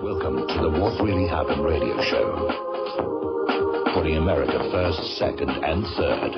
Welcome to the What Really Happened radio show. Putting America first, second, and third.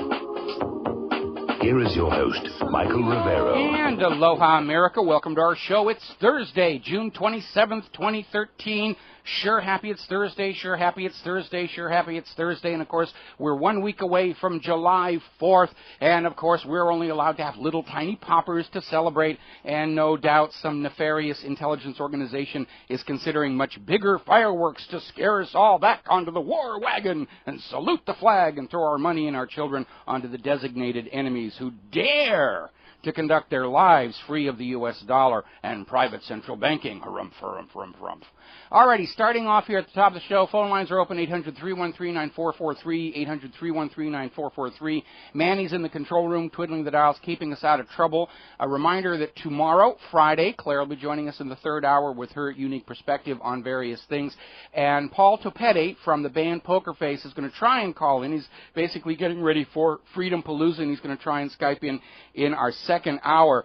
Here is your host, Michael Rivero. And aloha, America. Welcome to our show. It's Thursday, June 27th, 2013. Sure happy it's Thursday, sure happy it's Thursday, sure happy it's Thursday. And, of course, we're 1 week away from July 4th. And, of course, we're only allowed to have little tiny poppers to celebrate. And no doubt some nefarious intelligence organization is considering much bigger fireworks to scare us all back onto the war wagon and salute the flag and throw our money and our children onto the designated enemies who dare to conduct their lives free of the U.S. dollar and private central banking. Harumph, harumph, harumph, harumph. Alrighty, starting off here at the top of the show, phone lines are open, 800-313-9443, 800-313-9443. Manny's in the control room, twiddling the dials, keeping us out of trouble. A reminder that tomorrow, Friday, Claire will be joining us in the third hour with her unique perspective on various things. And Paul Topete from the band Poker Face is going to try and call in. He's basically getting ready for Freedom Palooza, and he's going to try and Skype in our second hour.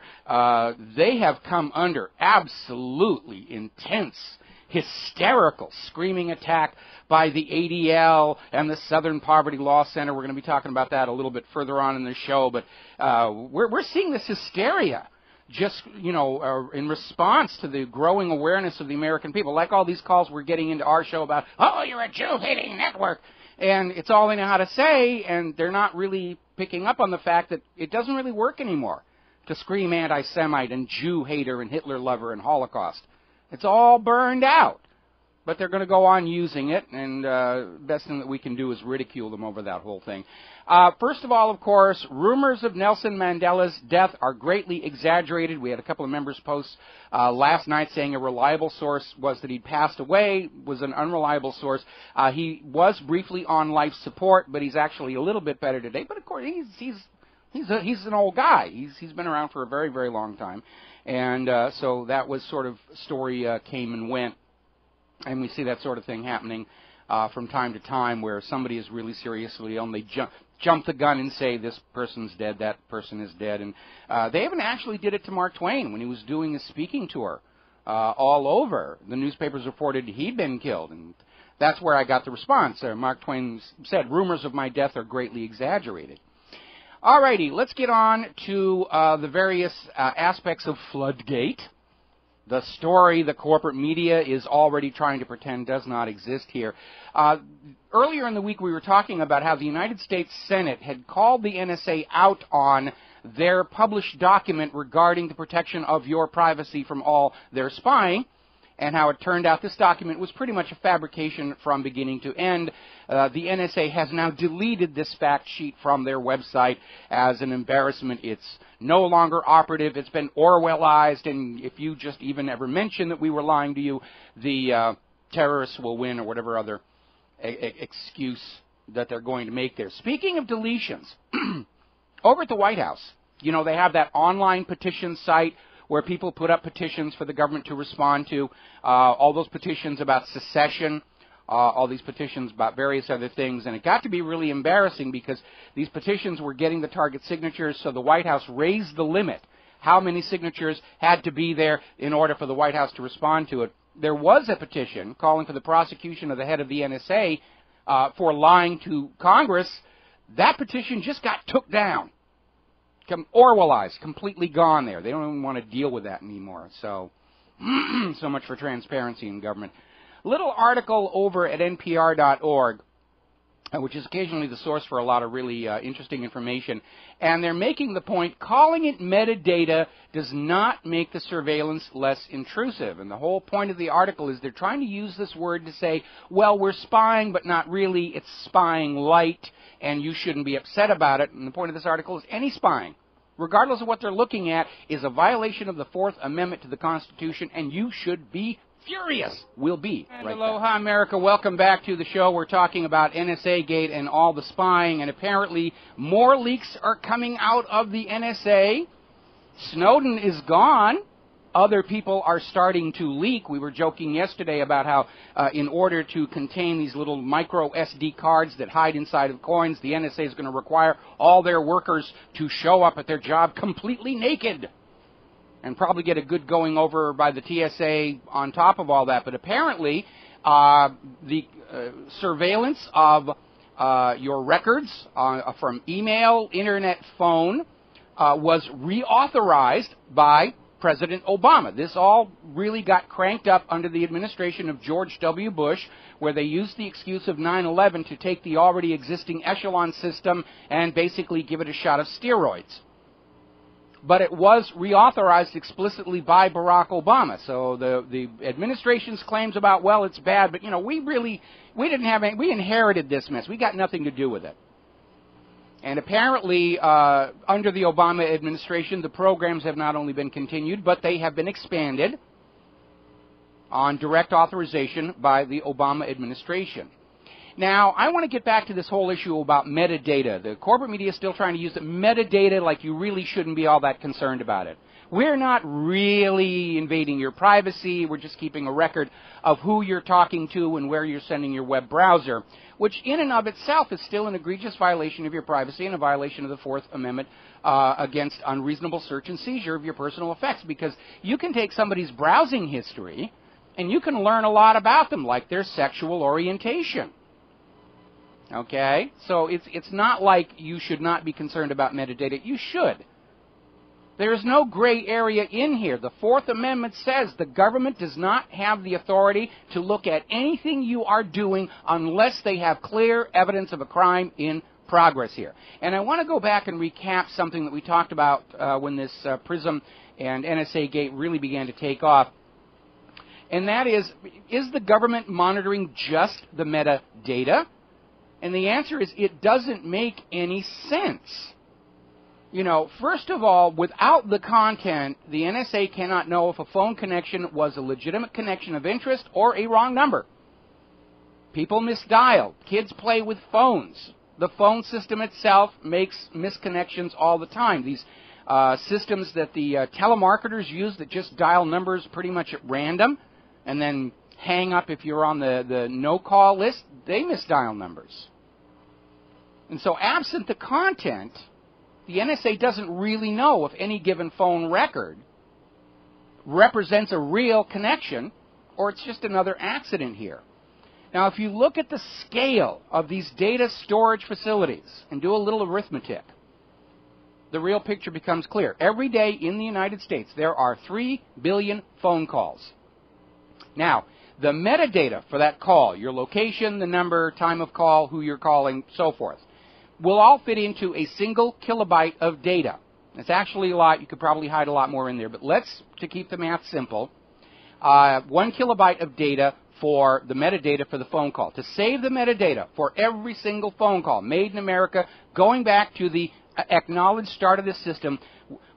They have come under absolutely intense, hysterical screaming attack by the ADL and the Southern Poverty Law Center. We're going to be talking about that a little bit further on in the show, but we're seeing this hysteria just, in response to the growing awareness of the American people, like all these calls we're getting into our show about, oh, you're a Jew-hating network, and it's all they know how to say, and they're not really picking up on the fact that it doesn't really work anymore to scream anti-Semite and Jew-hater and Hitler lover and Holocaust. It's all burned out, but they're going to go on using it, and the best thing that we can do is ridicule them over that whole thing. First of all, of course, rumors of Nelson Mandela's death are greatly exaggerated. We had a couple of members post last night saying a reliable source was that he'd passed away, was an unreliable source. He was briefly on life support, but he's actually a little bit better today. But, of course, he's an old guy. He's been around for a very, very long time. And so that was sort of story came and went. And we see that sort of thing happening from time to time where somebody is really seriously ill and they jump the gun and say this person's dead, that person is dead. And they even actually did it to Mark Twain when he was doing a speaking tour all over. The newspapers reported he'd been killed. And that's where I got the response. Mark Twain said, rumors of my death are greatly exaggerated. Alrighty, let's get on to the various aspects of Floodgate, the story the corporate media is already trying to pretend does not exist here. Earlier in the week we were talking about how the United States Senate had called the NSA out on their published document regarding the protection of your privacy from all their spying, and how it turned out this document was pretty much a fabrication from beginning to end. The NSA has now deleted this fact sheet from their website as an embarrassment. It's no longer operative. It's been Orwellized, and if you just even ever mention that we were lying to you, the terrorists will win, or whatever other excuse that they're going to make there. Speaking of deletions, over at the White House, they have that online petition site where people put up petitions for the government to respond to, all those petitions about secession, all these petitions about various other things. And it got to be really embarrassing because these petitions were getting the target signatures, so the White House raised the limit, how many signatures had to be there in order for the White House to respond to it. There was a petition calling for the prosecution of the head of the NSA for lying to Congress. That petition just got took down. Orwellized, completely gone there. They don't even want to deal with that anymore. So, so much for transparency in government. Little article over at NPR.org, which is occasionally the source for a lot of really interesting information. And they're making the point, calling it metadata does not make the surveillance less intrusive. And the whole point of the article is they're trying to use this word to say, well, we're spying, but not really. It's spying light, and you shouldn't be upset about it. And the point of this article is any spying, regardless of what they're looking at, is a violation of the Fourth Amendment to the Constitution, and you should be furious. Will be. And right aloha, back. America. Welcome back to the show. We're talking about NSA Gate and all the spying, and apparently more leaks are coming out of the NSA. Snowden is gone. Other people are starting to leak. We were joking yesterday about how in order to contain these little micro SD cards that hide inside of coins, the NSA is going to require all their workers to show up at their job completely naked. and probably get a good going over by the TSA on top of all that. But apparently, the surveillance of your records from email, internet, phone was reauthorized by President Obama. This all really got cranked up under the administration of George W. Bush, where they used the excuse of 9/11 to take the already existing echelon system and basically give it a shot of steroids. But it was reauthorized explicitly by Barack Obama. So the administration's claims about, well, it's bad, but, you know, we inherited this mess. We got nothing to do with it. And apparently, under the Obama administration, the programs have not only been continued, but they have been expanded on direct authorization by the Obama administration. Now, I want to get back to this whole issue about metadata. The corporate media is still trying to use the metadata like you really shouldn't be all that concerned about it. We're not really invading your privacy. We're just keeping a record of who you're talking to and where you're sending your web browser, which in and of itself is still an egregious violation of your privacy and a violation of the Fourth Amendment against unreasonable search and seizure of your personal effects, because you can take somebody's browsing history and you can learn a lot about them, like their sexual orientation. Okay? So it's not like you should not be concerned about metadata. You should. There is no gray area in here. The Fourth Amendment says the government does not have the authority to look at anything you are doing unless they have clear evidence of a crime in progress here. And I want to go back and recap something that we talked about when this PRISM and NSA gate really began to take off. And that is the government monitoring just the metadata? And the answer is it doesn't make any sense. You know, first of all, without the content, the NSA cannot know if a phone connection was a legitimate connection of interest or a wrong number. People misdial. Kids play with phones. The phone system itself makes misconnections all the time. These systems that the telemarketers use that just dial numbers pretty much at random and then hang up if you're on the no-call list, they misdial numbers. And so absent the content, the NSA doesn't really know if any given phone record represents a real connection or it's just another accident here. Now, if you look at the scale of these data storage facilities and do a little arithmetic, the real picture becomes clear. Every day in the United States, there are 3 billion phone calls. Now, the metadata for that call, your location, the number, time of call, who you're calling, so forth, will all fit into a single kilobyte of data. It's actually a lot. You could probably hide a lot more in there. But to keep the math simple, 1 kilobyte of data for the metadata for the phone call. To save the metadata for every single phone call made in America, going back to the acknowledged start of this system,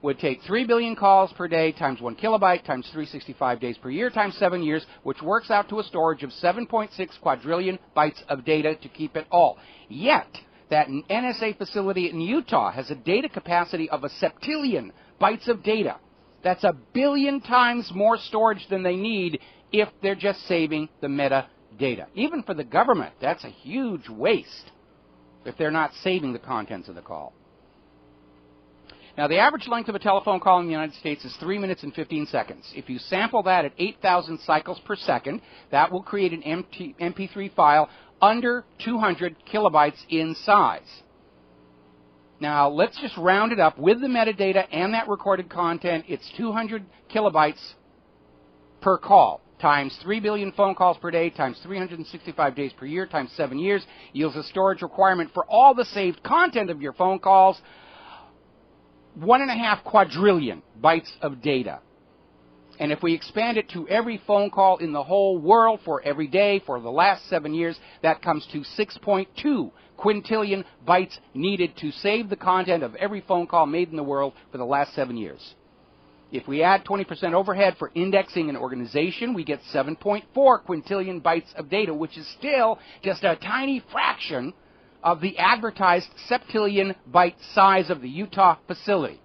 would take 3 billion calls per day times 1 kilobyte times 365 days per year times 7 years, which works out to a storage of 7.6 quadrillion bytes of data to keep it all. Yet, that NSA facility in Utah has a data capacity of a septillion bytes of data. That's 1 billion times more storage than they need if they're just saving the metadata. Even for the government, that's a huge waste if they're not saving the contents of the call. Now, the average length of a telephone call in the United States is 3 minutes and 15 seconds. If you sample that at 8,000 cycles per second, that will create an MP3 file under 200 kilobytes in size. Now, let's just round it up. With the metadata and that recorded content, it's 200 kilobytes per call, times 3 billion phone calls per day, times 365 days per year, times 7 years, yields a storage requirement for all the saved content of your phone calls, 1.5 quadrillion bytes of data. And if we expand it to every phone call in the whole world for every day for the last 7 years, that comes to 6.2 quintillion bytes needed to save the content of every phone call made in the world for the last 7 years. If we add 20% overhead for indexing and organization, we get 7.4 quintillion bytes of data, which is still just a tiny fraction of the advertised septillion byte size of the Utah facility.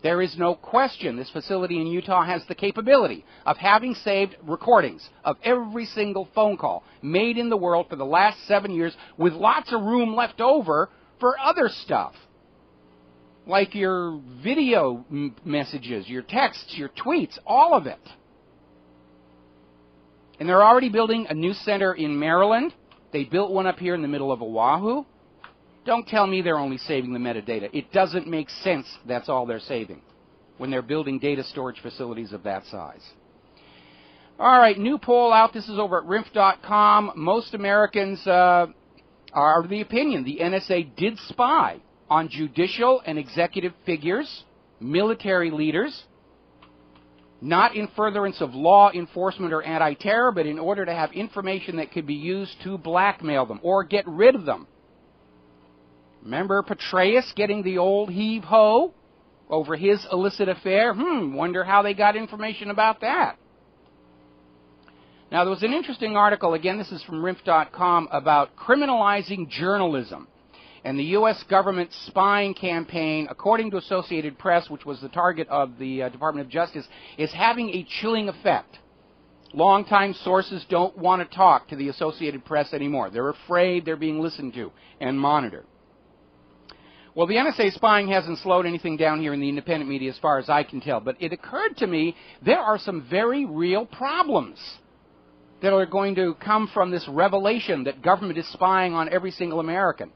There is no question this facility in Utah has the capability of having saved recordings of every single phone call made in the world for the last 7 years with lots of room left over for other stuff. like your video messages, your texts, your tweets, all of it. And they're already building a new center in Maryland. They built one up here in the middle of Oahu. Don't tell me they're only saving the metadata. It doesn't make sense that's all they're saving when they're building data storage facilities of that size. All right, new poll out. This is over at RINF.com. Most Americans are of the opinion the NSA did spy on judicial and executive figures, military leaders, not in furtherance of law enforcement or anti-terror, but in order to have information that could be used to blackmail them or get rid of them. Remember Petraeus getting the old heave-ho over his illicit affair? Wonder how they got information about that. Now, there was an interesting article, again, this is from RINF.com, about criminalizing journalism. And the U.S. government spying campaign, according to Associated Press, which was the target of the Department of Justice, is having a chilling effect. Longtime sources don't want to talk to the Associated Press anymore. They're afraid they're being listened to and monitored. Well, the NSA spying hasn't slowed anything down here in the independent media as far as I can tell, but it occurred to me there are some very real problems that are going to come from this revelation that government is spying on every single American.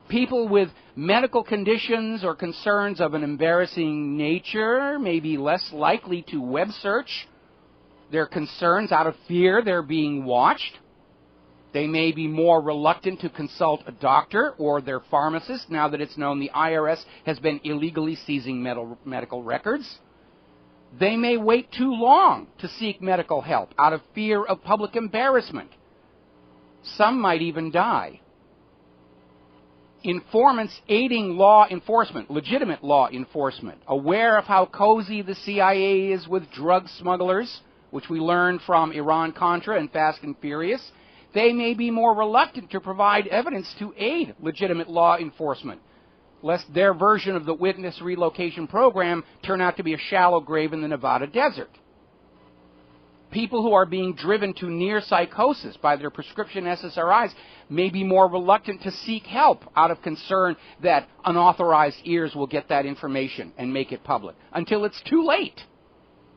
People with medical conditions or concerns of an embarrassing nature may be less likely to web search their concerns out of fear they're being watched. They may be more reluctant to consult a doctor or their pharmacist now that it's known the IRS has been illegally seizing medical records. They may wait too long to seek medical help out of fear of public embarrassment. Some might even die. Informants aiding law enforcement, legitimate law enforcement, aware of how cozy the CIA is with drug smugglers, which we learned from Iran-Contra and Fast and Furious, they may be more reluctant to provide evidence to aid legitimate law enforcement, lest their version of the witness relocation program turn out to be a shallow grave in the Nevada desert. People who are being driven to near psychosis by their prescription SSRIs may be more reluctant to seek help out of concern that unauthorized ears will get that information and make it public until it's too late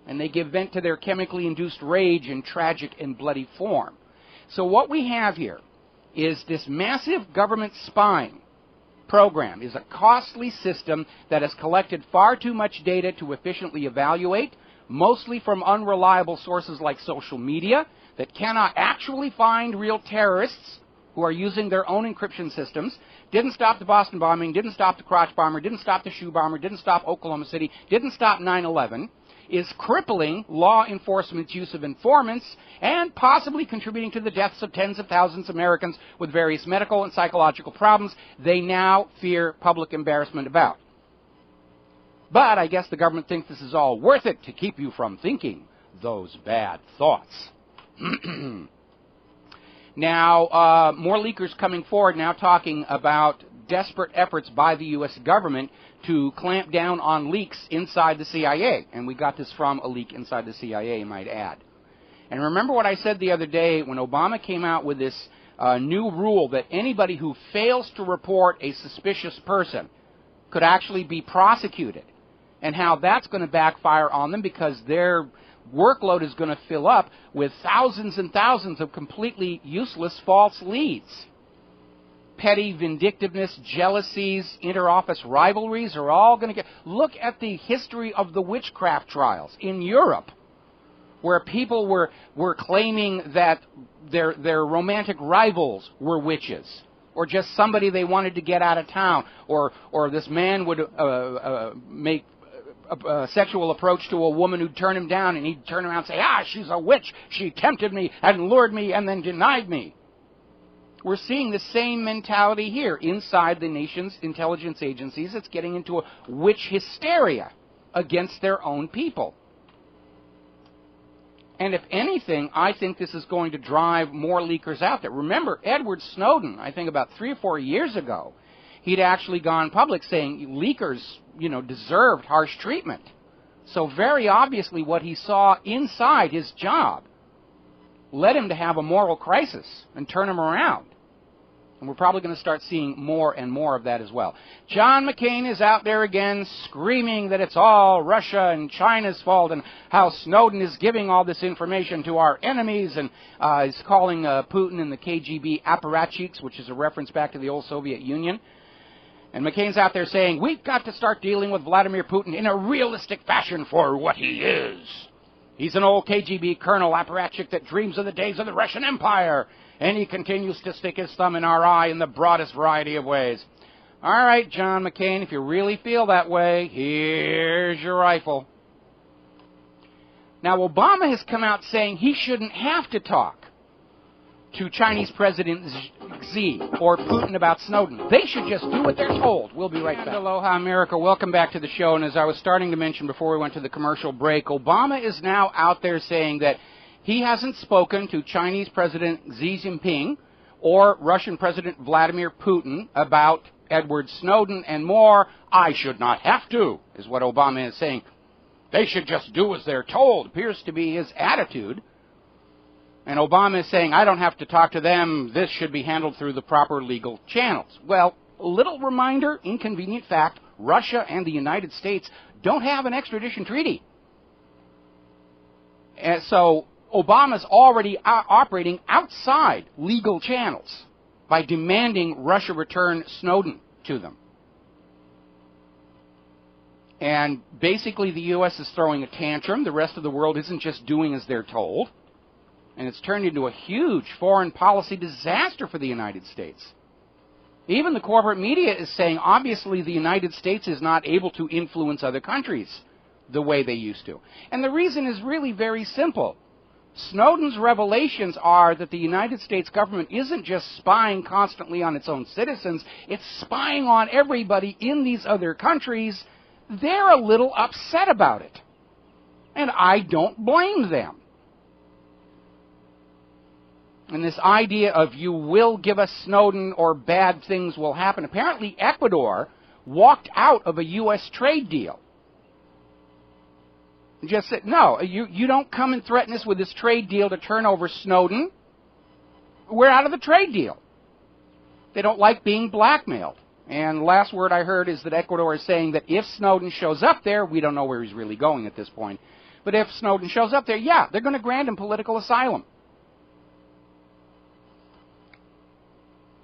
and they give vent to their chemically induced rage in tragic and bloody form. So what we have here is this massive government spying program is a costly system that has collected far too much data to efficiently evaluate, mostly from unreliable sources like social media that cannot actually find real terrorists who are using their own encryption systems. Didn't stop the Boston bombing, didn't stop the crotch bomber, didn't stop the shoe bomber, didn't stop Oklahoma City, didn't stop 9/11, is crippling law enforcement's use of informants and possibly contributing to the deaths of tens of thousands of Americans with various medical and psychological problems they now fear public embarrassment about. But I guess the government thinks this is all worth it to keep you from thinking those bad thoughts. Now, more leakers coming forward now talking about desperate efforts by the U.S. government to clamp down on leaks inside the CIA. And we got this from a leak inside the CIA, I might add. And remember what I said the other day when Obama came out with this new rule that anybody who fails to report a suspicious person could actually be prosecuted, and how that's going to backfire on them because their workload is going to fill up with thousands and thousands of completely useless false leads. Petty vindictiveness, jealousies, inter-office rivalries are all going to get... Look at the history of the witchcraft trials in Europe, where people were claiming that their romantic rivals were witches, or just somebody they wanted to get out of town, or this man would make a sexual approach to a woman who'd turn him down, and he'd turn around and say, she's a witch, she tempted me and lured me and then denied me. We're seeing the same mentality here inside the nation's intelligence agencies. It's getting into a witch hysteria against their own people. And if anything, I think this is going to drive more leakers out there. Remember, Edward Snowden, I think about 3 or 4 years ago, he'd actually gone public saying leakers, deserved harsh treatment. So very obviously what he saw inside his job led him to have a moral crisis and turn him around. And we're probably going to start seeing more and more of that as well. John McCain is out there again screaming that it's all Russia and China's fault and how Snowden is giving all this information to our enemies, and he's calling Putin and the KGB apparatchiks, which is a reference back to the old Soviet Union. And McCain's out there saying, we've got to start dealing with Vladimir Putin in a realistic fashion for what he is. He's an old KGB colonel apparatchik that dreams of the days of the Russian Empire. And he continues to stick his thumb in our eye in the broadest variety of ways. All right, John McCain, if you really feel that way, here's your rifle. Now, Obama has come out saying he shouldn't have to talk to Chinese President Xi or Putin about Snowden. They should just do what they're told. We'll be right back. Aloha, America. Welcome back to the show. And as I was starting to mention before we went to the commercial break, Obama is now out there saying that he hasn't spoken to Chinese President Xi Jinping or Russian President Vladimir Putin about Edward Snowden and more. I should not have to, is what Obama is saying. They should just do as they're told, appears to be his attitude. And Obama is saying, I don't have to talk to them. This should be handled through the proper legal channels. Well, a little reminder, inconvenient fact, Russia and the United States don't have an extradition treaty. And so Obama's already operating outside legal channels by demanding Russia return Snowden to them. And basically the U.S. is throwing a tantrum. The rest of the world isn't just doing as they're told. And it's turned into a huge foreign policy disaster for the United States. Even the corporate media is saying, obviously, the United States is not able to influence other countries the way they used to. And the reason is really very simple. Snowden's revelations are that the United States government isn't just spying constantly on its own citizens, it's spying on everybody in these other countries. They're a little upset about it. And I don't blame them. And this idea of you will give us Snowden or bad things will happen. Apparently Ecuador walked out of a U.S. trade deal. And just said, no, you don't come and threaten us with this trade deal to turn over Snowden. We're out of the trade deal. They don't like being blackmailed. And the last word I heard is that Ecuador is saying that if Snowden shows up there, we don't know where he's really going at this point, but if Snowden shows up there, yeah, they're going to grant him political asylum.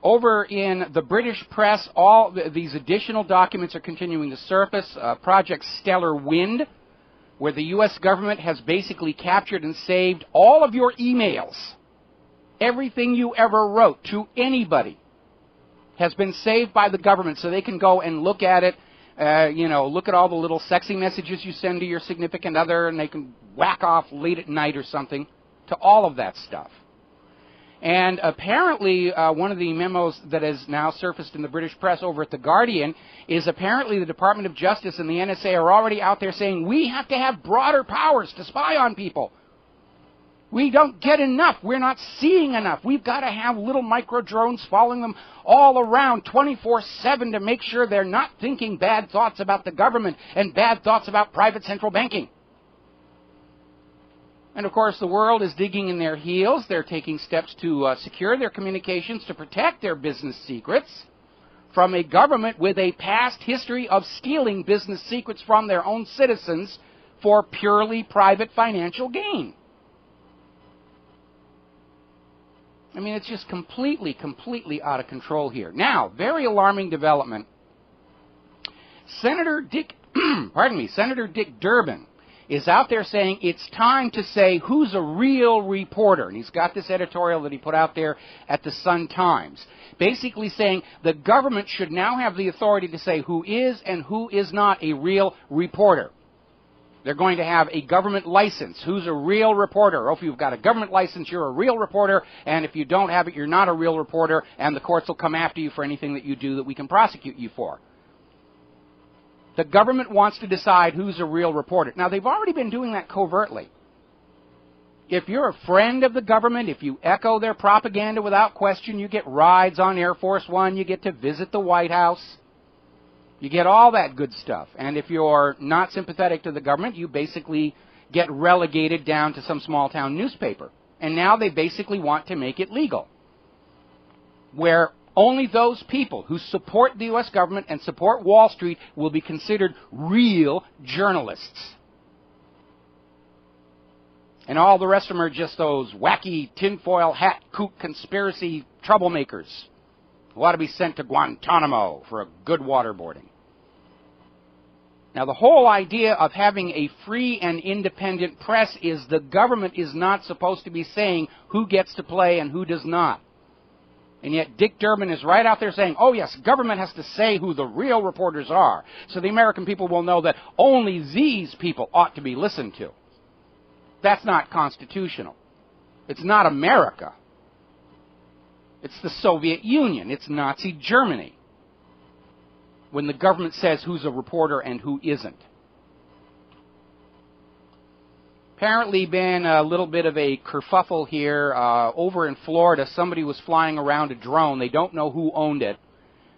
Over in the British press, all these additional documents are continuing to surface. Project Stellar Wind, where the U.S. government has basically captured and saved all of your emails. Everything you ever wrote to anybody has been saved by the government so they can go and look at it, look at all the little sexy messages you send to your significant other, and they can whack off late at night or something to all of that stuff. And apparently, one of the memos that has now surfaced in the British press over at The Guardian is apparently the Department of Justice and the NSA are already out there saying, we have to have broader powers to spy on people. We don't get enough. We're not seeing enough. We've got to have little micro drones following them all around 24/7 to make sure they're not thinking bad thoughts about the government and bad thoughts about private central banking. And, of course, the world is digging in their heels. They're taking steps to secure their communications, to protect their business secrets from a government with a past history of stealing business secrets from their own citizens for purely private financial gain. I mean, it's just completely out of control here. Now, very alarming development. Senator Dick Durbin is out there saying it's time to say who's a real reporter. And he's got this editorial that he put out there at the Sun-Times, basically saying the government should now have the authority to say who is and who is not a real reporter. They're going to have a government license. Who's a real reporter? Or if you've got a government license, you're a real reporter, and if you don't have it, you're not a real reporter, and the courts will come after you for anything that you do that we can prosecute you for. The government wants to decide who's a real reporter. Now, they've already been doing that covertly. If you're a friend of the government, if you echo their propaganda without question, you get rides on Air Force One, you get to visit the White House, you get all that good stuff. And if you're not sympathetic to the government, you basically get relegated down to some small-town newspaper. And now they basically want to make it legal, where Only those people who support the U.S. government and support Wall Street will be considered real journalists. And all the rest of them are just those wacky tinfoil hat kook conspiracy troublemakers who ought to be sent to Guantanamo for a good waterboarding. Now, the whole idea of having a free and independent press is the government is not supposed to be saying who gets to play and who does not. And yet Dick Durbin is right out there saying, oh yes, government has to say who the real reporters are, so the American people will know that only these people ought to be listened to. That's not constitutional. It's not America. It's the Soviet Union. It's Nazi Germany. When the government says who's a reporter and who isn't. Apparently been a little bit of a kerfuffle here. Over in Florida, somebody was flying around a drone. They don't know who owned it.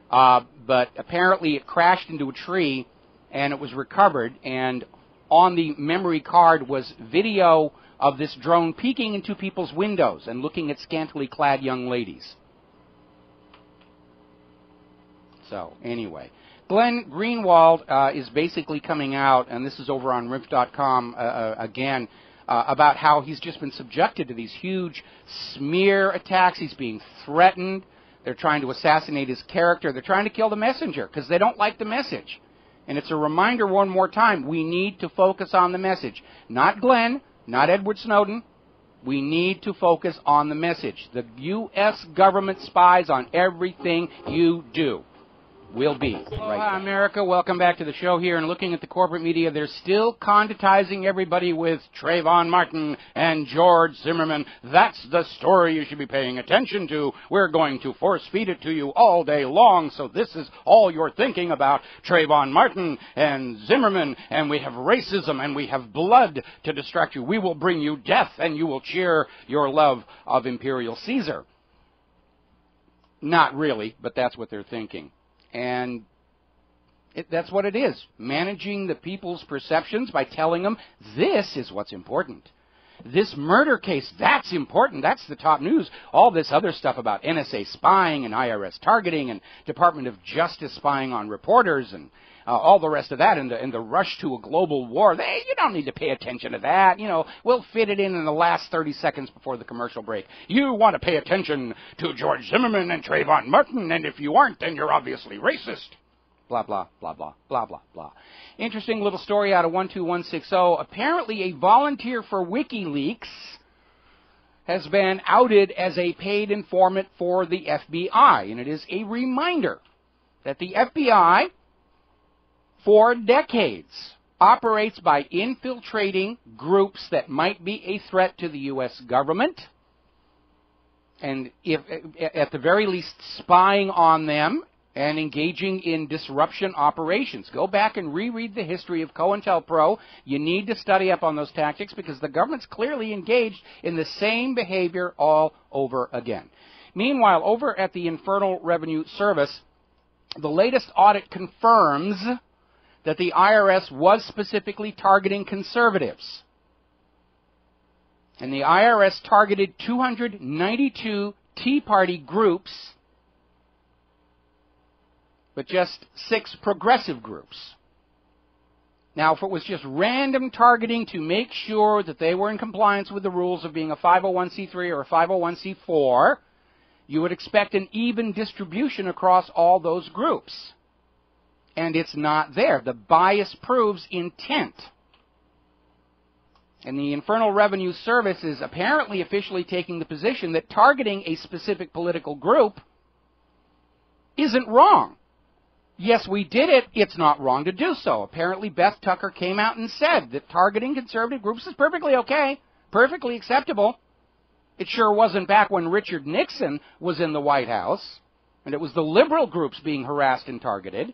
But apparently it crashed into a tree and it was recovered. And on the memory card was video of this drone peeking into people's windows and looking at scantily clad young ladies. So, anyway. Glenn Greenwald is basically coming out, and this is over on RIF.com again, about how he's just been subjected to these huge smear attacks. He's being threatened. They're trying to assassinate his character. They're trying to kill the messenger because they don't like the message. And it's a reminder one more time, we need to focus on the message. Not Glenn, not Edward Snowden. We need to focus on the message. The U.S. government spies on everything you do. Will be. Hi, America. Welcome back to the show here. And looking at the corporate media, they're still conditizing everybody with Trayvon Martin and George Zimmerman. That's the story you should be paying attention to. We're going to force feed it to you all day long. So this is all you're thinking about, Trayvon Martin and Zimmerman. And we have racism and we have blood to distract you. We will bring you death and you will cheer your love of Imperial Caesar. Not really, but that's what they're thinking. And that's what it is, managing the people's perceptions by telling them this is what's important. This murder case, that's important. That's the top news. All this other stuff about NSA spying and IRS targeting and Department of Justice spying on reporters and all the rest of that and the rush to a global war. You don't need to pay attention to that. You know, we'll fit it in the last 30 seconds before the commercial break. You want to pay attention to George Zimmerman and Trayvon Martin, and if you aren't, then you're obviously racist. Blah, blah, blah, blah, blah, blah, blah. Interesting little story out of 12160. Apparently a volunteer for WikiLeaks has been outed as a paid informant for the FBI, and it is a reminder that the FBI for decades operates by infiltrating groups that might be a threat to the U.S. government and, if at the very least, spying on them and engaging in disruption operations. Go back and reread the history of COINTELPRO. You need to study up on those tactics because the government's clearly engaged in the same behavior all over again. Meanwhile, over at the Internal Revenue Service, the latest audit confirms that the IRS was specifically targeting conservatives. And the IRS targeted 292 Tea Party groups, but just 6 progressive groups. Now, if it was just random targeting to make sure that they were in compliance with the rules of being a 501c3 or a 501c4, you would expect an even distribution across all those groups. And it's not there. The bias proves intent. And the Internal Revenue Service is apparently officially taking the position that targeting a specific political group isn't wrong. Yes, we did it. It's not wrong to do so. Apparently, Beth Tucker came out and said that targeting conservative groups is perfectly okay, perfectly acceptable. It sure wasn't back when Richard Nixon was in the White House, and it was the liberal groups being harassed and targeted.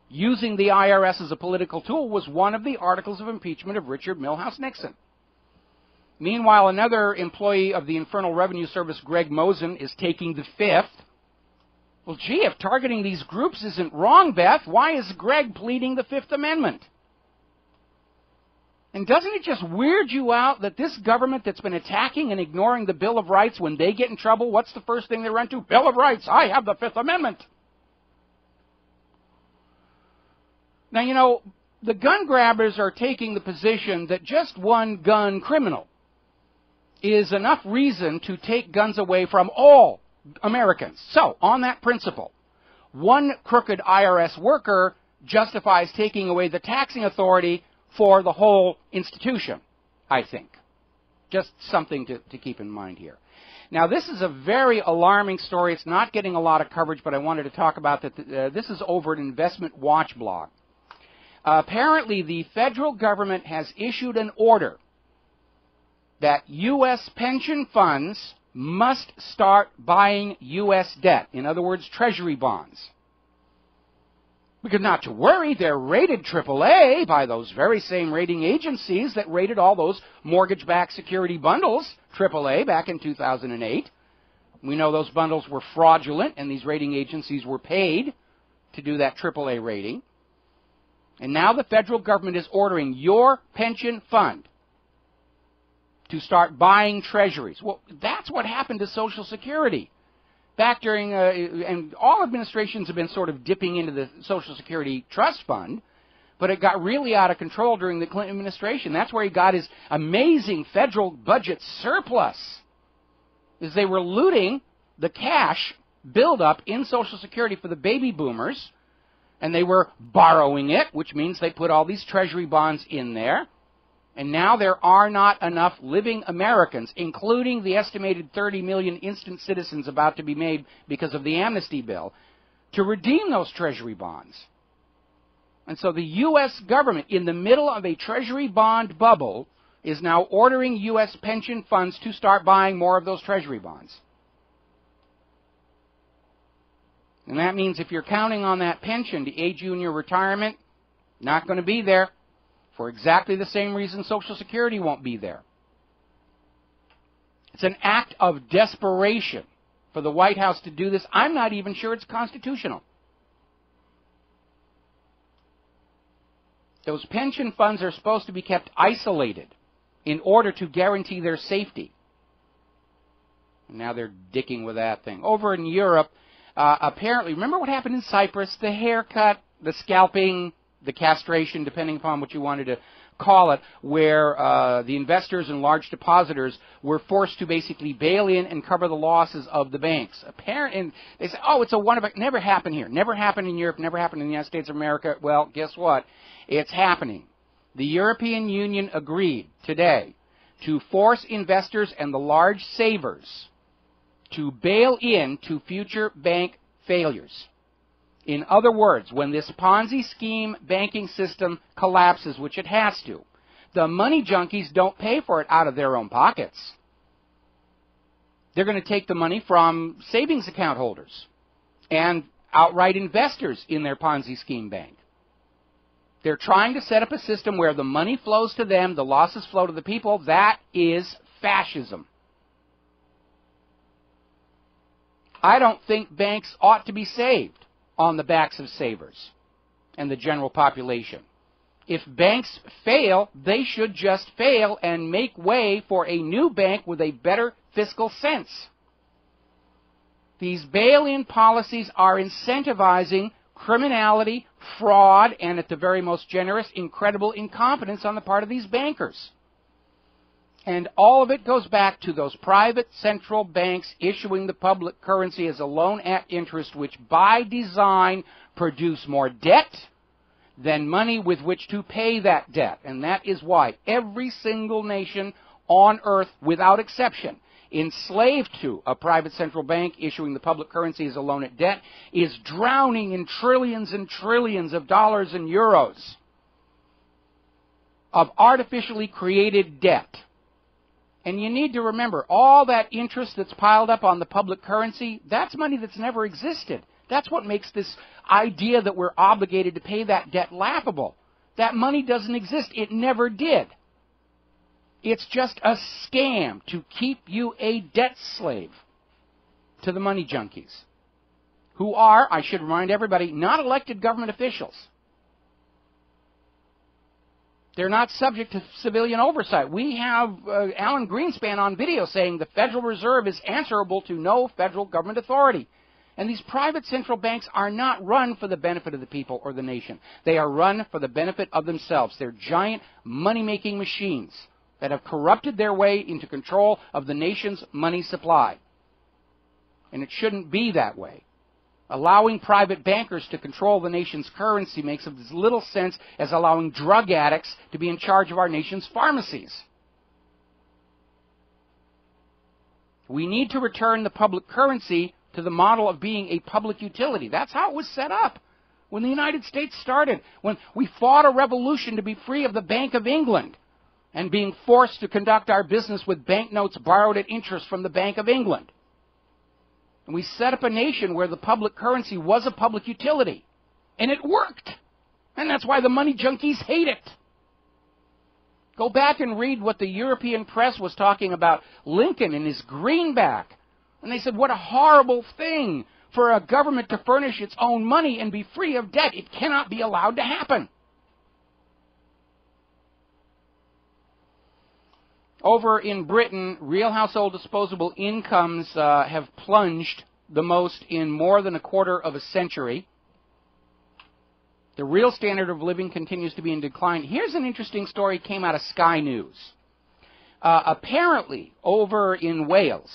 Using the IRS as a political tool was one of the articles of impeachment of Richard Milhouse Nixon. Meanwhile, another employee of the Internal Revenue Service, Greg Mosen, is taking the fifth. Well, gee, if targeting these groups isn't wrong, Beth, why is Greg pleading the Fifth Amendment? And doesn't it just weird you out that this government that's been attacking and ignoring the Bill of Rights, when they get in trouble, what's the first thing they run to? Bill of Rights. I have the Fifth Amendment. Now, you know, the gun grabbers are taking the position that just one gun criminal is enough reason to take guns away from all Americans. So, on that principle, one crooked IRS worker justifies taking away the taxing authority for the whole institution, I think. Just something to keep in mind here. Now, this is a very alarming story. It's not getting a lot of coverage, but I wanted to talk about that. This is over at Investment Watch blog. Apparently, the federal government has issued an order that U.S. pension funds must start buying U.S. debt. In other words, Treasury bonds. Because not to worry, they're rated AAA by those very same rating agencies that rated all those mortgage-backed security bundles AAA back in 2008. We know those bundles were fraudulent, and these rating agencies were paid to do that AAA rating. And now the federal government is ordering your pension fund to start buying treasuries. Well, that's what happened to Social Security. Back during, and all administrations have been sort of dipping into the Social Security Trust Fund, but it got really out of control during the Clinton administration. That's where he got his amazing federal budget surplus, is they were looting the cash buildup in Social Security for the baby boomers, and they were borrowing it, which means they put all these treasury bonds in there. And now there are not enough living Americans, including the estimated 30 million instant citizens about to be made because of the amnesty bill, to redeem those treasury bonds. And so the U.S. government, in the middle of a treasury bond bubble, is now ordering U.S. pension funds to start buying more of those treasury bonds. And that means if you're counting on that pension to aid you in your retirement, not going to be there. For exactly the same reason Social Security won't be there. It's an act of desperation for the White House to do this. I'm not even sure it's constitutional. Those pension funds are supposed to be kept isolated in order to guarantee their safety. And now they're dicking with that thing. Over in Europe, apparently, remember what happened in Cyprus? The haircut, the scalping, the castration, depending upon what you wanted to call it, where the investors and large depositors were forced to basically bail in and cover the losses of the banks. And they say, oh, it's a one of a, never happened here, never happened in Europe, never happened in the United States of America. Well, guess what? It's happening. The European Union agreed today to force investors and the large savers to bail in to future bank failures. In other words, when this Ponzi scheme banking system collapses, which it has to, the money junkies don't pay for it out of their own pockets. They're going to take the money from savings account holders and outright investors in their Ponzi scheme bank. They're trying to set up a system where the money flows to them, the losses flow to the people. That is fascism. I don't think banks ought to be saved on the backs of savers and the general population. If banks fail, they should just fail and make way for a new bank with a better fiscal sense. These bail-in policies are incentivizing criminality, fraud, and at the very most generous, incredible incompetence on the part of these bankers. And all of it goes back to those private central banks issuing the public currency as a loan at interest, which by design produce more debt than money with which to pay that debt. And that is why every single nation on earth, without exception, enslaved to a private central bank issuing the public currency as a loan at debt, is drowning in trillions and trillions of dollars and euros of artificially created debt. And you need to remember, all that interest that's piled up on the public currency, that's money that's never existed. That's what makes this idea that we're obligated to pay that debt laughable. That money doesn't exist. It never did. It's just a scam to keep you a debt slave to the money junkies, who are, I should remind everybody, not elected government officials. They're not subject to civilian oversight. We have Alan Greenspan on video saying the Federal Reserve is answerable to no federal government authority. And these private central banks are not run for the benefit of the people or the nation. They are run for the benefit of themselves. They're giant money-making machines that have corrupted their way into control of the nation's money supply. And it shouldn't be that way. Allowing private bankers to control the nation's currency makes as little sense as allowing drug addicts to be in charge of our nation's pharmacies. We need to return the public currency to the model of being a public utility. That's how it was set up when the United States started, when we fought a revolution to be free of the Bank of England and being forced to conduct our business with banknotes borrowed at interest from the Bank of England. And we set up a nation where the public currency was a public utility. And it worked. And that's why the money junkies hate it. Go back and read what the European press was talking about Lincoln and his greenback. And they said, what a horrible thing for a government to furnish its own money and be free of debt. It cannot be allowed to happen. Over in Britain, real household disposable incomes have plunged the most in more than a quarter of a century. The real standard of living continues to be in decline. Here's an interesting story came out of Sky News. Apparently, over in Wales,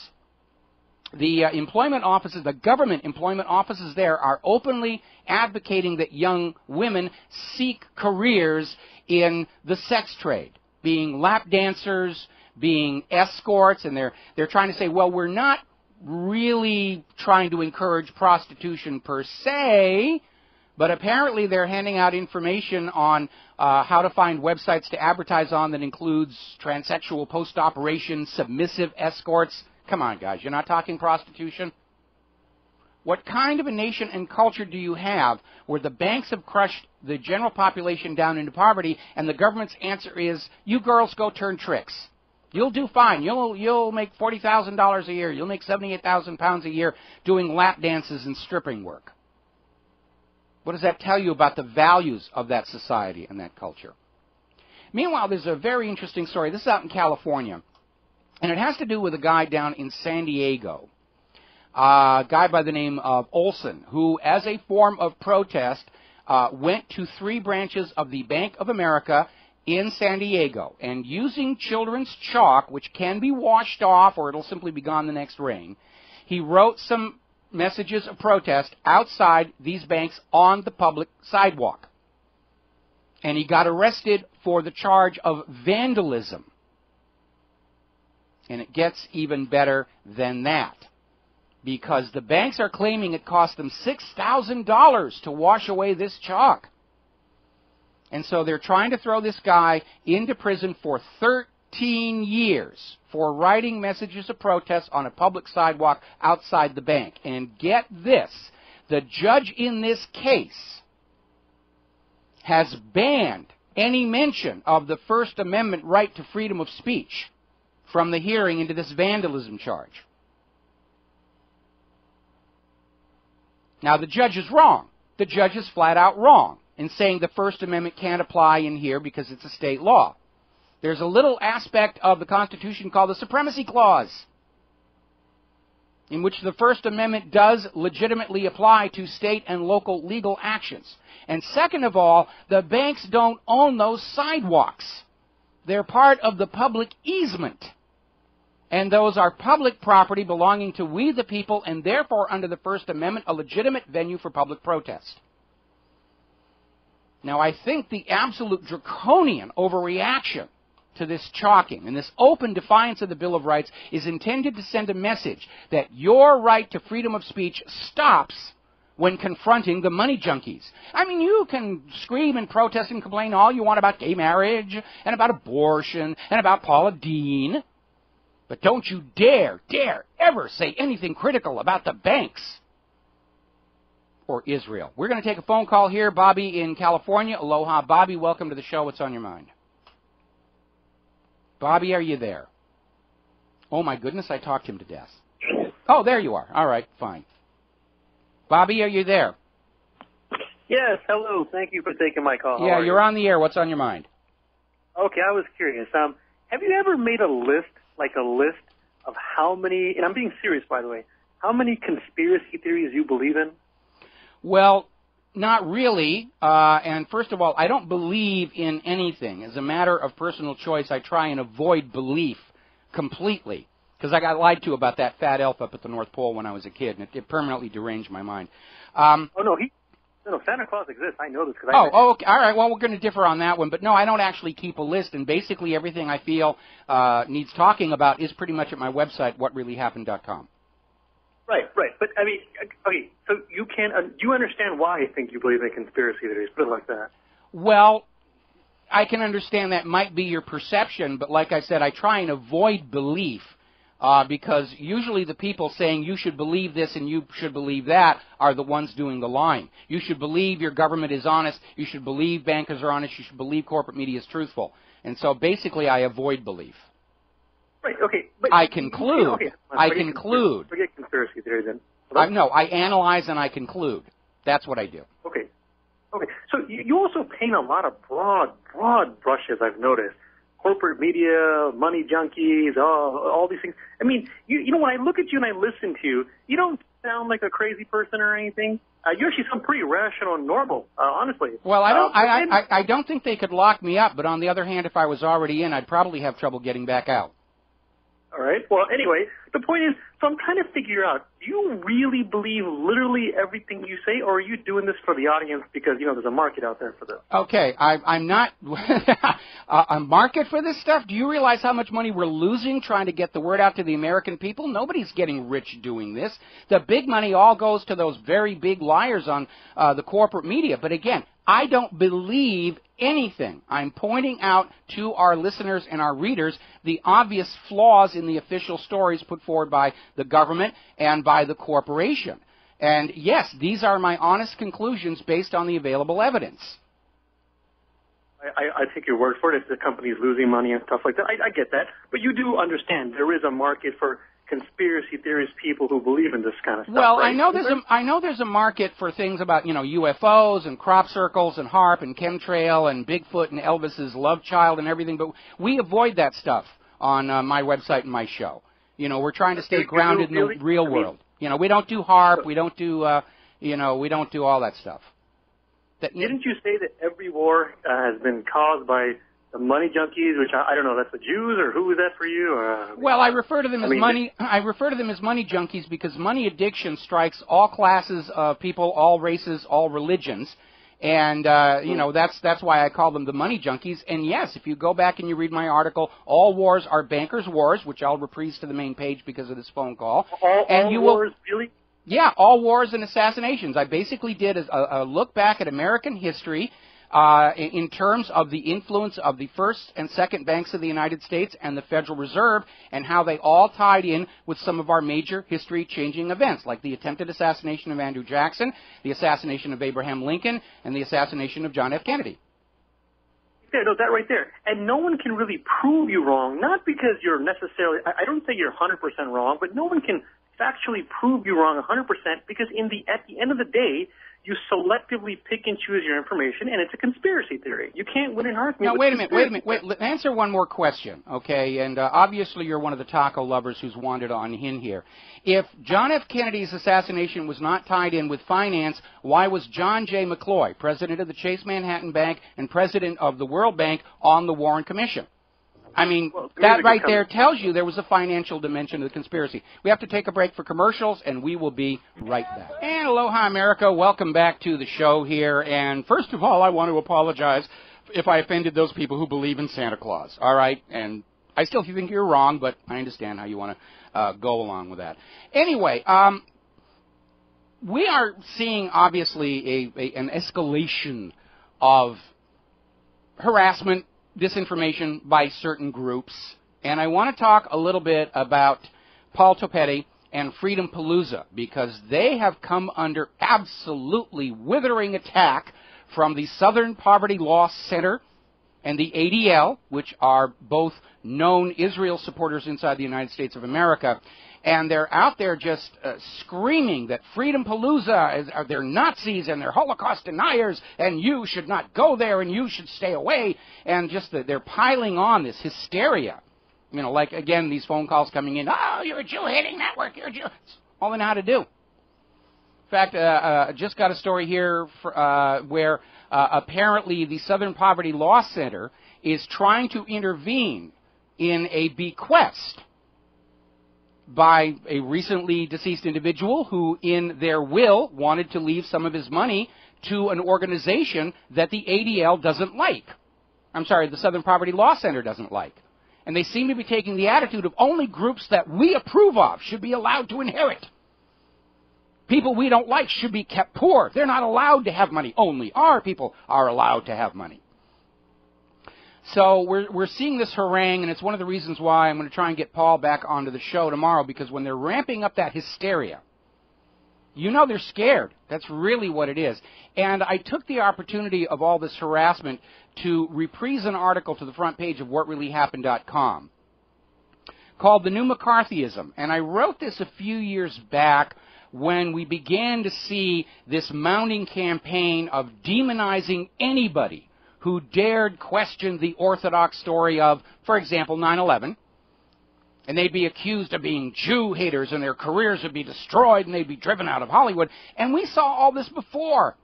the employment offices, the government employment offices there are openly advocating that young women seek careers in the sex trade, being lap dancers, being escorts, and they're trying to say, well, we're not really trying to encourage prostitution per se, but apparently they're handing out information on how to find websites to advertise on that includes transsexual post-operation submissive escorts. Come on, guys, you're not talking prostitution? What kind of a nation and culture do you have where the banks have crushed the general population down into poverty and the government's answer is, you girls go turn tricks. You'll do fine. You'll make $40,000 a year. You'll make 78,000 pounds a year doing lap dances and stripping work. What does that tell you about the values of that society and that culture? Meanwhile, there's a very interesting story. This is out in California. And it has to do with a guy down in San Diego, a guy by the name of Olson, who, as a form of protest, went to 3 branches of the Bank of America in San Diego, and using children's chalk, which can be washed off or it'll simply be gone the next rain, he wrote some messages of protest outside these banks on the public sidewalk. And he got arrested for the charge of vandalism. And it gets even better than that, because the banks are claiming it cost them $6,000 to wash away this chalk. And so they're trying to throw this guy into prison for 13 years for writing messages of protest on a public sidewalk outside the bank. And get this, the judge in this case has banned any mention of the First Amendment right to freedom of speech from the hearing into this vandalism charge. Now, the judge is wrong. The judge is flat out wrong in saying the First Amendment can't apply in here because it's a state law. There's a little aspect of the Constitution called the Supremacy Clause, in which the First Amendment does legitimately apply to state and local legal actions. And second of all, the banks don't own those sidewalks. They're part of the public easement. And those are public property belonging to we the people, and therefore, under the First Amendment, a legitimate venue for public protest. Now, I think the absolute draconian overreaction to this chalking and this open defiance of the Bill of Rights is intended to send a message that your right to freedom of speech stops when confronting the money junkies. I mean, you can scream and protest and complain all you want about gay marriage and about abortion and about Paula Deen, but don't you dare ever say anything critical about the banks or Israel. We're going to take a phone call here. Bobby in California. Aloha, Bobby. Welcome to the show. What's on your mind? Bobby, are you there? Oh, my goodness, I talked him to death. Oh, there you are. All right, fine. Bobby, are you there? Yes, hello. Thank you for taking my call. Yeah, you're on the air. What's on your mind? Okay, I was curious. Have you ever made a list of how many, and I'm being serious, by the way, how many conspiracy theories you believe in? Well, not really. And first of all, I don't believe in anything. As a matter of personal choice, I try and avoid belief completely. Because I got lied to about that fat elf up at the North Pole when I was a kid, and it permanently deranged my mind. No, Santa Claus exists. I know this because okay. All right. Well, we're going to differ on that one. But no, I don't actually keep a list, and basically everything I feel needs talking about is pretty much at my website, whatreallyhappened.com. Right. But, I mean, okay, so you you understand why I think you believe in conspiracy theories, put it like that. Well, I can understand that might be your perception, but like I said, I try and avoid belief. Because usually the people saying you should believe this and you should believe that are the ones doing the lying. You should believe your government is honest. You should believe bankers are honest. You should believe corporate media is truthful. And so basically I avoid belief. Right, okay. But I conclude. Okay, I conclude. Forget conspiracy theory then. No, I analyze and I conclude. That's what I do. Okay. So you also paint a lot of broad brushes, I've noticed. Corporate media, money junkies, all these things. I mean, you know, when I look at you and I listen to you, you don't sound like a crazy person or anything. You actually sound pretty rational and normal, honestly. Well, I don't think they could lock me up, but on the other hand, if I was already in, I'd probably have trouble getting back out. All right. Well, anyway, the point is, so I'm trying to figure out, do you really believe literally everything you say, or are you doing this for the audience because, you know, there's a market out there for this? Okay, I'm not a market for this stuff? Do you realize how much money we're losing trying to get the word out to the American people? Nobody's getting rich doing this. The big money all goes to those very big liars on the corporate media. But again, I don't believe anything. I'm pointing out to our listeners and our readers the obvious flaws in the official stories put forward by the government and by the corporation. And yes, these are my honest conclusions based on the available evidence. I take your word for it. If the company's losing money and stuff like that, I get that. But you do understand there is a market for conspiracy theorist people who believe in this kind of stuff. Well, right? I know there's a market for things about, you know, UFOs and crop circles and HAARP and chemtrail and Bigfoot and Elvis's love child and everything, but we avoid that stuff on my website and my show. You know, we're trying to stay grounded in the real world. You know, we don't do HAARP, we don't do we don't do all that stuff. Didn't you say that every war has been caused by the money junkies, which I don't know, that's the Jews, or who is that for you? Well, I refer to them as money. I refer to them as money junkies because money addiction strikes all classes of people, all races, all religions, and you know, that's why I call them the money junkies. And yes, if you go back and you read my article, all wars are bankers' wars, which I'll reprise to the main page because of this phone call. All wars, really? Yeah, all wars and assassinations. I basically did a look back at American history. In terms of the influence of the first and second banks of the United States and the Federal Reserve and how they all tied in with some of our major history-changing events, like the attempted assassination of Andrew Jackson, the assassination of Abraham Lincoln, and the assassination of John F. Kennedy. Yeah, no, that right there. And no one can really prove you wrong, not because you're necessarily, I don't say you're 100% wrong, but no one can factually prove you wrong 100% because at the end of the day, you selectively pick and choose your information, and it's a conspiracy theory. You can't win an argument. Now, wait a minute. Answer one more question, okay? And obviously you're one of the taco lovers who's wandered on in here. If John F. Kennedy's assassination was not tied in with finance, why was John J. McCloy, president of the Chase Manhattan Bank and president of the World Bank, on the Warren Commission? I mean, that right there tells you there was a financial dimension to the conspiracy. We have to take a break for commercials, and we will be right back. And aloha, America. Welcome back to the show here. And first of all, I want to apologize if I offended those people who believe in Santa Claus. All right? And I still think you're wrong, but I understand how you want to go along with that. Anyway, we are seeing, obviously, an escalation of harassment, disinformation by certain groups, and I want to talk a little bit about Paul Topetti and Freedom Palooza because they have come under absolutely withering attack from the Southern Poverty Law Center and the ADL, which are both known Israel supporters inside the United States of America. And they're out there just screaming that Freedom Palooza, they're Nazis and they're Holocaust deniers, and you should not go there and you should stay away. And just they're piling on this hysteria. You know, like, again, these phone calls coming in, oh, you're a Jew-hating network, you're a Jew. It's all they know how to do. In fact, I just got a story here where apparently the Southern Poverty Law Center is trying to intervene in a bequest by a recently deceased individual who, in their will, wanted to leave some of his money to an organization that the ADL doesn't like. I'm sorry, the Southern Poverty Law Center doesn't like. And they seem to be taking the attitude of only groups that we approve of should be allowed to inherit. People we don't like should be kept poor. They're not allowed to have money. Only our people are allowed to have money. So we're seeing this harangue, and it's one of the reasons why I'm going to try and get Paul back onto the show tomorrow, because when they're ramping up that hysteria, you know they're scared. That's really what it is. And I took the opportunity of all this harassment to reprise an article to the front page of whatreallyhappened.com called The New McCarthyism. And I wrote this a few years back when we began to see this mounting campaign of demonizing anybody who dared question the orthodox story of, for example, 9/11. And they'd be accused of being Jew haters, and their careers would be destroyed, and they'd be driven out of Hollywood. And we saw all this before,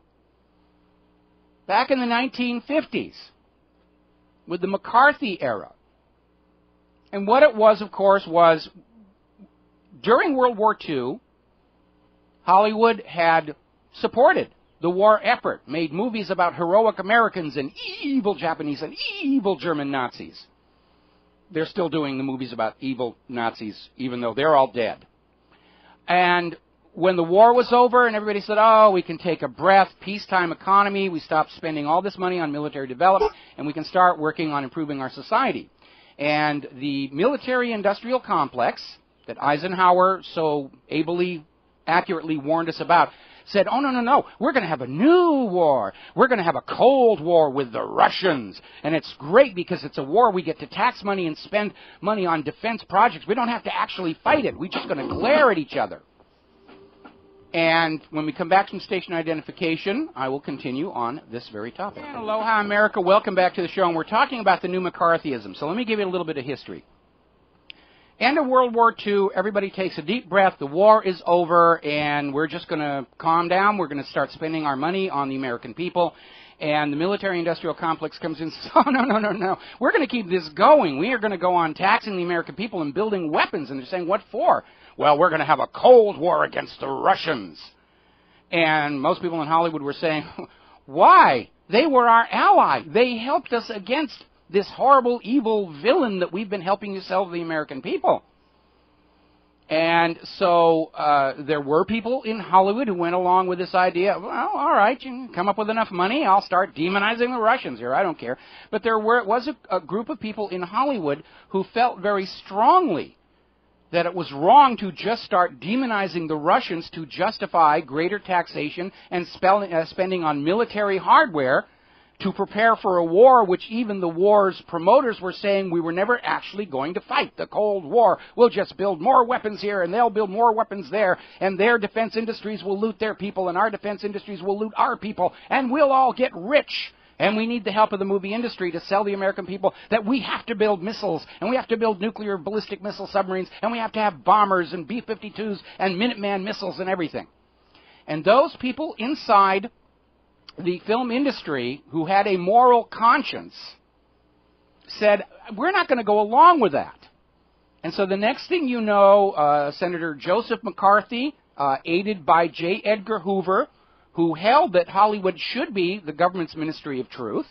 back in the 1950s, with the McCarthy era. And what it was, of course, was during World War II, Hollywood had supported the war effort, made movies about heroic Americans and evil Japanese and evil German Nazis. They're still doing the movies about evil Nazis, even though they're all dead. And when the war was over and everybody said, oh, we can take a breath, peacetime economy, we stop spending all this money on military development, and we can start working on improving our society. And the military-industrial complex that Eisenhower so ably, accurately warned us about said, oh, no, no, no, we're going to have a new war. We're going to have a Cold War with the Russians. And it's great because it's a war. We get to tax money and spend money on defense projects. We don't have to actually fight it. We're just going to glare at each other. And when we come back from station identification, I will continue on this very topic. And aloha, America. Welcome back to the show. And we're talking about the new McCarthyism. So let me give you a little bit of history. End of World War II, everybody takes a deep breath, the war is over, and we're just going to calm down, we're going to start spending our money on the American people, and the military-industrial complex comes in and says, oh, no, no, no, no, we're going to keep this going, we are going to go on taxing the American people and building weapons, and they're saying, what for? Well, we're going to have a Cold War against the Russians. And most people in Hollywood were saying, why? They were our ally, they helped us against this horrible, evil villain that we've been helping you sell to the American people. And so there were people in Hollywood who went along with this idea. Well, all right, you can come up with enough money, I'll start demonizing the Russians here, I don't care. But there was a group of people in Hollywood who felt very strongly that it was wrong to just start demonizing the Russians to justify greater taxation and spending on military hardware to prepare for a war which even the war's promoters were saying we were never actually going to fight. The Cold War. We'll just build more weapons here and they'll build more weapons there, and their defense industries will loot their people and our defense industries will loot our people, and we'll all get rich. And we need the help of the movie industry to sell the American people that we have to build missiles, and we have to build nuclear ballistic missile submarines, and we have to have bombers and B-52s and Minuteman missiles and everything. And those people inside the film industry who had a moral conscience said, we're not going to go along with that. And so the next thing you know, Senator Joseph McCarthy, aided by J. Edgar Hoover, who held that Hollywood should be the government's Ministry of Truth,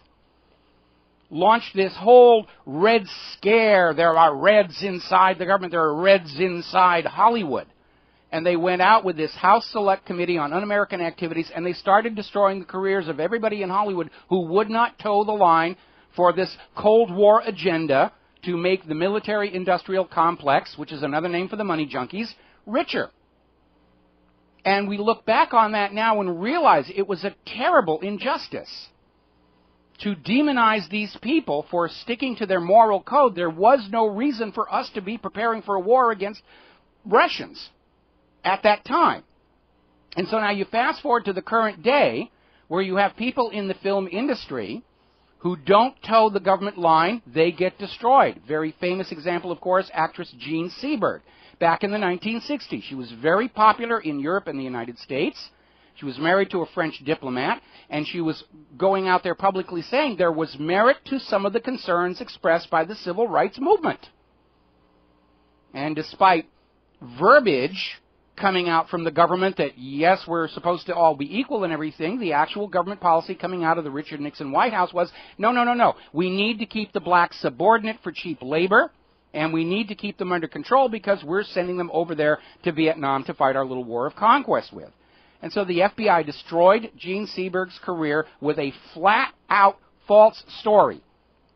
launched this whole Red Scare. There are Reds inside the government. There are Reds inside Hollywood. And they went out with this House Select Committee on Un-American Activities, and they started destroying the careers of everybody in Hollywood who would not toe the line for this Cold War agenda to make the military-industrial complex, which is another name for the money junkies, richer. And we look back on that now and realize it was a terrible injustice. to demonize these people for sticking to their moral code. There was no reason for us to be preparing for a war against Russians at that time. And so now you fast forward to the current day, where you have people in the film industry who don't toe the government line, they get destroyed. Very famous example, of course, actress Jean Seberg. Back in the 1960s, she was very popular in Europe and the United States. She was married to a French diplomat, and she was going out there publicly saying there was merit to some of the concerns expressed by the civil rights movement. And despite verbiage coming out from the government that, yes, we're supposed to all be equal and everything, the actual government policy coming out of the Richard Nixon White House was, no. We need to keep the blacks subordinate for cheap labor, and we need to keep them under control because we're sending them over there to Vietnam to fight our little war of conquest with. And so the FBI destroyed Jean Seberg's career with a flat-out false story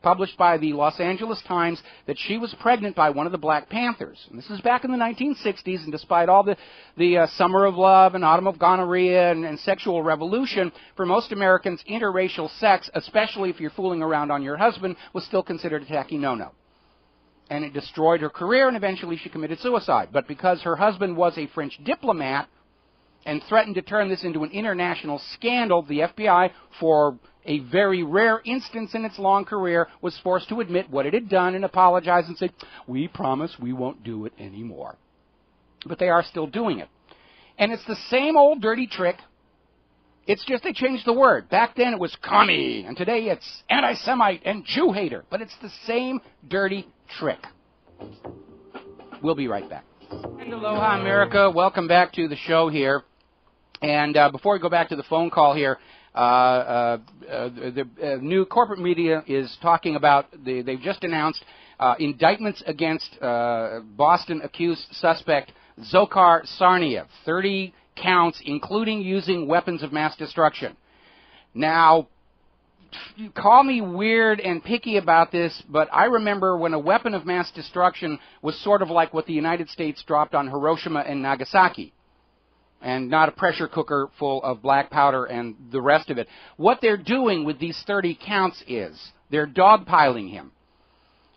published by the Los Angeles Times that she was pregnant by one of the Black Panthers. And this is back in the 1960s, and despite all the summer of love and autumn of gonorrhea and sexual revolution, for most Americans, interracial sex, especially if you're fooling around on your husband, was still considered a tacky no-no. And it destroyed her career, and eventually she committed suicide. But because her husband was a French diplomat and threatened to turn this into an international scandal, the FBI, for a very rare instance in its long career, was forced to admit what it had done and apologize and say, we promise we won't do it anymore. But they are still doing it. And it's the same old dirty trick. It's just they changed the word. Back then it was commie, and today it's anti-Semite and Jew-hater. But it's the same dirty trick. We'll be right back. And aloha, America. Welcome back to the show here. And before we go back to the phone call here, the new corporate media is talking about, they've just announced indictments against Boston accused suspect Dzhokhar Tsarnaev, 30 counts, including using weapons of mass destruction. Now, you call me weird and picky about this, but I remember when a weapon of mass destruction was sort of like what the United States dropped on Hiroshima and Nagasaki, and not a pressure cooker full of black powder and the rest of it. What they're doing with these 30 counts is they're dogpiling him.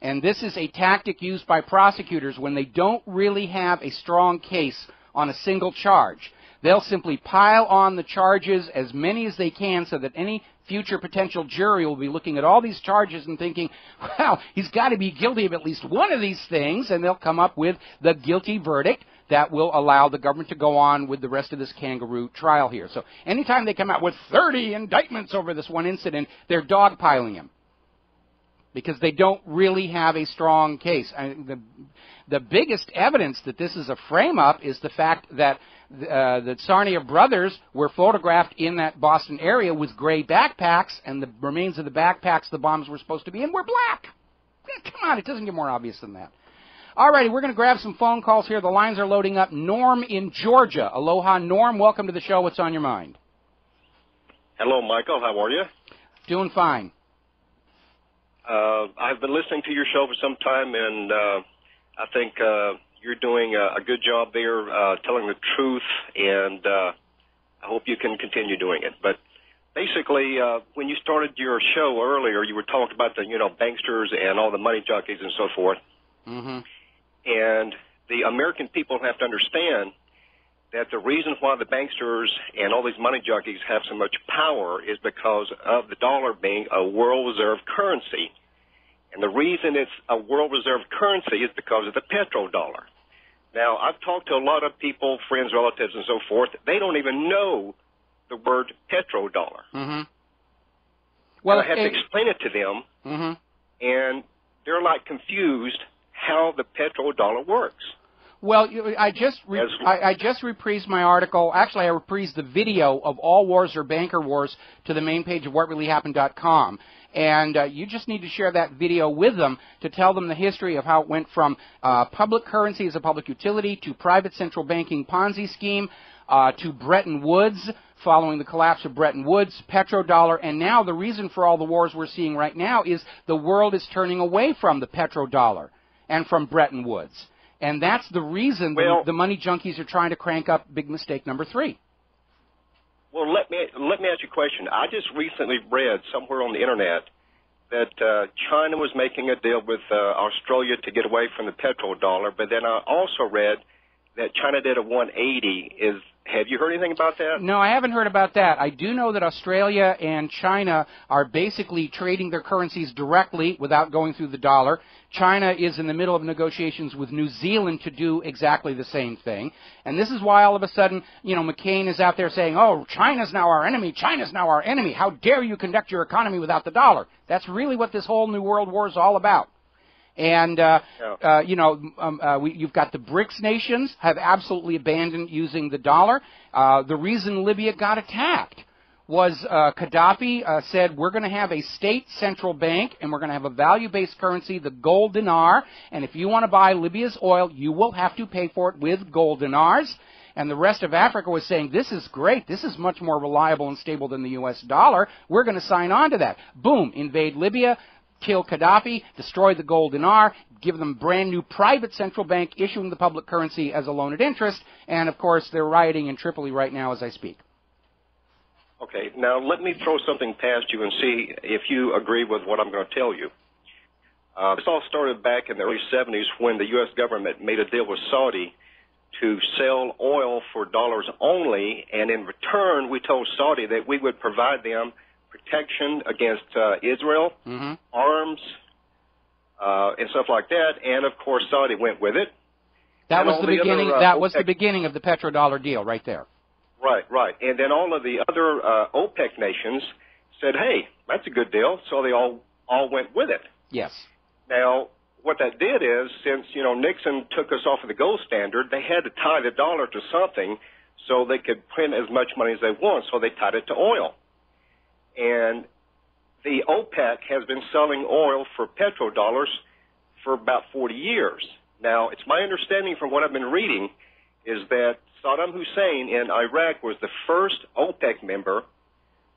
And this is a tactic used by prosecutors when they don't really have a strong case on a single charge. They'll simply pile on the charges, as many as they can, so that any future potential jury will be looking at all these charges and thinking, well, he's got to be guilty of at least one of these things, and they'll come up with the guilty verdict that will allow the government to go on with the rest of this kangaroo trial here. So anytime they come out with 30 indictments over this one incident, they're dogpiling him because they don't really have a strong case. The biggest evidence that this is a frame-up is the fact that the Tsarnaev brothers were photographed in that Boston area with gray backpacks, and the remains of the backpacks the bombs were supposed to be in were black. Come on, it doesn't get more obvious than that. All righty, we're going to grab some phone calls here. The lines are loading up. Norm in Georgia. Aloha, Norm. Welcome to the show. What's on your mind? Hello, Michael. How are you? Doing fine. I've been listening to your show for some time, and I think you're doing a good job there telling the truth, and I hope you can continue doing it. But basically, when you started your show earlier, you were talking about the, banksters and all the money jockeys and so forth. Mm-hmm. And the American people have to understand that the reason why the banksters and all these money jockeys have so much power is because of the dollar being a world reserve currency. And the reason it's a world reserve currency is because of the petrodollar. Now, I've talked to a lot of people, friends, relatives, and so forth. They don't even know the word petrodollar. Mm-hmm. Well, and I have to explain it to them, mm-hmm. and they're like confused how the petrodollar works. Well, I just reprised my article. Actually, I reprised the video of All Wars Are Banker Wars to the main page of whatreallyhappened.com. And you just need to share that video with them to tell them the history of how it went from public currency as a public utility to private central banking Ponzi scheme to Bretton Woods, following the collapse of Bretton Woods, petrodollar, and now the reason for all the wars we're seeing right now is the world is turning away from the petrodollar and from Bretton Woods. And that's the reason the money junkies are trying to crank up big mistake number 3. Well, let me ask you a question. I just recently read somewhere on the internet that China was making a deal with Australia to get away from the petrodollar, but then I also read that China did a 180. Have you heard anything about that? No, I haven't heard about that. I do know that Australia and China are basically trading their currencies directly without going through the dollar. China is in the middle of negotiations with New Zealand to do exactly the same thing. And this is why all of a sudden, McCain is out there saying, oh, China's now our enemy, China's now our enemy. How dare you conduct your economy without the dollar? That's really what this whole New World War is all about. And, you've got the BRICS nations have absolutely abandoned using the dollar. The reason Libya got attacked was Gaddafi said, we're going to have a state central bank and we're going to have a value-based currency, the gold dinar, and if you want to buy Libya's oil, you will have to pay for it with gold dinars. And the rest of Africa was saying, this is great, this is much more reliable and stable than the U.S. dollar, we're going to sign on to that. Boom, invade Libya, kill Gaddafi, destroy the gold dinar, give them brand new private central bank issuing the public currency as a loan at interest, and of course they're rioting in Tripoli right now as I speak. Okay, now let me throw something past you and see if you agree with what I'm going to tell you. This all started back in the early 70s when the U.S. government made a deal with Saudi to sell oil for dollars only, and in return we told Saudi that we would provide them protection against Israel, arms, and stuff like that, and of course Saudi went with it. That was the beginning. That was the beginning of the petrodollar deal, right there. Right. And then all of the other OPEC nations said, "Hey, that's a good deal," so they all went with it. Yes. Now, what that did is, since Nixon took us off of the gold standard, they had to tie the dollar to something so they could print as much money as they want. So they tied it to oil. And the OPEC has been selling oil for petrodollars for about 40 years. Now, it's my understanding from what I've been reading is that Saddam Hussein in Iraq was the first OPEC member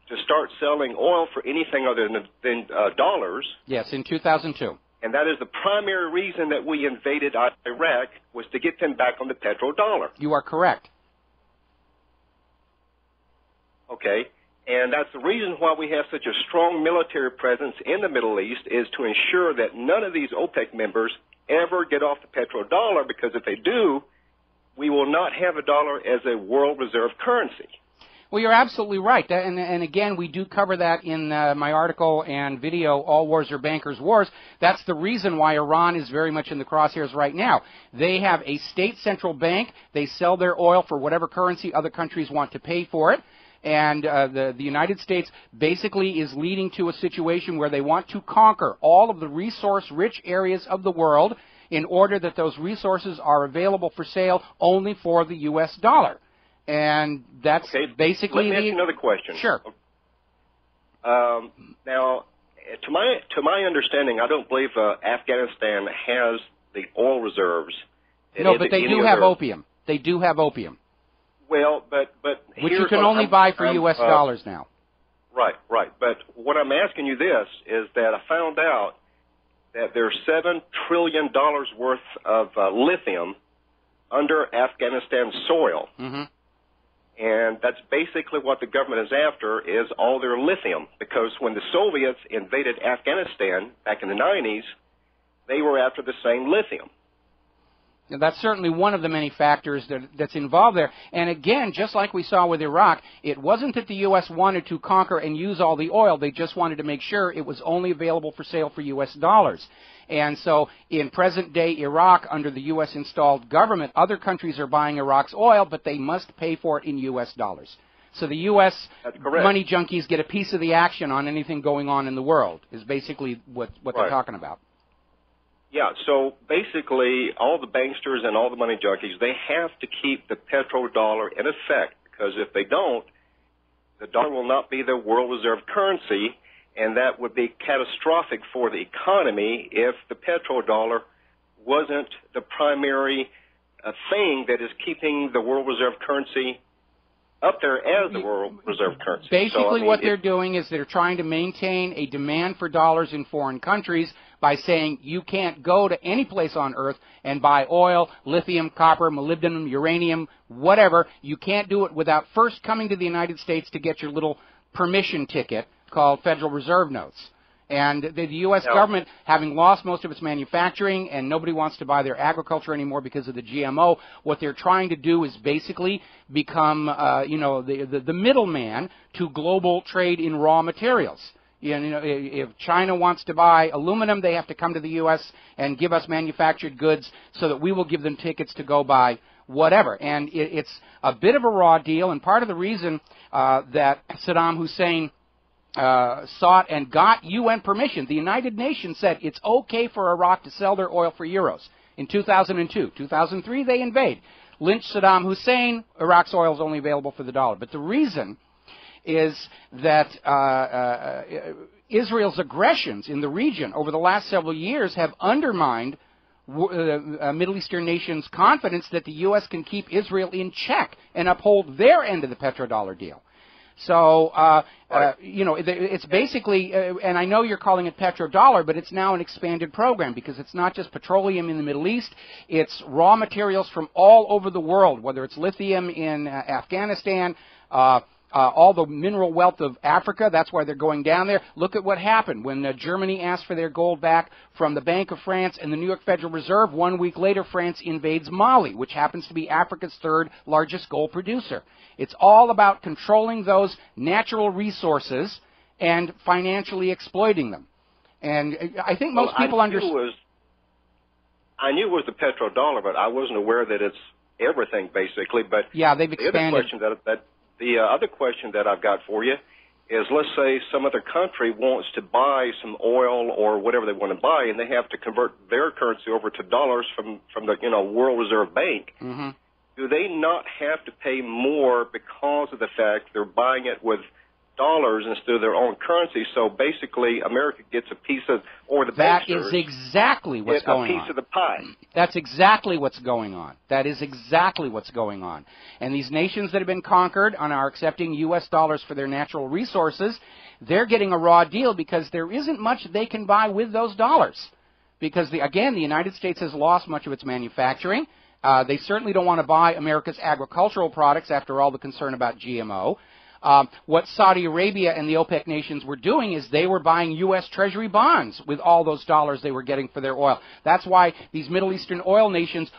to start selling oil for anything other than dollars. Yes, in 2002. And that is the primary reason that we invaded Iraq, was to get them back on the petrodollar. You are correct. Okay. And that's the reason why we have such a strong military presence in the Middle East, is to ensure that none of these OPEC members ever get off the petrodollar, because if they do, we will not have a dollar as a world reserve currency. Well, you're absolutely right. And again, we do cover that in my article and video, All Wars Are Bankers' Wars. That's the reason why Iran is very much in the crosshairs right now. They have a state central bank. They sell their oil for whatever currency other countries want to pay for it. And the United States basically is leading to a situation where they want to conquer all of the resource-rich areas of the world in order that those resources are available for sale only for the U.S. dollar. And that's basically... Let me ask you another question. Sure. Now, to my understanding, I don't believe Afghanistan has the oil reserves. No, but they do have opium. They do have opium. Well, but which you can only buy for U.S. dollars now. Right. But what I'm asking you this is that I found out that there's $7 trillion worth of lithium under Afghanistan soil. And that's basically what the government is after, is all their lithium. Because when the Soviets invaded Afghanistan back in the 90s, they were after the same lithium. Now, that's certainly one of the many factors that's involved there. And again, just like we saw with Iraq, it wasn't that the U.S. wanted to conquer and use all the oil. They just wanted to make sure it was only available for sale for U.S. dollars. And so in present-day Iraq, under the U.S.-installed government, other countries are buying Iraq's oil, but they must pay for it in U.S. dollars. So the U.S. money junkies get a piece of the action on anything going on in the world, is basically what they're talking about. Yeah, so basically all the banksters and all the money junkies, they have to keep the petrodollar in effect, because if they don't, the dollar will not be their world reserve currency, and that would be catastrophic for the economy if the petrodollar wasn't the primary thing that is keeping the world reserve currency up there as the world reserve currency. Basically, what they're doing is they're trying to maintain a demand for dollars in foreign countries by saying you can't go to any place on Earth and buy oil, lithium, copper, molybdenum, uranium, whatever. You can't do it without first coming to the United States to get your little permission ticket called Federal Reserve notes. And the U.S. government, having lost most of its manufacturing and nobody wants to buy their agriculture anymore because of the GMO, what they're trying to do is basically become, the middleman to global trade in raw materials. If China wants to buy aluminum, they have to come to the U.S. and give us manufactured goods so that we will give them tickets to go buy whatever. And it's a bit of a raw deal, and part of the reason that Saddam Hussein sought and got UN permission. The United Nations said it's okay for Iraq to sell their oil for euros in 2002. 2003, they invade. Lynch Saddam Hussein, Iraq's oil is only available for the dollar. But the reason is that Israel's aggressions in the region over the last several years have undermined Middle Eastern nations' confidence that the U.S. can keep Israel in check and uphold their end of the petrodollar deal. So, it's basically, and I know you're calling it petrodollar, but it's now an expanded program because it's not just petroleum in the Middle East, it's raw materials from all over the world, whether it's lithium in Afghanistan, all the mineral wealth of Africa. That's why they're going down there. Look at what happened when Germany asked for their gold back from the Bank of France and the New York Federal Reserve. 1 week later, France invades Mali, which happens to be Africa's third largest gold producer. It's all about controlling those natural resources and financially exploiting them. And I think most people understand. I knew it was the petrodollar, but I wasn't aware that it's everything, basically. But yeah, they've expanded. The other question that I've got for you is, let's say some other country wants to buy some oil or whatever they want to buy, and they have to convert their currency over to dollars from the World Reserve Bank. Mm-hmm. Do they not have to pay more because of the fact they're buying it with dollars instead of their own currency? So basically, America gets a piece of, or the banksters That is exactly what's going on. A piece of the pie. That's exactly what's going on. That is exactly what's going on. And these nations that have been conquered and are accepting U.S. dollars for their natural resources, they're getting a raw deal because there isn't much they can buy with those dollars. Because, the United States has lost much of its manufacturing. They certainly don't want to buy America's agricultural products after all the concern about GMO. What Saudi Arabia and the OPEC nations were doing is they were buying U.S. Treasury bonds with all those dollars they were getting for their oil. That's why these Middle Eastern oil nations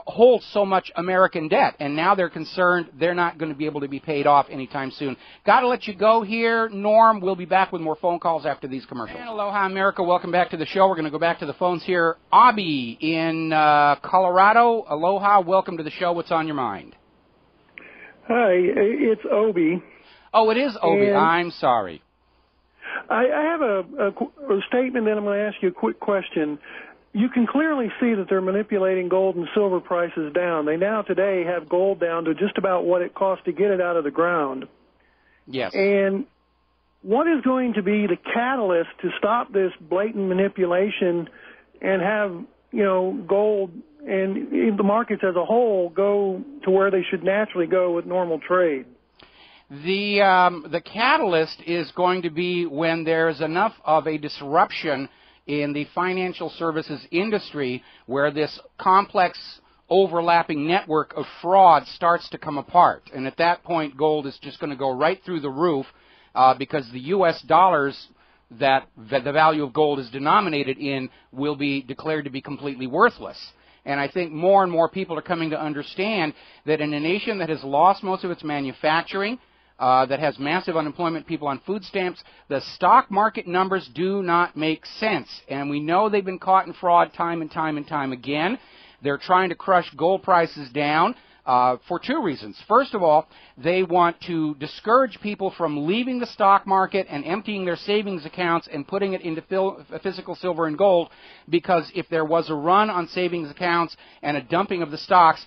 hold so much American debt, and now they're concerned they're not going to be able to be paid off anytime soon. Got to let you go here, Norm. We'll be back with more phone calls after these commercials. And aloha, America. Welcome back to the show. We're going to go back to the phones here. Abby in Colorado. Aloha. Welcome to the show. What's on your mind? Hi, it's Obi. Oh, it is Obi. And I'm sorry. I have a statement, then I'm going to ask you a quick question. You can clearly see that they're manipulating gold and silver prices down. They now today have gold down to just about what it costs to get it out of the ground. Yes. And what is going to be the catalyst to stop this blatant manipulation and have, gold and the markets as a whole go to where they should naturally go with normal trade? The catalyst is going to be when there's enough of a disruption in the financial services industry where this complex overlapping network of fraud starts to come apart. And at that point, gold is just going to go right through the roof because the U.S. dollars that the value of gold is denominated in will be declared to be completely worthless. And I think more and more people are coming to understand that in a nation that has lost most of its manufacturing, that has massive unemployment, people on food stamps, the stock market numbers do not make sense. And we know they've been caught in fraud time and time and time again. They're trying to crush gold prices down for two reasons. First of all, they want to discourage people from leaving the stock market and emptying their savings accounts and putting it into physical silver and gold, because if there was a run on savings accounts and a dumping of the stocks,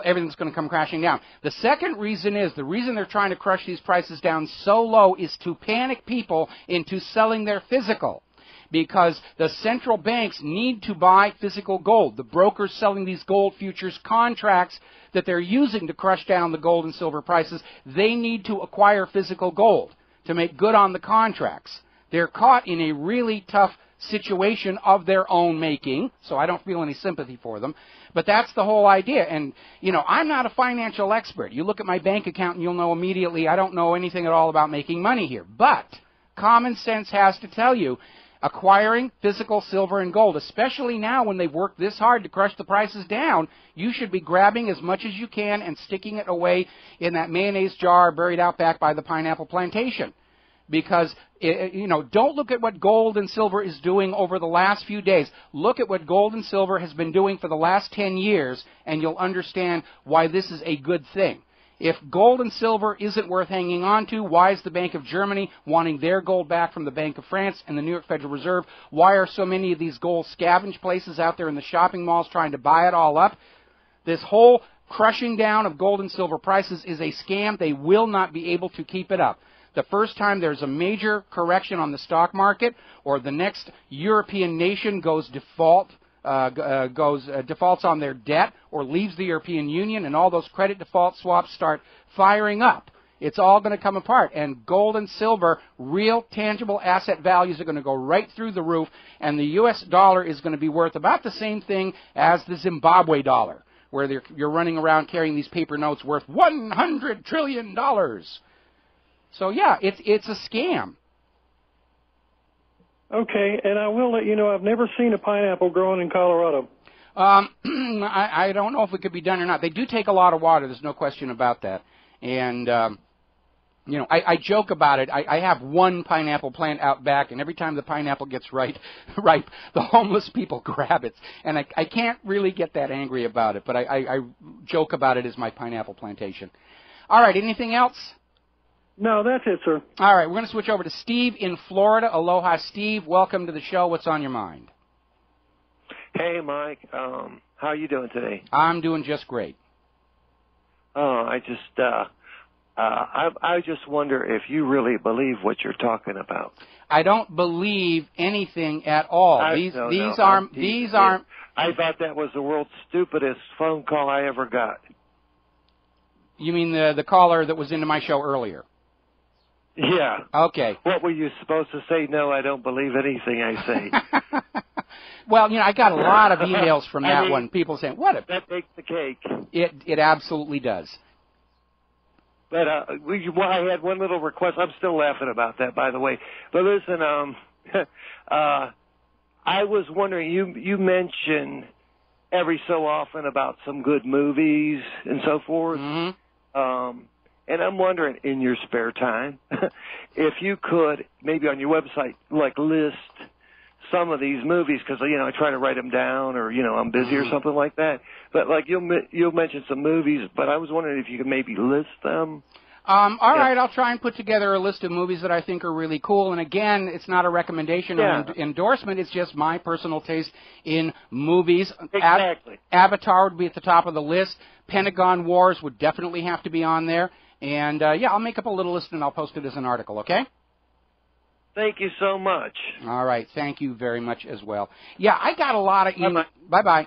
everything's going to come crashing down. The second reason is, the reason they're trying to crush these prices down so low is to panic people into selling their physical. Because the central banks need to buy physical gold. The brokers selling these gold futures contracts that they're using to crush down the gold and silver prices, they need to acquire physical gold to make good on the contracts. They're caught in a really tough situation of their own making, so I don't feel any sympathy for them. But that's the whole idea. And, you know, I'm not a financial expert. You look at my bank account and you'll know immediately I don't know anything at all about making money here. But common sense has to tell you, acquiring physical silver and gold, especially now when they've worked this hard to crush the prices down, you should be grabbing as much as you can and sticking it away in that mayonnaise jar buried out back by the pineapple plantation. Because, you know, don't look at what gold and silver is doing over the last few days. Look at what gold and silver has been doing for the last 10 years, and you'll understand why this is a good thing. If gold and silver isn't worth hanging on to, why is the Bank of Germany wanting their gold back from the Bank of France and the New York Federal Reserve? Why are so many of these gold scavenge places out there in the shopping malls trying to buy it all up? This whole crushing down of gold and silver prices is a scam. They will not be able to keep it up. The first time there's a major correction on the stock market, or the next European nation goes defaults on their debt, or leaves the European Union, and all those credit default swaps start firing up, it's all going to come apart. And gold and silver, real tangible asset values are going to go right through the roof, and the U.S. dollar is going to be worth about the same thing as the Zimbabwe dollar, where you're running around carrying these paper notes worth $100 trillion. So, yeah, it's a scam. Okay, and I will let you know I've never seen a pineapple growing in Colorado. I don't know if it could be done or not. They do take a lot of water. There's no question about that. And, you know, I joke about it. I have one pineapple plant out back, and every time the pineapple gets ripe, the homeless people grab it. And I can't really get that angry about it, but I joke about it as my pineapple plantation. All right, anything else? No, that's it, sir. All right, we're going to switch over to Steve in Florida. Aloha, Steve. Welcome to the show. What's on your mind? Hey, Mike. How are you doing today? I'm doing just great. Oh, I just wonder if you really believe what you're talking about. I don't believe anything at all. These aren't. I thought that was the world's stupidest phone call I ever got. You mean the caller that was into my show earlier? Yeah. Okay. What were you supposed to say? No, I don't believe anything I say. Well, you know, I got a lot of emails from that one. People saying, "What if that takes the cake?" It absolutely does. But I had one little request. I'm still laughing about that, by the way. But listen, I was wondering. You mentioned every so often about some good movies and so forth. Mm-hmm. And I'm wondering, in your spare time, if you could, maybe on your website, like list some of these movies, because, you know, I try to write them down, or, you know, I'm busy or something like that. But, like, you'll mention some movies, but I was wondering if you could maybe list them. All right, I'll try and put together a list of movies that I think are really cool. And again, it's not a recommendation or endorsement. It's just my personal taste in movies. Exactly. Avatar would be at the top of the list. Pentagon Wars would definitely have to be on there. And, yeah, I'll make up a little list and I'll post it as an article, okay? Thank you so much. All right, thank you very much as well. Yeah, I got a lot of emails. Bye-bye.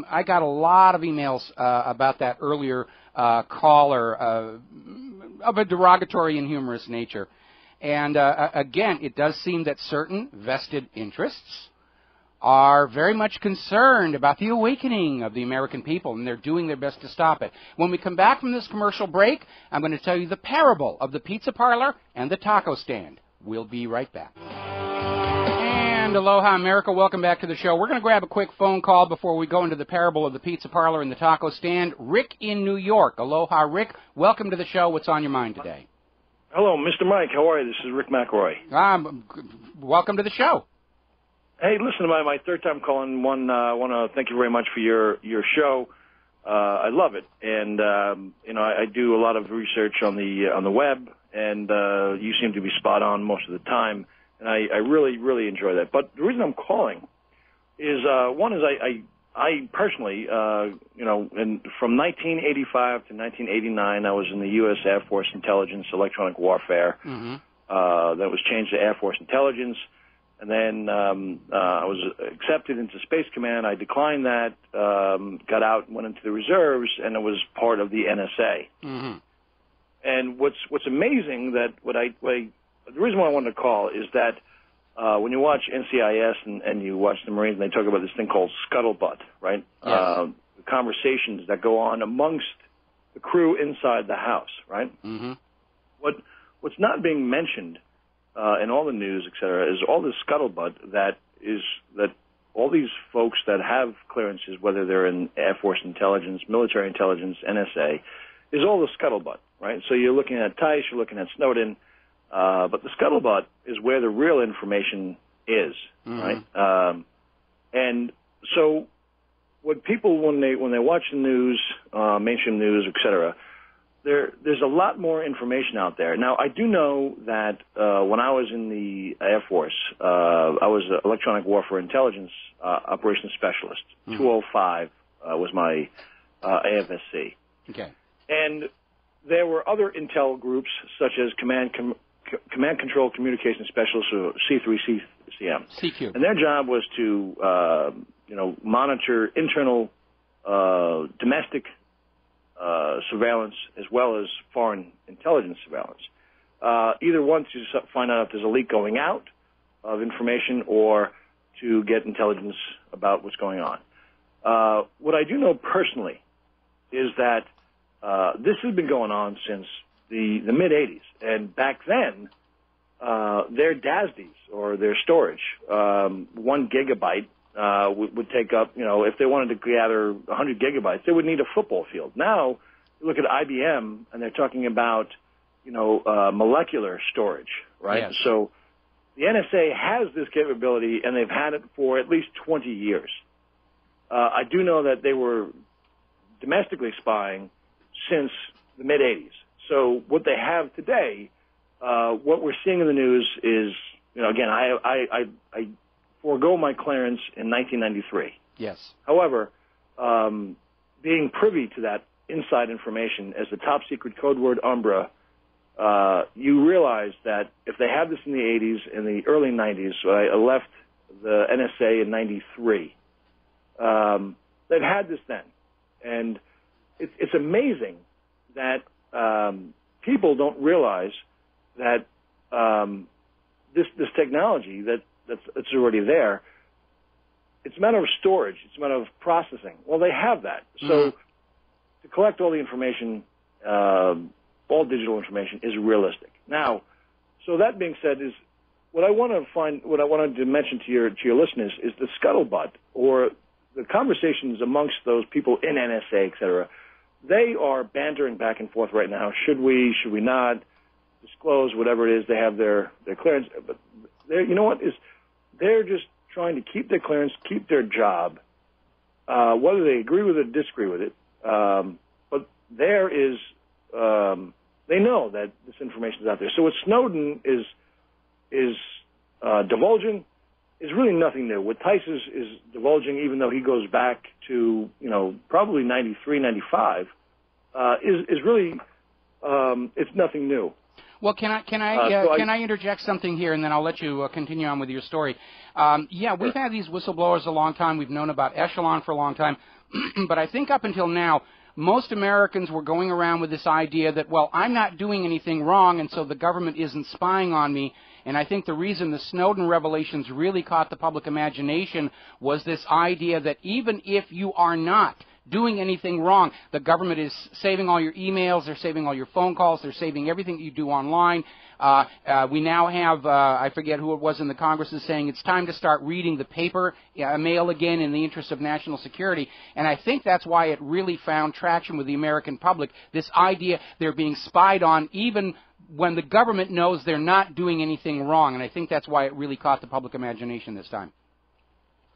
I got a lot of emails about that earlier caller of a derogatory and humorous nature. And, again, it does seem that certain vested interests are very much concerned about the awakening of the American people, and they're doing their best to stop it. When we come back from this commercial break, I'm going to tell you the parable of the pizza parlor and the taco stand. We'll be right back. And aloha, America. Welcome back to the show. We're going to grab a quick phone call before we go into the parable of the pizza parlor and the taco stand. Rick in New York. Aloha, Rick. Welcome to the show. What's on your mind today? Hello, Mr. Mike. How are you? This is Rick McElroy. Welcome to the show. Hey, listen, to my third time calling. I want to thank you very much for your show. I love it, and you know, I do a lot of research on the web, and you seem to be spot on most of the time, and I really enjoy that. But the reason I'm calling is one is I personally, you know, from 1985 to 1989, I was in the U.S. Air Force Intelligence Electronic Warfare. Mm-hmm. That was changed to Air Force Intelligence. And then I was accepted into Space Command. I declined that, got out, went into the reserves, and it was part of the NSA. Mm-hmm. And what's amazing the reason why I wanted to call is that when you watch NCIS and you watch the Marines, and they talk about this thing called scuttlebutt, right? Yes. Conversations that go on amongst the crew inside the house, right? Mm-hmm. What's not being mentioned in all the news, et cetera, is all this scuttlebutt that all these folks that have clearances, whether they're in Air Force intelligence, military intelligence, NSA, is all the scuttlebutt, right? So you're looking at Tice, you're looking at Snowden, but the scuttlebutt is where the real information is, right? And so what people, when they watch the news, mainstream news, et cetera, there's a lot more information out there. Now, I do know that when I was in the Air Force, I was an electronic warfare intelligence operations specialist. 205 was my AFSC. Okay. And there were other intel groups, such as Command Control Communication Specialists, or C3CCM. CQ. And their job was to, monitor internal domestic surveillance as well as foreign intelligence surveillance. Either one to find out if there's a leak going out of information or to get intelligence about what's going on. What I do know personally is that this has been going on since the mid-'80s. And back then, their DASDs, or their storage, 1 gigabyte, would take up, if they wanted to gather 100 gigabytes, they would need a football field. Now, you look at IBM, and they're talking about, molecular storage, right? Yes. So the NSA has this capability, and they've had it for at least 20 years. I do know that they were domestically spying since the mid-'80s. So what they have today, what we're seeing in the news is, again, I forego my clearance in 1993. Yes. However, being privy to that inside information as the top secret code word Umbra, you realize that if they had this in the 80s, in the early 90s, so I left the NSA in 93, they've had this then. And it's amazing that people don't realize that this technology that's already there, it's a matter of storage. It's a matter of processing. Well, they have that. So to collect all the information, all digital information, is realistic. Now, so that being said, is what I wanted to mention to your listeners is the scuttlebutt, or the conversations amongst those people in NSA, et cetera. They are bantering back and forth right now. Should we not disclose whatever it is? They have their clearance, but they're just trying to keep their clearance, keep their job, whether they agree with it or disagree with it. But there is, they know that this information is out there. So what Snowden is divulging is really nothing new. What Tice is divulging, even though he goes back to, probably 93, 95, is really, it's nothing new. Well, can I interject something here, and then I'll let you continue on with your story. We've had these whistleblowers a long time. We've known about Echelon for a long time. But I think up until now, most Americans were going around with this idea that, well, I'm not doing anything wrong, and so the government isn't spying on me. And I think the reason the Snowden revelations really caught the public imagination was this idea that even if you are not doing anything wrong, the government is saving all your emails, they're saving all your phone calls, they're saving everything that you do online. We now have, I forget who it was in the Congress is saying it's time to start reading the paper mail again in the interest of national security. And I think that's why it really found traction with the American public, this idea they're being spied on even when the government knows they're not doing anything wrong. And I think that's why it really caught the public imagination this time.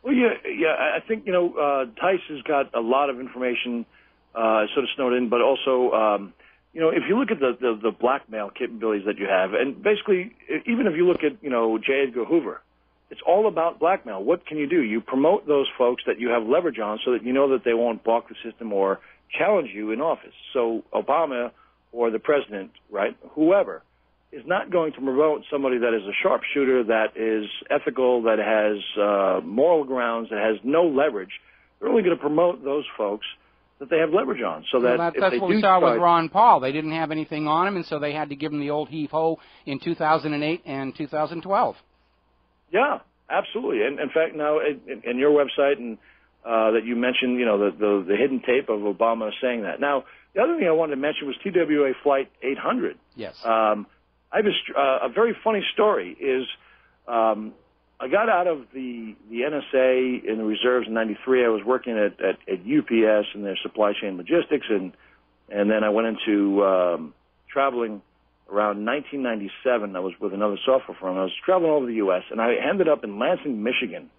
Well, I think, Tice has got a lot of information, sort of snowed in, but also, if you look at the blackmail capabilities that you have, and basically, even if you look at, J. Edgar Hoover, it's all about blackmail. What can you do? You promote those folks that you have leverage on so that you know that they won't balk the system or challenge you in office. So Obama or the president, right, whoever, is not going to promote somebody that is a sharpshooter, that is ethical, that has moral grounds, that has no leverage. They're only going to promote those folks that they have leverage on. So that's what we saw with Ron Paul. They didn't have anything on him, and so they had to give him the old heave-ho in 2008 and 2012. Yeah, absolutely. And in fact, now in your website and that you mentioned, the hidden tape of Obama saying that. Now, the other thing I wanted to mention was TWA Flight 800. Yes. I have a very funny story. I got out of the NSA in the reserves in '93. I was working at UPS in their supply chain logistics, and then I went into traveling around 1997. I was with another software firm. I was traveling over the U.S., and I ended up in Lansing, Michigan.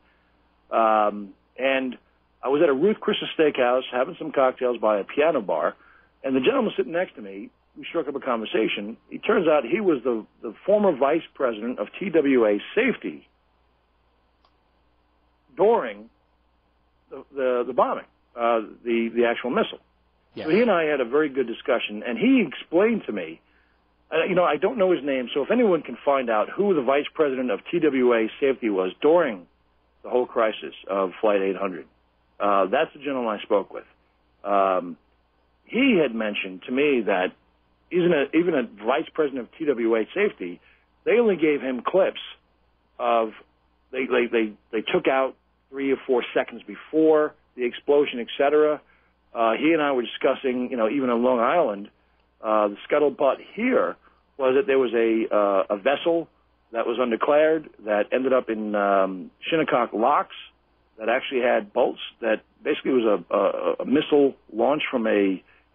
And I was at a Ruth Chris's Steakhouse having some cocktails by a piano bar, and the gentleman sitting next to me, we struck up a conversation. It turns out he was the former vice president of TWA Safety during the bombing, the actual missile. Yes. So he and I had a very good discussion, and he explained to me, I don't know his name, so if anyone can find out who the vice president of TWA Safety was during the whole crisis of Flight 800, that's the gentleman I spoke with. He had mentioned to me that even a vice president of TWA Safety, they only gave him clips of they took out 3 or 4 seconds before the explosion, etc. He and I were discussing, even on Long Island, the scuttlebutt here was that there was a vessel that was undeclared that ended up in Shinnecock locks that actually had bolts that basically was a missile launched from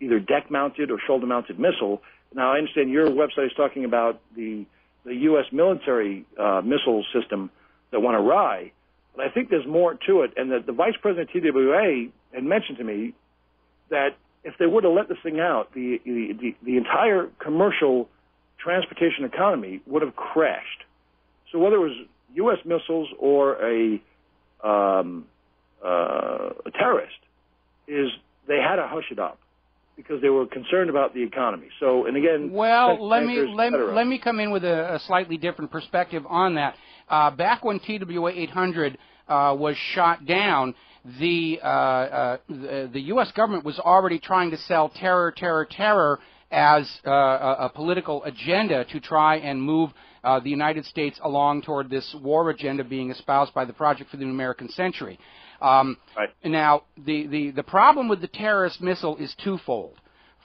either deck-mounted or shoulder-mounted missile. Now, I understand your website is talking about the U.S. military missile system that went awry, but I think there's more to it, and that the vice president of TWA had mentioned to me that if they were to let this thing out, the entire commercial transportation economy would have crashed. So whether it was U.S. missiles or a terrorist, they had to hush it up because they were concerned about the economy. So, and again, well, let me come in with a slightly different perspective on that. Back when TWA 800 was shot down, the U.S. government was already trying to sell terror as a political agenda to try and move the United States along toward this war agenda being espoused by the Project for the American Century. Right. Now, the problem with the terrorist missile is twofold.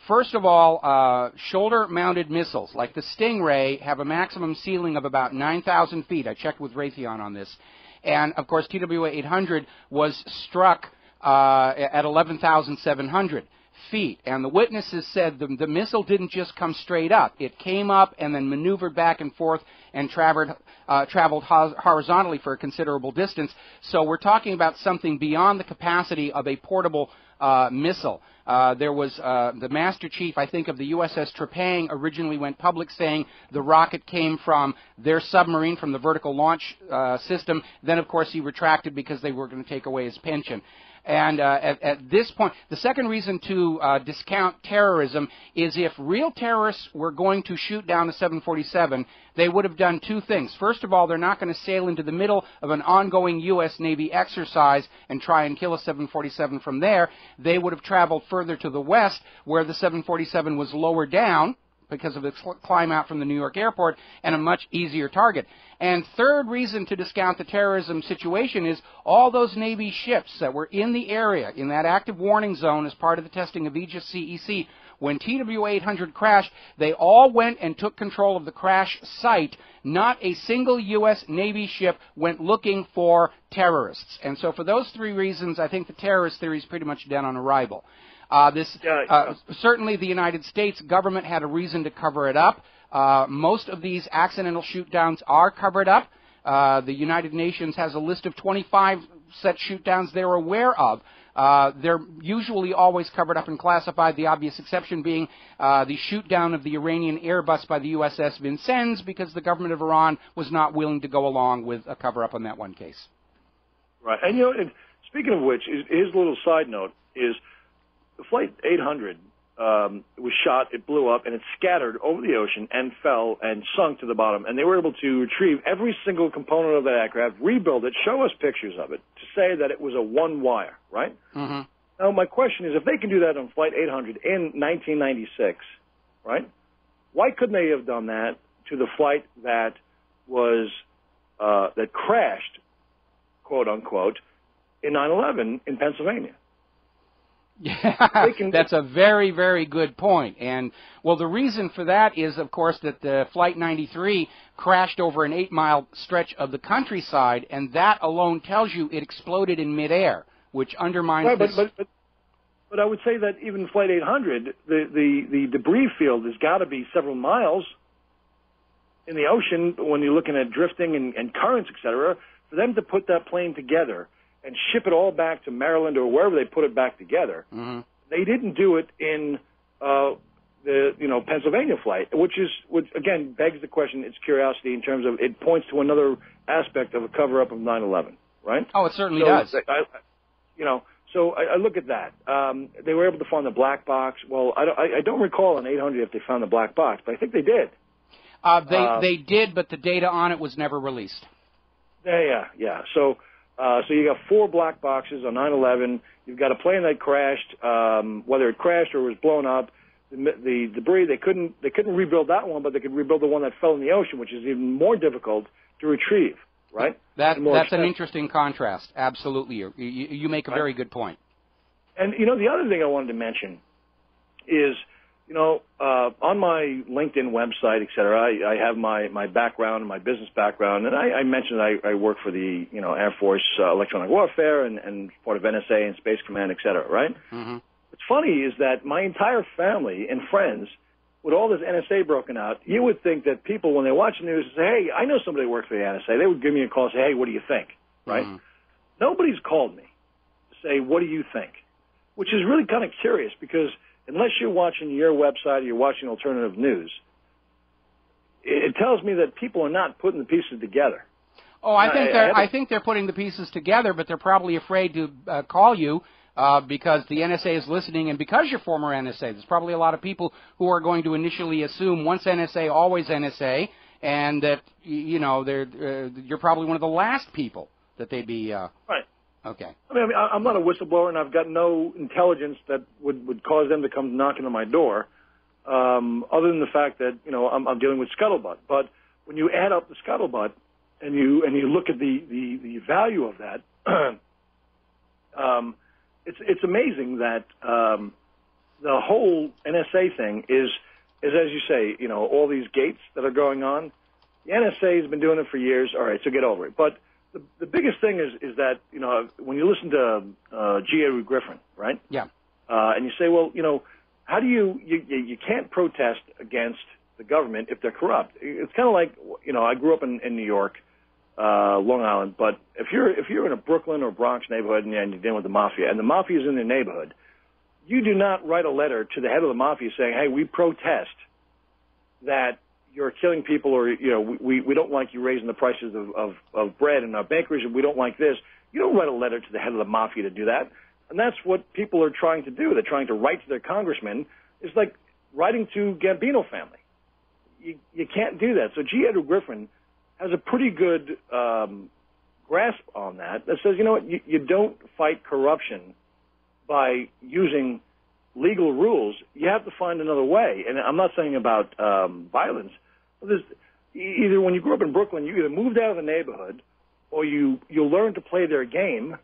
First of all, shoulder-mounted missiles like the Stingray have a maximum ceiling of about 9,000 feet. I checked with Raytheon on this. And, of course, TWA 800 was struck at 11,700 feet. And the witnesses said the missile didn't just come straight up. It came up and then maneuvered back and forth and traveled horizontally for a considerable distance. So we're talking about something beyond the capacity of a portable missile. There was the Master Chief, I think, of the USS Trepang originally went public saying the rocket came from their submarine, from the vertical launch system. Then, of course, he retracted because they were going to take away his pension. And at this point, the second reason to discount terrorism is if real terrorists were going to shoot down a 747, they would have done two things. First of all, they're not going to sail into the middle of an ongoing U.S. Navy exercise and try and kill a 747 from there. They would have traveled further to the west where the 747 was lower down because of its climb out from the New York airport, and a much easier target. And third reason to discount the terrorism situation is all those Navy ships that were in the area, in that active warning zone as part of the testing of Aegis CEC, when TWA 800 crashed, they all went and took control of the crash site. Not a single U.S. Navy ship went looking for terrorists. And so for those three reasons, I think the terrorist theory is pretty much dead on arrival. Certainly the United States government had a reason to cover it up. Most of these accidental shoot-downs are covered up. The United Nations has a list of 25 such shoot-downs they're aware of. They're usually always covered up and classified, the obvious exception being the shoot-down of the Iranian Airbus by the USS Vincent, because the government of Iran was not willing to go along with a cover-up on that one case. Right. And, and speaking of which, his little side note is the Flight 800 was shot, it blew up, and it scattered over the ocean and fell and sunk to the bottom. And they were able to retrieve every single component of that aircraft, rebuild it, show us pictures of it, to say that it was a one-wire, right? Mm-hmm. Now, my question is, if they can do that on Flight 800 in 1996, right, why couldn't they have done that to the flight that was that crashed, quote unquote, in 9/11 in Pennsylvania. Yeah, that's a very, very good point. And, well, the reason for that is, of course, that the Flight 93 crashed over an 8-mile stretch of the countryside, and that alone tells you it exploded in midair, which undermines But I would say that even Flight 800, the debris field has got to be several miles in the ocean when you're looking at drifting and currents, et cetera, for them to put that plane together and ship it all back to Maryland or wherever they put it back together. Mm-hmm. They didn't do it in the Pennsylvania flight, which again begs the question. It's curiosity in terms of it points to another aspect of a cover-up of 9/11, right? Oh, it certainly does. So I look at that. They were able to find the black box. Well, I don't recall on 800 if they found the black box, but I think they did. They did, but the data on it was never released. Yeah. So you got 4 black boxes on 9/11. You've got a plane that crashed, whether it crashed or was blown up. The debris, they couldn't rebuild that one, but they could rebuild the one that fell in the ocean, which is even more difficult to retrieve, right? That's an interesting contrast. Absolutely. You make a very good point. And, the other thing I wanted to mention is, on my LinkedIn website, et cetera, I have my background, my business background, and I mentioned I work for the, Air Force electronic warfare and part of NSA and Space Command, et cetera, right? Mm-hmm. What's funny is that my entire family and friends, with all this NSA broken out, you would think that people, when they watch the news, say, hey, I know somebody who works for the NSA, they would give me a call and say, hey, what do you think, right? Mm-hmm. Nobody's called me to say, what do you think? Which is really kind of curious because unless you're watching your website or you're watching alternative news, it tells me that people are not putting the pieces together. Oh, I think they're putting the pieces together, but they're probably afraid to call you because the NSA is listening, and because you're former NSA, there's probably a lot of people who are going to initially assume once NSA, always NSA, and that you're probably one of the last people that they'd be. Right. Okay. I mean, I'm not a whistleblower, and I've got no intelligence that would cause them to come knocking on my door, other than the fact that I'm dealing with scuttlebutt. But when you add up the scuttlebutt and you look at the value of that, it's amazing that the whole NSA thing is as you say, all these gates that are going on. The NSA has been doing it for years. All right, so get over it. But the biggest thing is that, when you listen to G. Edward Griffin, right? Yeah. And you say, well, how do you can't protest against the government if they're corrupt. It's kind of like, I grew up in New York, Long Island, but if you're in a Brooklyn or Bronx neighborhood and you're dealing with the mafia, and the mafia is in your neighborhood, you do not write a letter to the head of the mafia saying, hey, we protest that you're killing people, or we don't like you raising the prices of bread in our bakeries, and we don't like this. You don't write a letter to the head of the mafia to do that, and that's what people are trying to do. They're trying to write to their congressman. It's like writing to Gambino family. You can't do that. So G. Edward Griffin has a pretty good grasp on that says, you don't fight corruption by using legal rules. You have to find another way. And I'm not saying about violence. Either when you grew up in Brooklyn, you either moved out of the neighborhood or you learned to play their game,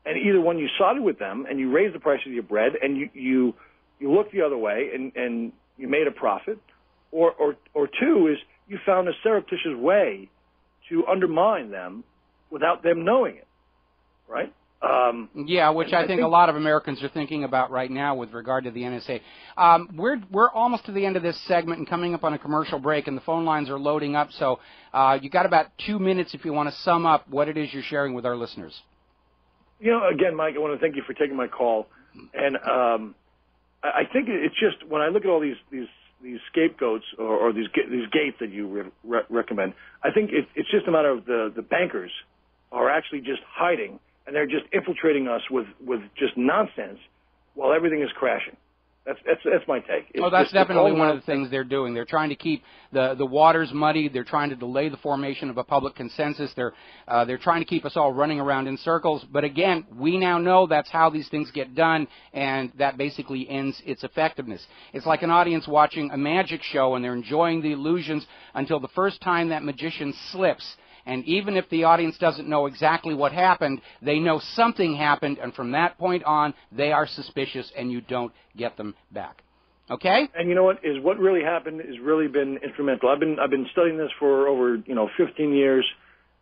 and either when you sided with them and you raised the price of your bread and you looked the other way and you made a profit, or two is you found a surreptitious way to undermine them without them knowing it, right? Which I think a lot of Americans are thinking about right now with regard to the NSA. We're almost to the end of this segment and coming up on a commercial break, and the phone lines are loading up. So you got about 2 minutes if you want to sum up what it is you're sharing with our listeners. Again, Mike, I want to thank you for taking my call. And I think it's just when I look at all these scapegoats or these gates that you recommend, I think it's just a matter of the bankers are actually just hiding, and they're just infiltrating us with just nonsense while everything is crashing. That's my take. That's definitely one of the things they're doing. They're trying to keep the waters muddy. They're trying to delay the formation of a public consensus. They're trying to keep us all running around in circles. But again, we now know that's how these things get done, and that basically ends its effectiveness. It's like an audience watching a magic show, and they're enjoying the illusions until the first time that magician slips, and even if the audience doesn't know exactly what happened, they know something happened, and from that point on, they are suspicious, and you don't get them back. Okay? And you know what? What really happened has really been instrumental. I've been studying this for over 15 years.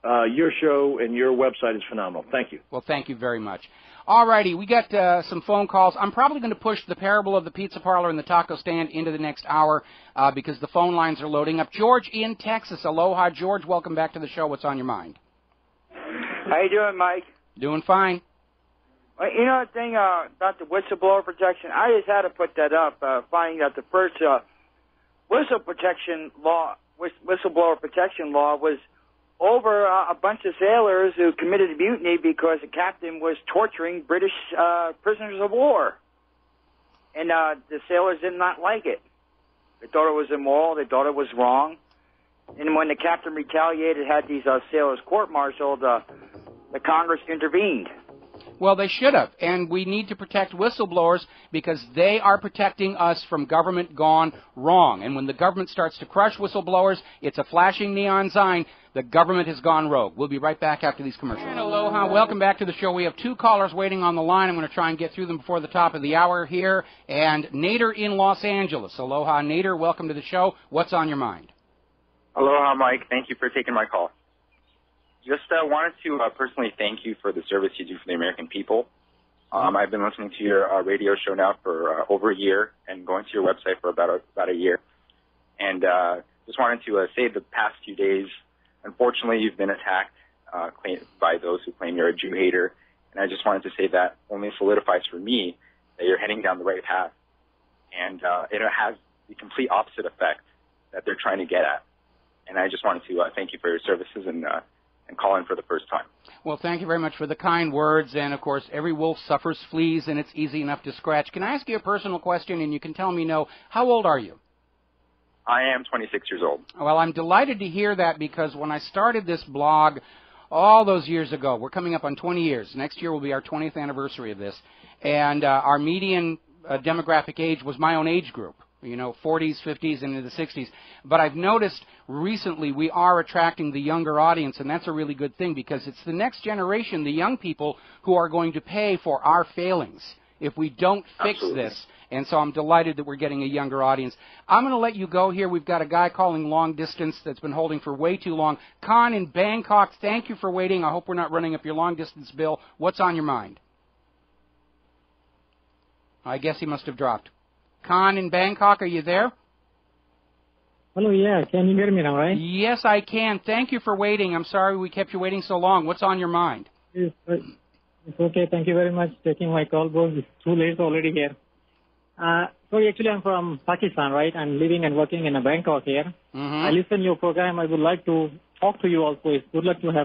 Your show and your website is phenomenal. Thank you. Well, thank you very much. All righty, we got some phone calls. I'm probably going to push the parable of the pizza parlor and the taco stand into the next hour because the phone lines are loading up. George in Texas. Aloha, George. Welcome back to the show. What's on your mind? How you doing, Mike? Doing fine. Well, you know the thing about the whistleblower protection? I just had to put that up, finding that the first whistleblower protection law was over a bunch of sailors who committed a mutiny because the captain was torturing British prisoners of war. And the sailors did not like it. They thought it was immoral. They thought it was wrong. And when the captain retaliated, had these sailors court-martialed, the Congress intervened. Well, they should have, and we need to protect whistleblowers because they are protecting us from government gone wrong. And when the government starts to crush whistleblowers, it's a flashing neon sign. The government has gone rogue. We'll be right back after these commercials. And aloha. Welcome back to the show. We have two callers waiting on the line. I'm going to try and get through them before the top of the hour here. And Nader in Los Angeles. Aloha, Nader. Welcome to the show. What's on your mind? Aloha, Mike. Thank you for taking my call. Just wanted to personally thank you for the service you do for the American people. I've been listening to your radio show now for over a year and going to your website for about a year. And just wanted to say the past few days, unfortunately, you've been attacked by those who claim you're a Jew hater. And I just wanted to say that only solidifies for me that you're heading down the right path. And it has the complete opposite effect that they're trying to get at. And I just wanted to thank you for your services and call in for the first time. Well, thank you very much for the kind words. And, of course, every wolf suffers fleas, and it's easy enough to scratch. Can I ask you a personal question, and you can tell me no? How old are you? I am 26 years old. Well, I'm delighted to hear that because when I started this blog all those years ago, we're coming up on 20 years. Next year will be our 20th anniversary of this. And our median demographic age was my own age group. 40s, 50s, and into the 60s. But I've noticed recently we are attracting the younger audience, and that's a really good thing because it's the next generation, the young people, who are going to pay for our failings if we don't fix this. And so I'm delighted that we're getting a younger audience. I'm going to let you go here. We've got a guy calling long distance that's been holding for way too long. Khan in Bangkok, thank you for waiting. I hope we're not running up your long distance bill. What's on your mind? I guess he must have dropped. Khan in Bangkok, are you there? Hello, yeah. Can you hear me now, right? Yes, I can. Thank you for waiting. I'm sorry we kept you waiting so long. What's on your mind? It's okay. Thank you very much for taking my call, bro. It's too late already here. So actually, I'm from Pakistan, right? I'm living and working in Bangkok here. I listen to your program. I would like to talk to you also. It's good luck to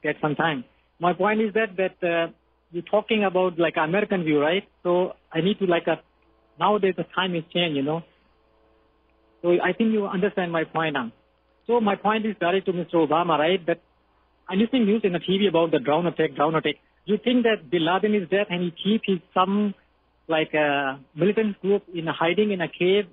get some time. My point is that you're talking about like American view, right? So I need to nowadays the time is changed, So I think you understand my point now. So my point is direct to Mr. Obama, right? That I listen news in the TV about the drone attack. You think that Bin Laden is dead and he keeps some militant group hiding in a cave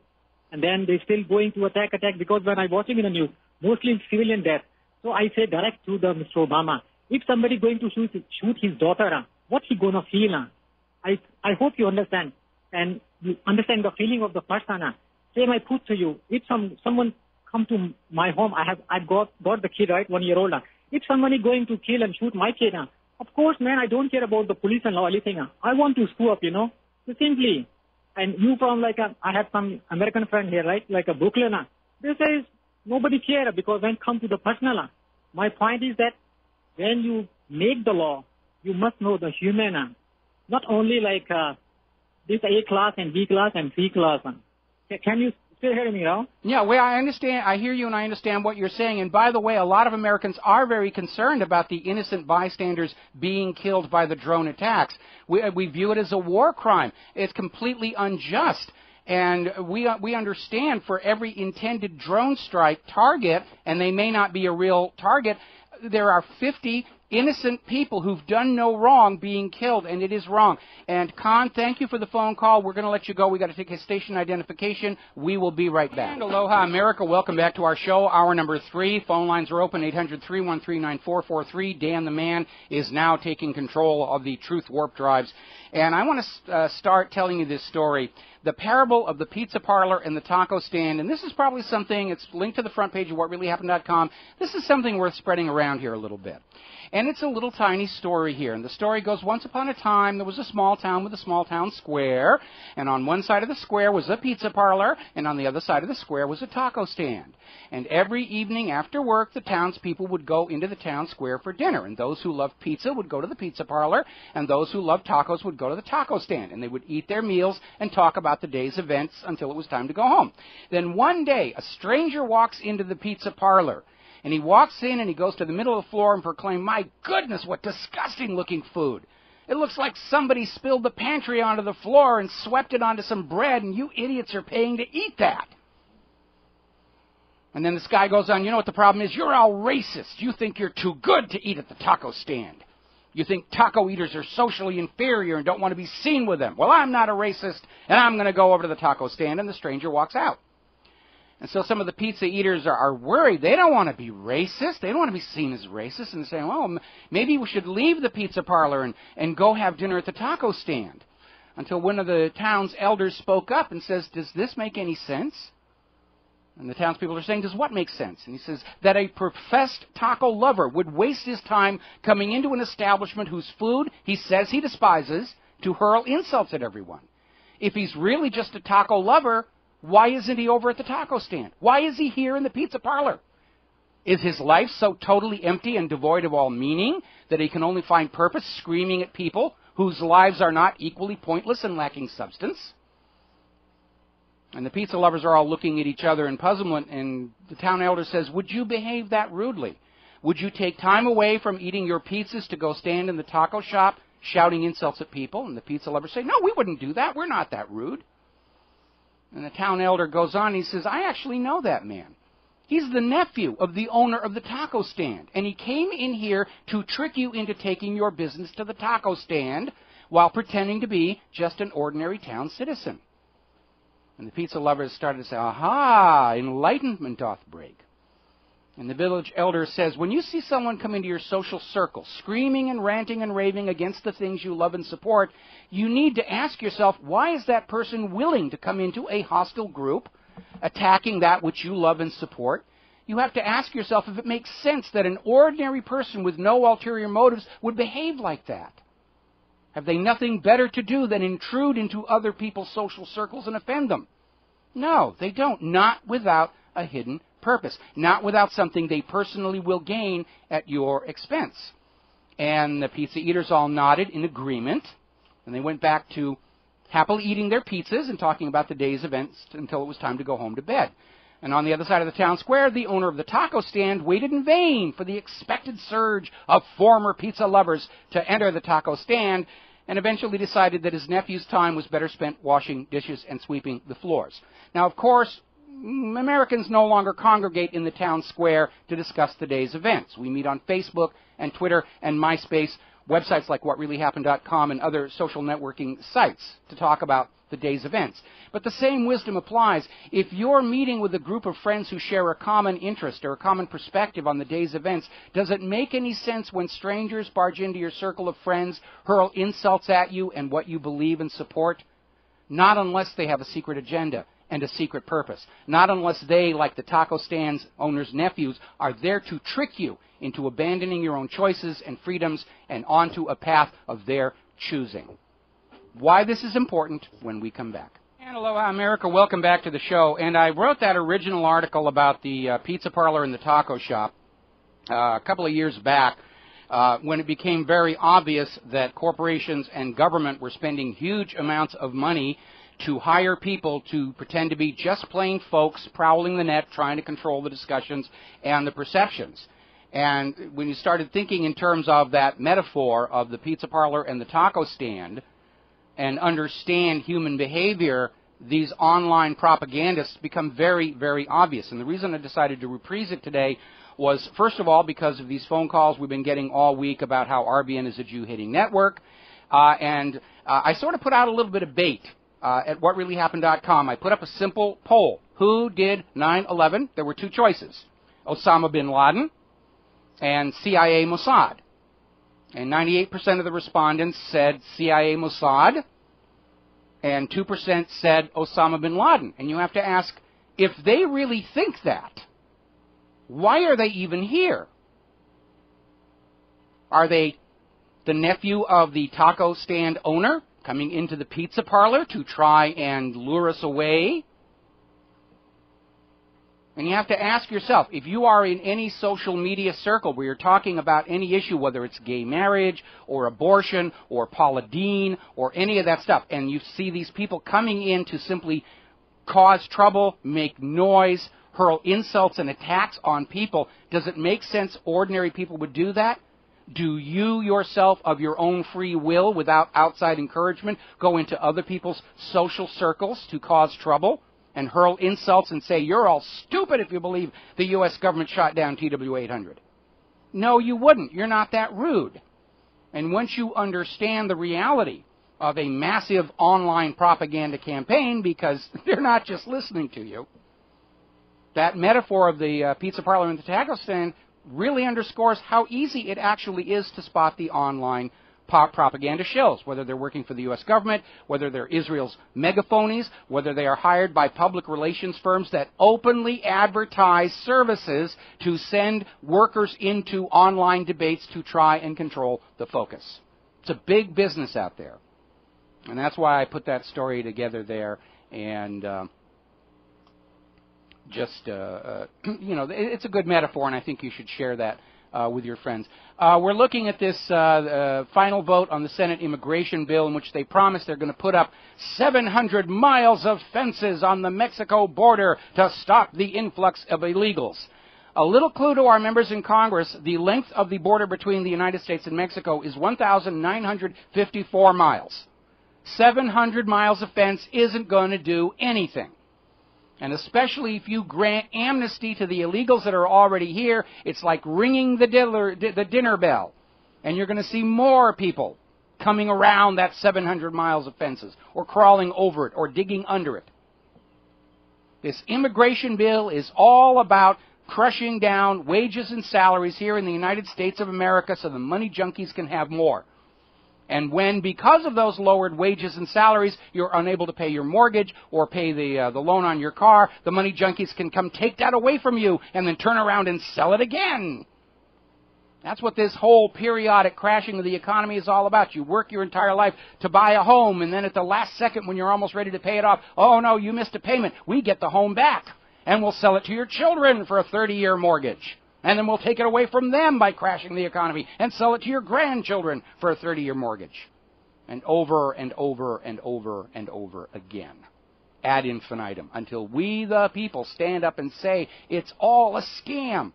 and then they're still going to attack? Because when I'm watching in the news, mostly civilian death. So I say direct to the Mr. Obama, if somebody going to shoot his daughter, what he gonna feel? I hope you understand. And you understand the feeling of the person. Same I put to you. If someone come to my home, I've got the kid, right, 1 year old. If somebody going to kill and shoot my kid, of course, man, I don't care about the police and law or anything. I want to screw up, So simply. And you from I have some American friend here, right, like a Brooklyn. They say nobody care because when it come to the personal, my point is that when you make the law, you must know the human, not only this A class and B class and C class. Can you still hear me now? Yeah, well, I understand. I hear you and I understand what you're saying. And by the way, a lot of Americans are very concerned about the innocent bystanders being killed by the drone attacks. We view it as a war crime. It's completely unjust. And we understand for every intended drone strike target, and they may not be a real target, there are 50 innocent people who've done no wrong being killed, and it is wrong. And Khan, thank you for the phone call. We're going to let you go. We've got to take his station identification. We will be right back. And aloha, America. Welcome back to our show, hour number 3. Phone lines are open, 800-313-9443. Dan the Man is now taking control of the Truth Warp Drives. And I want to start telling you this story, the parable of the pizza parlor and the taco stand. And this is probably something, it's linked to the front page of whatreallyhappened.com. This is something worth spreading around here a little bit. And it's a little tiny story here. And the story goes, once upon a time, there was a small town with a small town square. And on one side of the square was a pizza parlor, and on the other side of the square was a taco stand. And every evening after work, the townspeople would go into the town square for dinner. And those who loved pizza would go to the pizza parlor, and those who loved tacos would go to the taco stand. And they would eat their meals and talk about the day's events until it was time to go home. Then one day, a stranger walks into the pizza parlor. And he walks in and he goes to the middle of the floor and proclaims, "My goodness, what disgusting-looking food. It looks like somebody spilled the pantry onto the floor and swept it onto some bread, and you idiots are paying to eat that." And then this guy goes on, "You know what the problem is? You're all racist. You think you're too good to eat at the taco stand. You think taco eaters are socially inferior and don't want to be seen with them. Well, I'm not a racist, and I'm going to go over to the taco stand," and the stranger walks out. And so some of the pizza eaters are worried. They don't want to be racist. They don't want to be seen as racist. And they're saying, well, maybe we should leave the pizza parlor and go have dinner at the taco stand. Until one of the town's elders spoke up and says, "Does this make any sense?" And the townspeople are saying, "Does what make sense?" And he says that a professed taco lover would waste his time coming into an establishment whose food he says he despises to hurl insults at everyone. If he's really just a taco lover, why isn't he over at the taco stand? Why is he here in the pizza parlor? Is his life so totally empty and devoid of all meaning that he can only find purpose screaming at people whose lives are not equally pointless and lacking substance? And the pizza lovers are all looking at each other in puzzlement, and the town elder says, "Would you behave that rudely? Would you take time away from eating your pizzas to go stand in the taco shop shouting insults at people?" And the pizza lovers say, "No, we wouldn't do that. We're not that rude." And the town elder goes on, and he says, "I actually know that man. He's the nephew of the owner of the taco stand, and he came in here to trick you into taking your business to the taco stand while pretending to be just an ordinary town citizen." And the pizza lovers started to say, "Aha, enlightenment doth break." And the village elder says, "When you see someone come into your social circle, screaming and ranting and raving against the things you love and support, you need to ask yourself, why is that person willing to come into a hostile group, attacking that which you love and support? You have to ask yourself if it makes sense that an ordinary person with no ulterior motives would behave like that. Have they nothing better to do than intrude into other people's social circles and offend them? No, they don't, not without a hidden purpose, not without something they personally will gain at your expense." And the pizza eaters all nodded in agreement, and they went back to happily eating their pizzas and talking about the day's events until it was time to go home to bed. And on the other side of the town square, the owner of the taco stand waited in vain for the expected surge of former pizza lovers to enter the taco stand, and eventually decided that his nephew's time was better spent washing dishes and sweeping the floors. Now, of course, Americans no longer congregate in the town square to discuss the day's events. We meet on Facebook and Twitter and MySpace, websites like whatreallyhappened.com and other social networking sites to talk about the day's events. But the same wisdom applies. If you're meeting with a group of friends who share a common interest or a common perspective on the day's events, does it make any sense when strangers barge into your circle of friends, hurl insults at you and what you believe and support? Not unless they have a secret agenda and a secret purpose. Not unless they, like the taco stand's owner's nephews, are there to trick you into abandoning your own choices and freedoms and onto a path of their choosing. Why this is important when we come back. And aloha, America. Welcome back to the show. And I wrote that original article about the pizza parlor and the taco shop a couple of years back when it became very obvious that corporations and government were spending huge amounts of money to hire people to pretend to be just plain folks prowling the net, trying to control the discussions and the perceptions. And when you started thinking in terms of that metaphor of the pizza parlor and the taco stand and understand human behavior, these online propagandists become very, very obvious. And the reason I decided to reprise it today was, first of all, because of these phone calls we've been getting all week about how RBN is a Jew-hating network. And I sort of put out a little bit of bait at whatreallyhappened.com. I put up a simple poll. Who did 9/11? There were two choices, Osama bin Laden and CIA Mossad. And 98% of the respondents said CIA Mossad, and 2% said Osama bin Laden. And you have to ask, if they really think that, why are they even here? Are they the nephew of the taco stand owner coming into the pizza parlor to try and lure us away? And you have to ask yourself, if you are in any social media circle where you're talking about any issue, whether it's gay marriage or abortion or Paula Deen or any of that stuff, and you see these people coming in to simply cause trouble, make noise, hurl insults and attacks on people, does it make sense ordinary people would do that? Do you yourself, of your own free will, without outside encouragement, go into other people's social circles to cause trouble and hurl insults and say, you're all stupid if you believe the U.S. government shot down TW-800? No, you wouldn't. You're not that rude. And once you understand the reality of a massive online propaganda campaign, because they're not just listening to you, that metaphor of the pizza parlor and the taco stand really underscores how easy it actually is to spot the online propaganda shills, whether they're working for the U.S. government, whether they're Israel's megaphonies, whether they are hired by public relations firms that openly advertise services to send workers into online debates to try and control the focus. It's a big business out there. And that's why I put that story together there. And it's a good metaphor, and I think you should share that with your friends. We're looking at this final vote on the Senate immigration bill, in which they promise they're going to put up 700 miles of fences on the Mexico border to stop the influx of illegals. A little clue to our members in Congress, the length of the border between the United States and Mexico is 1,954 miles. 700 miles of fence isn't going to do anything. And especially if you grant amnesty to the illegals that are already here, it's like ringing the dinner bell. And you're going to see more people coming around that 700 miles of fences, or crawling over it, or digging under it. This immigration bill is all about crushing down wages and salaries here in the United States of America so the money junkies can have more. And when, because of those lowered wages and salaries, you're unable to pay your mortgage or pay the loan on your car, the money junkies can come take that away from you and then turn around and sell it again. That's what this whole periodic crashing of the economy is all about. You work your entire life to buy a home, and then at the last second when you're almost ready to pay it off, oh no, you missed a payment. We get the home back, and we'll sell it to your children for a 30-year mortgage. And then we'll take it away from them by crashing the economy and sell it to your grandchildren for a 30-year mortgage. And over and over and over and over again. Ad infinitum. Until we, the people, stand up and say it's all a scam.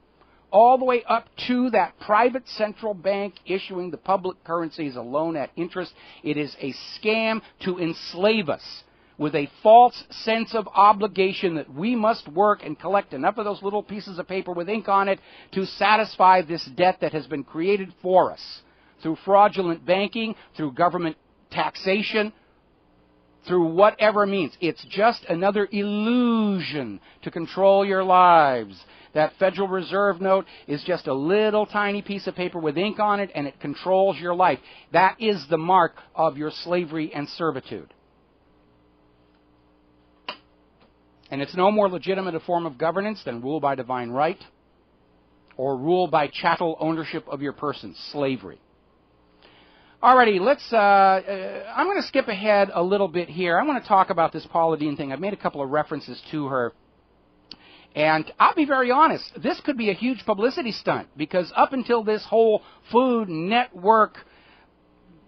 All the way up to that private central bank issuing the public currencies a loan at interest. It is a scam to enslave us, with a false sense of obligation that we must work and collect enough of those little pieces of paper with ink on it to satisfy this debt that has been created for us through fraudulent banking, through government taxation, through whatever means. It's just another illusion to control your lives. That Federal Reserve note is just a little tiny piece of paper with ink on it, and it controls your life. That is the mark of your slavery and servitude. And it's no more legitimate a form of governance than rule by divine right or rule by chattel ownership of your person, slavery. Alrighty, I'm going to skip ahead a little bit here. I want to talk about this Paula Deen thing. I've made a couple of references to her. And I'll be very honest, this could be a huge publicity stunt, because up until this whole Food Network,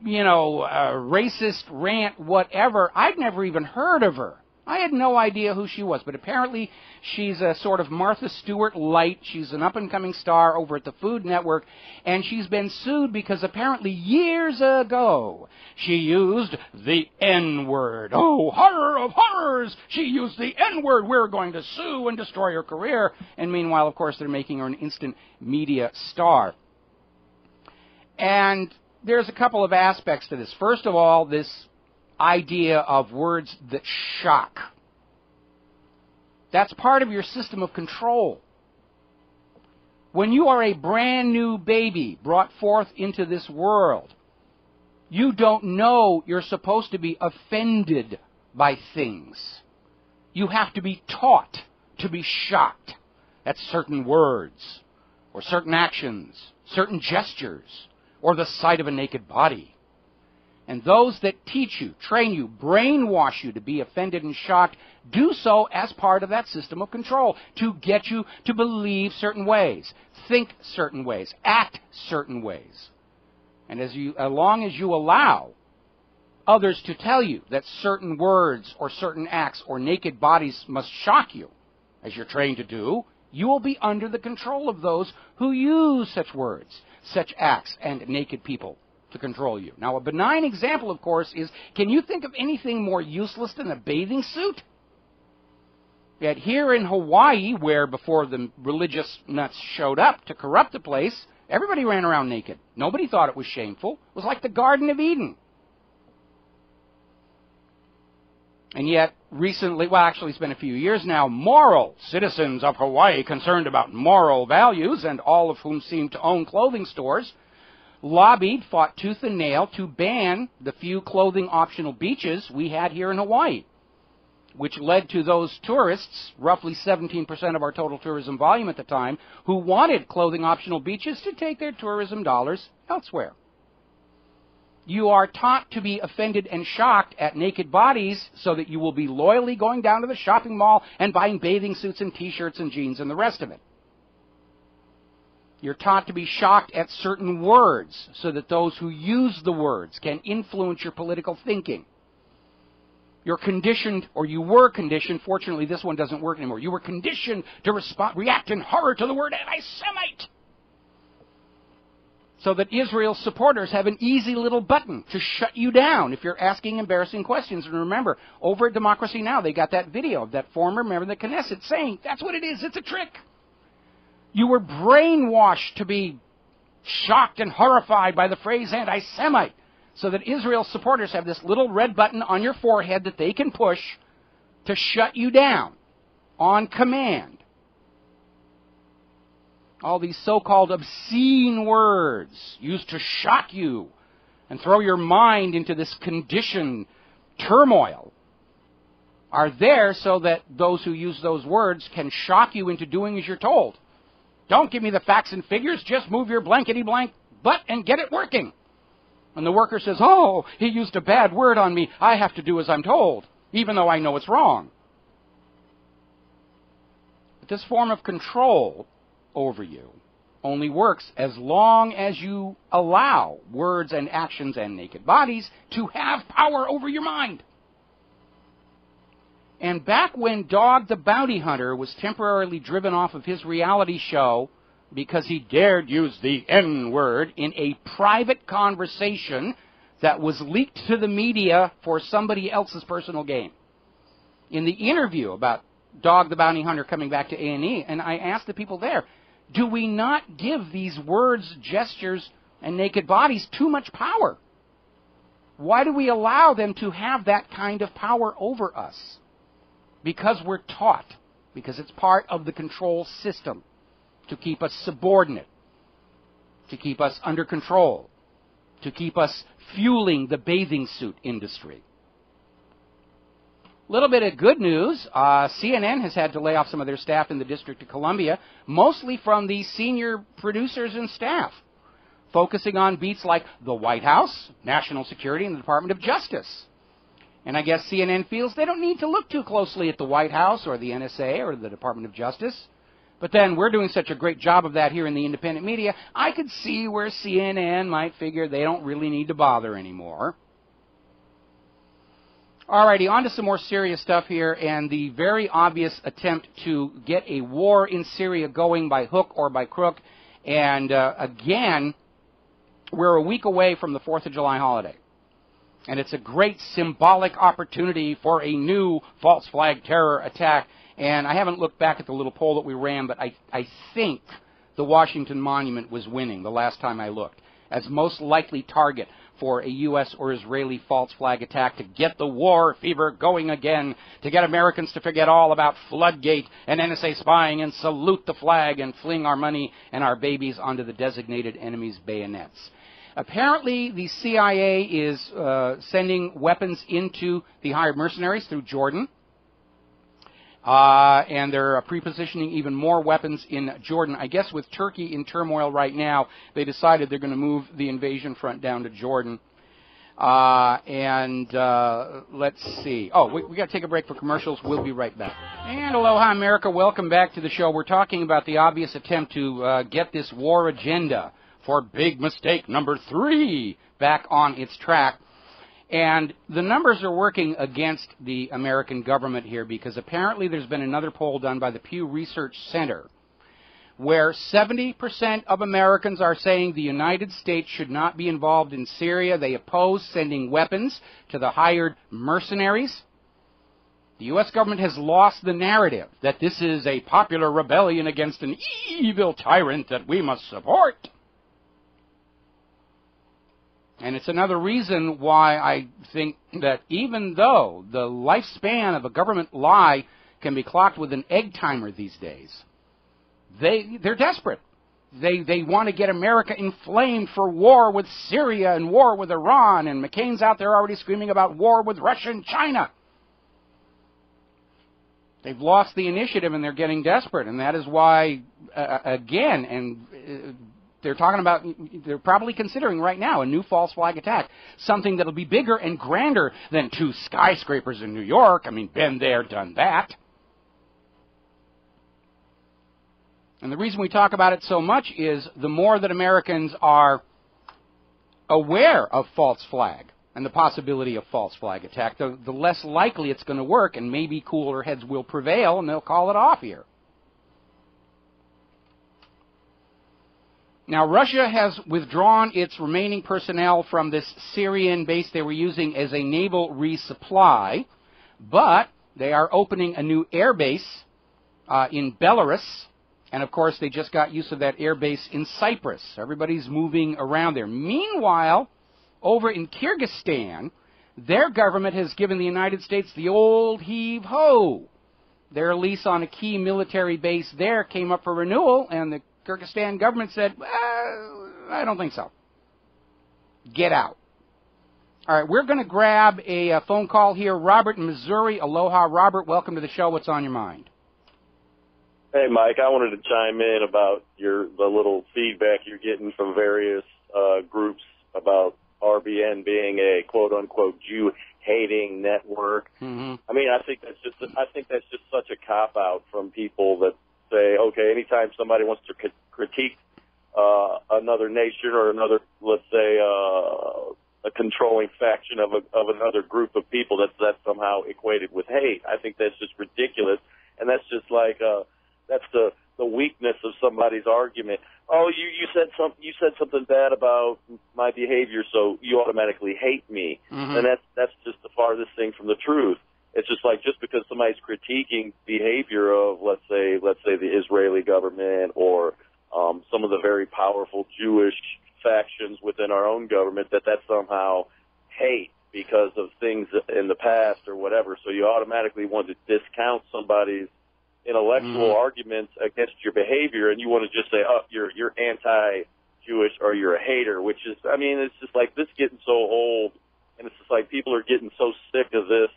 racist rant, whatever, I'd never even heard of her. I had no idea who she was, but apparently she's a sort of Martha Stewart light. She's an up-and-coming star over at the Food Network, and she's been sued because apparently years ago she used the N-word. Oh, horror of horrors! She used the N-word! We're going to sue and destroy her career. And meanwhile, of course, they're making her an instant media star. And there's a couple of aspects to this. First of all, this idea of words that shock. That's part of your system of control. When you are a brand new baby brought forth into this world, you don't know you're supposed to be offended by things. You have to be taught to be shocked at certain words, or certain actions, certain gestures, or the sight of a naked body. And those that teach you, train you, brainwash you to be offended and shocked, do so as part of that system of control, to get you to believe certain ways, think certain ways, act certain ways. And as long as you allow others to tell you that certain words or certain acts or naked bodies must shock you, as you're trained to do, you will be under the control of those who use such words, such acts, and naked people to control you. Now, a benign example, of course, is, can you think of anything more useless than a bathing suit? Yet here in Hawaii, where before the religious nuts showed up to corrupt the place, everybody ran around naked. Nobody thought it was shameful. It was like the Garden of Eden. And yet, recently, well, actually it's been a few years now, moral citizens of Hawaii concerned about moral values, and all of whom seem to own clothing stores, lobbied, fought tooth and nail to ban the few clothing optional beaches we had here in Hawaii, which led to those tourists, roughly 17% of our total tourism volume at the time, who wanted clothing optional beaches to take their tourism dollars elsewhere. You are taught to be offended and shocked at naked bodies so that you will be loyally going down to the shopping mall and buying bathing suits and T-shirts and jeans and the rest of it. You're taught to be shocked at certain words so that those who use the words can influence your political thinking. You're conditioned, or you were conditioned, fortunately this one doesn't work anymore, you were conditioned to react in horror to the word anti-Semite. So that Israel's supporters have an easy little button to shut you down if you're asking embarrassing questions. And remember, over at Democracy Now! They got that video of that former member of the Knesset saying, that's what it is, it's a trick. You were brainwashed to be shocked and horrified by the phrase anti-Semite, so that Israel's supporters have this little red button on your forehead that they can push to shut you down on command. All these so-called obscene words used to shock you and throw your mind into this conditioned turmoil are there so that those who use those words can shock you into doing as you're told. Don't give me the facts and figures, just move your blankety-blank butt and get it working. And the worker says, oh, he used a bad word on me, I have to do as I'm told, even though I know it's wrong. But this form of control over you only works as long as you allow words and actions and naked bodies to have power over your mind. And back when Dog the Bounty Hunter was temporarily driven off of his reality show because he dared use the N-word in a private conversation that was leaked to the media for somebody else's personal gain. In the interview about Dog the Bounty Hunter coming back to A&E, and I asked the people there, do we not give these words, gestures, and naked bodies too much power? Why do we allow them to have that kind of power over us? Because we're taught, because it's part of the control system to keep us subordinate, to keep us under control, to keep us fueling the bathing suit industry. A little bit of good news. CNN has had to lay off some of their staff in the District of Columbia, mostly from the senior producers and staff, focusing on beats like the White House, national security, and the Department of Justice. And I guess CNN feels they don't need to look too closely at the White House or the NSA or the Department of Justice. But then we're doing such a great job of that here in the independent media, I could see where CNN might figure they don't really need to bother anymore. Alrighty, on to some more serious stuff here, and the very obvious attempt to get a war in Syria going by hook or by crook. And again, we're a week away from the 4th of July holiday. And it's a great symbolic opportunity for a new false flag terror attack. And I haven't looked back at the little poll that we ran, but I think the Washington Monument was winning the last time I looked, as most likely target for a U.S. or Israeli false flag attack to get the war fever going again, to get Americans to forget all about Floodgate and NSA spying and salute the flag and fling our money and our babies onto the designated enemy's bayonets. Apparently, the CIA is sending weapons into the hired mercenaries through Jordan. And they're pre-positioning even more weapons in Jordan. I guess with Turkey in turmoil right now, they decided they're going to move the invasion front down to Jordan. Let's see. Oh, we got to take a break for commercials. We'll be right back. And aloha, America. Welcome back to the show. We're talking about the obvious attempt to get this war agenda for big mistake number 3 back on its track. And the numbers are working against the American government here, because apparently there's been another poll done by the Pew Research Center where 70% of Americans are saying the United States should not be involved in Syria. They oppose sending weapons to the hired mercenaries. The U.S. government has lost the narrative that this is a popular rebellion against an evil tyrant that we must support. And it's another reason why I think that even though the lifespan of a government lie can be clocked with an egg timer these days, they're desperate. They want to get America inflamed for war with Syria and war with Iran, and McCain's out there already screaming about war with Russia and China. They've lost the initiative and they're getting desperate, and that is why, they're talking about, they're probably considering right now a new false flag attack, something that'll be bigger and grander than 2 skyscrapers in New York. I mean, been there, done that. And the reason we talk about it so much is the more that Americans are aware of false flag and the possibility of false flag attack, the less likely it's going to work, and maybe cooler heads will prevail and they'll call it off here. Now, Russia has withdrawn its remaining personnel from this Syrian base they were using as a naval resupply, but they are opening a new air base in Belarus, and of course they just got use of that air base in Cyprus. Everybody's moving around there. Meanwhile, over in Kyrgyzstan, their government has given the United States the old heave-ho. Their lease on a key military base there came up for renewal, and the Kyrgyzstan government said, I don't think so. Get out. All right, we're going to grab a phone call here. Robert in Missouri. Aloha, Robert. Welcome to the show. What's on your mind? Hey, Mike. I wanted to chime in about the little feedback you're getting from various groups about RBN being a quote-unquote Jew-hating network. Mm-hmm. I mean, I think that's just such a cop-out from people that say, okay, anytime somebody wants to critique another nation or another, let's say, a controlling faction of another group of people, that's somehow equated with hate. I think that's just ridiculous, and that's just like that's the weakness of somebody's argument. Oh, you said something bad about my behavior, so you automatically hate me, mm-hmm. and that's just the farthest thing from the truth. It's just like, just because somebody's critiquing behavior of, let's say the Israeli government or some of the very powerful Jewish factions within our own government, that's somehow hate because of things in the past or whatever. So you automatically want to discount somebody's intellectual arguments against your behavior, and you want to just say, oh, you're anti-Jewish or you're a hater, which is, I mean, it's just like this getting so old, and it's just like people are getting so sick of this.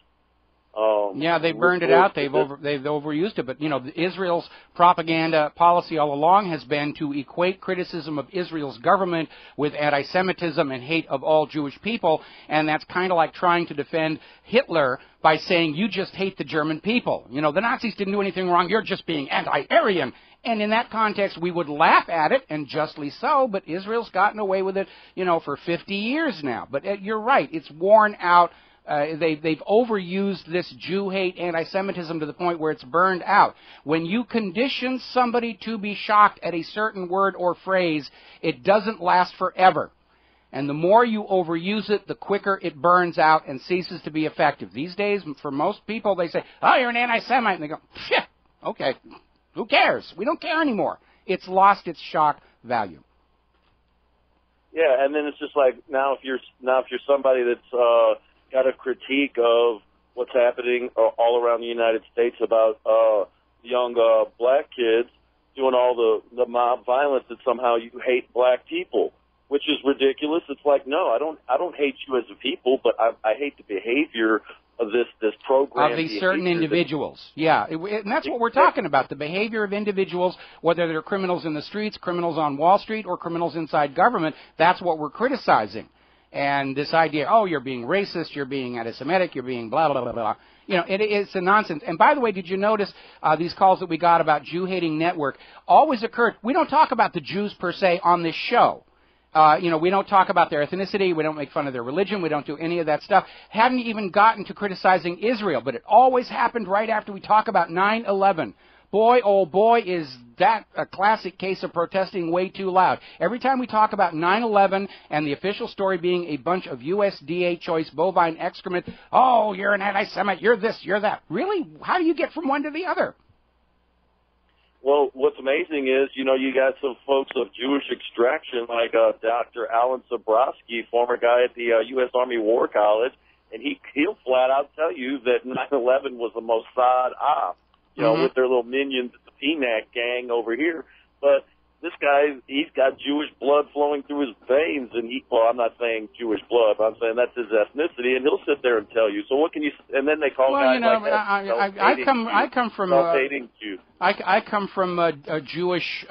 Yeah, they burned it out. They've overused it. But, you know, Israel's propaganda policy all along has been to equate criticism of Israel's government with anti-Semitism and hate of all Jewish people. And that's kind of like trying to defend Hitler by saying, you just hate the German people. You know, the Nazis didn't do anything wrong. You're just being anti-Aryan. And in that context, we would laugh at it, and justly so. But Israel's gotten away with it, you know, for 50 years now. But you're right. It's worn out they've overused this Jew hate, anti-Semitism to the point where it's burned out. When you condition somebody to be shocked at a certain word or phrase, it doesn't last forever. And the more you overuse it, the quicker it burns out and ceases to be effective. These days, for most people, they say, oh, you're an anti-Semite. And they go, phew, okay, who cares? We don't care anymore. It's lost its shock value. Yeah, and then it's just like now if you're somebody that's got a critique of what's happening all around the United States about young black kids doing all the mob violence, that somehow you hate black people, which is ridiculous. It's like, no, I don't hate you as a people, but I hate the behavior of this program. Of these certain individuals. And that's what we're talking about, the behavior of individuals, whether they're criminals in the streets, criminals on Wall Street, or criminals inside government. That's what we're criticizing. And this idea, oh, you're being racist, you're being anti-Semitic, you're being blah, blah, blah, blah. You know, it's a nonsense. And by the way, did you notice these calls that we got about Jew-hating network always occurred? We don't talk about the Jews per se on this show. We don't talk about their ethnicity. We don't make fun of their religion. We don't do any of that stuff. Haven't even gotten to criticizing Israel, but it always happened right after we talk about 9/11. Boy, oh boy, is that a classic case of protesting way too loud. Every time we talk about 9/11 and the official story being a bunch of USDA choice bovine excrement, oh, you're an anti-Semite, you're this, you're that. Really? How do you get from one to the other? Well, what's amazing is, you got some folks of Jewish extraction like Dr. Alan Sabrowski, former guy at the U.S. Army War College, and he'll flat out tell you that 9/11 was a Mossad op, with their little minions, the PNAC gang over here. But this guy, he's got Jewish blood flowing through his veins, and I'm not saying Jewish blood, but I'm saying that's his ethnicity, and he'll sit there and tell you. So what can you? And then they call guys like that. I come from self-hating Jew. I come from a Jewish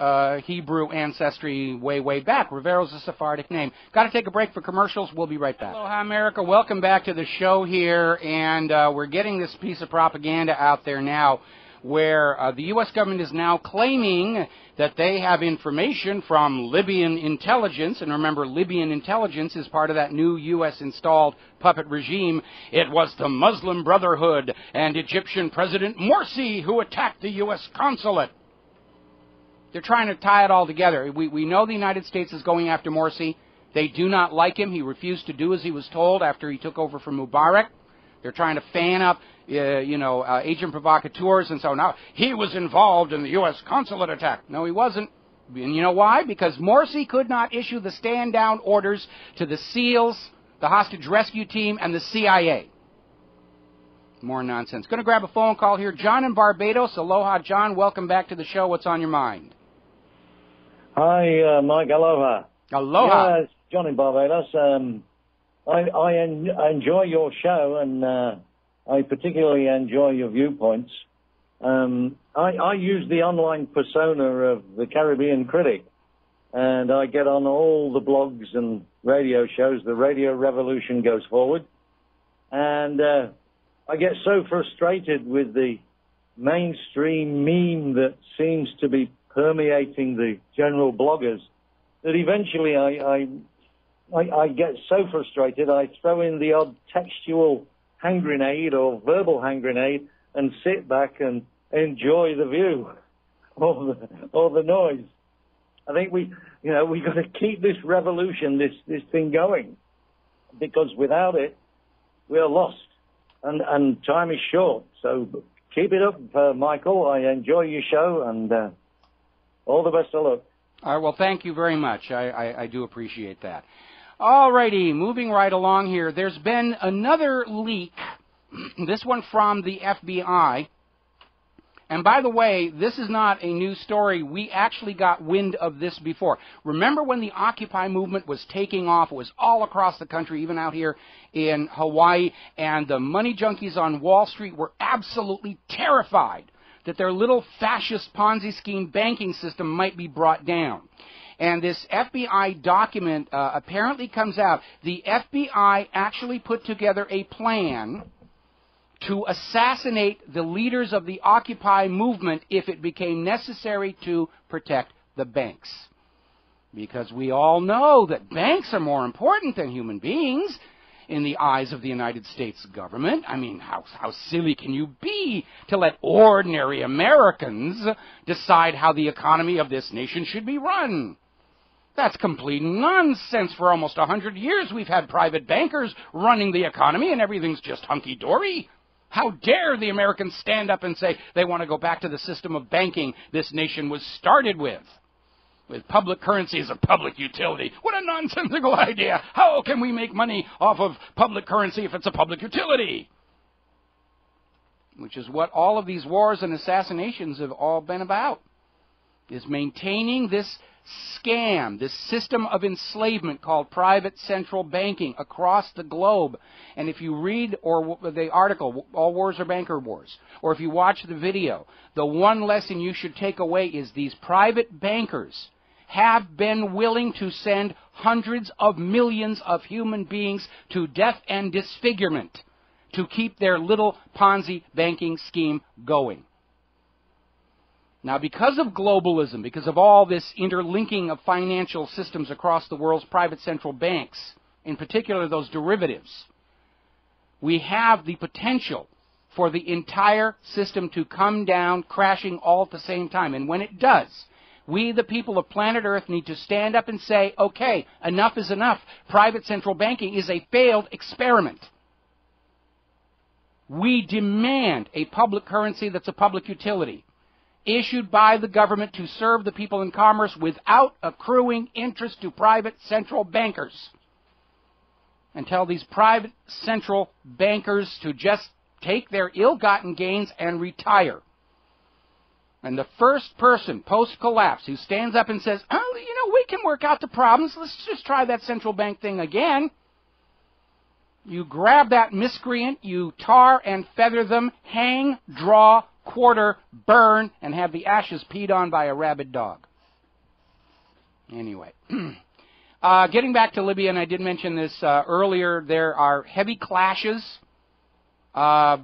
Hebrew ancestry way back. Rivero's a Sephardic name. Got to take a break for commercials. We'll be right back. Aloha, America. Welcome back to the show here, and we're getting this piece of propaganda out there now, where the U.S. government is now claiming that they have information from Libyan intelligence. And remember, Libyan intelligence is part of that new U.S.-installed puppet regime. It was the Muslim Brotherhood and Egyptian President Morsi who attacked the U.S. consulate. They're trying to tie it all together. We know the United States is going after Morsi. They do not like him. He refused to do as he was told after he took over from Mubarak. They're trying to fan up, agent provocateurs, and so now he was involved in the U.S. consulate attack. No, he wasn't. And you know why? Because Morsi could not issue the stand-down orders to the SEALs, the hostage rescue team, and the CIA. More nonsense. Going to grab a phone call here. John in Barbados. Aloha, John. Welcome back to the show. What's on your mind? Hi, Mike. Aloha. Aloha. Yeah, it's John in Barbados. I enjoy your show, and I particularly enjoy your viewpoints. I use the online persona of the Caribbean Critic, and I get on all the blogs and radio shows. The radio revolution goes forward, and I get so frustrated with the mainstream meme that seems to be permeating the general bloggers that eventually I get so frustrated, I throw in the odd textual hand grenade or verbal hand grenade and sit back and enjoy the view or the noise. I think we got to keep this revolution, this thing going, because without it, we're lost, and time is short. So keep it up, Michael. I enjoy your show, and all the best of luck. All right, well, thank you very much. I do appreciate that. All righty, moving right along here. There's been another leak, this one from the FBI. And by the way, this is not a new story. We actually got wind of this before. Remember when the Occupy movement was taking off? It was all across the country, even out here in Hawaii. And the money junkies on Wall Street were absolutely terrified that their little fascist Ponzi scheme banking system might be brought down. And this FBI document apparently comes out. The FBI actually put together a plan to assassinate the leaders of the Occupy movement if it became necessary to protect the banks. Because we all know that banks are more important than human beings. in the eyes of the United States government. I mean, how silly can you be to let ordinary Americans decide how the economy of this nation should be run? That's complete nonsense. For almost 100 years we've had private bankers running the economy and everything's just hunky-dory. How dare the Americans stand up and say they want to go back to the system of banking this nation was started with public currency as a public utility. What a nonsensical idea. How can we make money off of public currency if it's a public utility? Which is what all of these wars and assassinations have all been about, is maintaining this scam, this system of enslavement called private central banking across the globe. And if you read the article, All Wars Are Banker Wars, or if you watch the video, the one lesson you should take away is these private bankers have been willing to send hundreds of millions of human beings to death and disfigurement to keep their little Ponzi banking scheme going. Now, because of globalism, because of all this interlinking of financial systems across the world's private central banks, in particular those derivatives, we have the potential for the entire system to come down crashing all at the same time. And when it does, we, the people of planet Earth, need to stand up and say, okay, enough is enough. Private central banking is a failed experiment. We demand a public currency that's a public utility, issued by the government to serve the people in commerce without accruing interest to private central bankers. And tell these private central bankers to just take their ill-gotten gains and retire. And the first person post-collapse who stands up and says, oh, you know, we can work out the problems, let's just try that central bank thing again. You grab that miscreant, you tar and feather them, hang, draw, quarter, burn, and have the ashes peed on by a rabid dog. Anyway, getting back to Libya, and I did mention this earlier, there are heavy clashes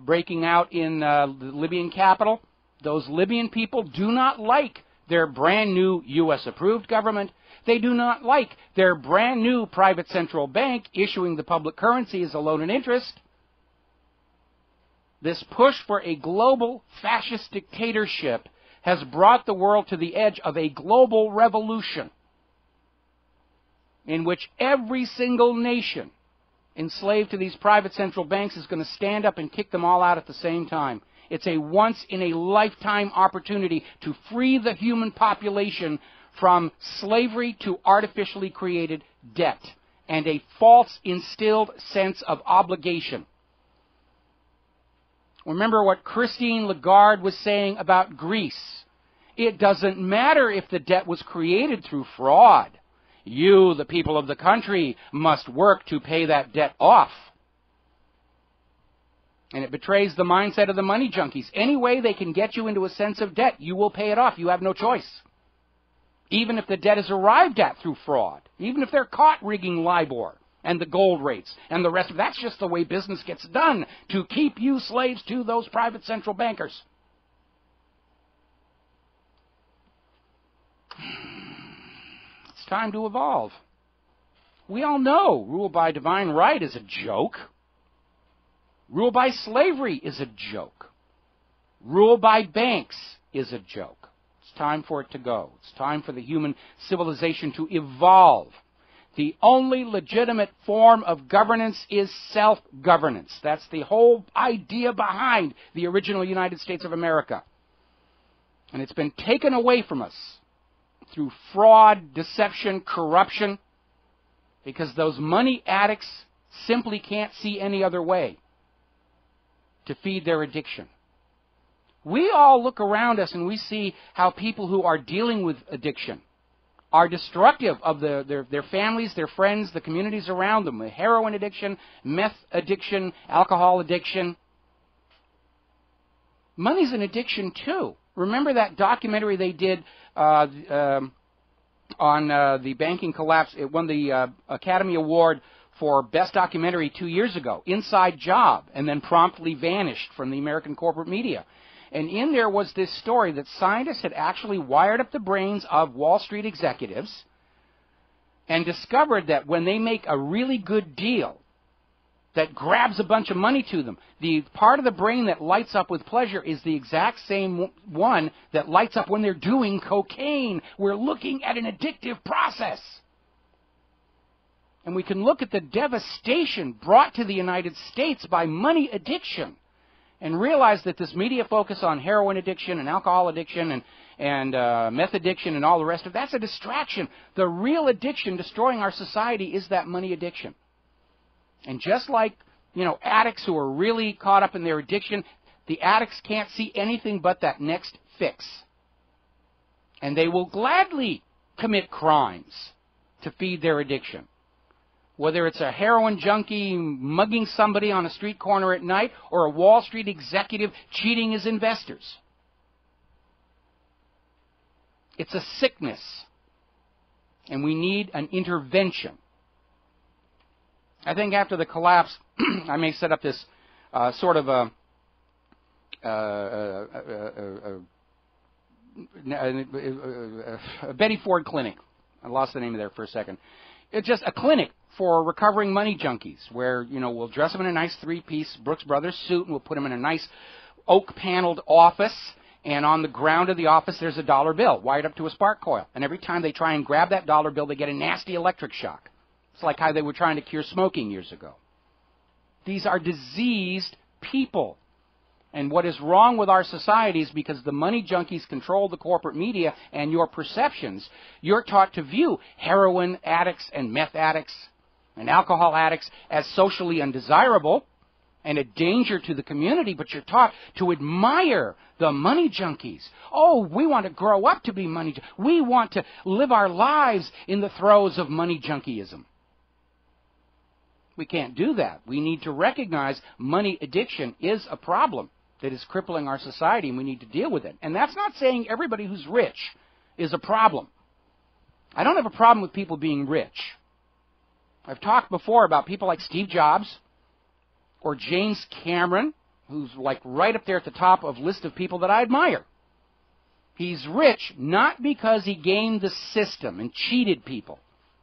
breaking out in the Libyan capital. Those Libyan people do not like their brand new U.S.-approved government. They do not like their brand new private central bank issuing the public currency as a loan and interest. This push for a global fascist dictatorship has brought the world to the edge of a global revolution in which every single nation enslaved to these private central banks is going to stand up and kick them all out at the same time. It's a once-in-a-lifetime opportunity to free the human population from slavery to artificially created debt and a false instilled sense of obligation. Remember what Christine Lagarde was saying about Greece. It doesn't matter if the debt was created through fraud. You, the people of the country, must work to pay that debt off. And it betrays the mindset of the money junkies. Any way they can get you into a sense of debt, you will pay it off. You have no choice. Even if the debt is arrived at through fraud. Even if they're caught rigging LIBOR and the gold rates and the rest of it. That's just the way business gets done to keep you slaves to those private central bankers. It's time to evolve. We all know rule by divine right is a joke. Rule by slavery is a joke. Rule by banks is a joke. It's time for it to go. It's time for the human civilization to evolve. The only legitimate form of governance is self-governance. That's the whole idea behind the original United States of America. And it's been taken away from us through fraud, deception, corruption, because those money addicts simply can't see any other way to feed their addiction. We all look around us and we see how people who are dealing with addiction are destructive of their families, their friends, the communities around them. Heroin addiction, meth addiction, alcohol addiction. Money's an addiction too. Remember that documentary they did on the banking collapse? It won the Academy Award for Best Documentary 2 years ago, Inside Job, and then promptly vanished from the American corporate media. And in there was this story that scientists had actually wired up the brains of Wall Street executives and discovered that when they make a really good deal, that grabs a bunch of money to them. The part of the brain that lights up with pleasure is the exact same one that lights up when they're doing cocaine. We're looking at an addictive process. And we can look at the devastation brought to the United States by money addiction and realize that this media focus on heroin addiction and alcohol addiction and meth addiction and all the rest of that's a distraction. The real addiction destroying our society is that money addiction. And just like, addicts who are really caught up in their addiction, the addicts can't see anything but that next fix. And they will gladly commit crimes to feed their addiction. Whether it's a heroin junkie mugging somebody on a street corner at night or a Wall Street executive cheating his investors. It's a sickness, and we need an intervention. I think after the collapse, I may set up this sort of a Betty Ford clinic. I lost the name of there for a second. It's just a clinic for recovering money junkies where, we'll dress them in a nice three-piece Brooks Brothers suit and we'll put them in a nice oak-paneled office, and on the ground of the office there's a dollar bill wired up to a spark coil. And every time they try and grab that dollar bill, they get a nasty electric shock. It's like how they were trying to cure smoking years ago. These are diseased people. And what is wrong with our society is because the money junkies control the corporate media and your perceptions. You're taught to view heroin addicts and meth addicts and alcohol addicts as socially undesirable and a danger to the community, but you're taught to admire the money junkies. Oh, we want to grow up to be money junkies. We want to live our lives in the throes of money junkyism. We can't do that. We need to recognize money addiction is a problem that is crippling our society, and we need to deal with it. And that's not saying everybody who's rich is a problem. I don't have a problem with people being rich. I've talked before about people like Steve Jobs or James Cameron, who's like right up there at the top of a list of people that I admire. He's rich not because he gamed the system and cheated people.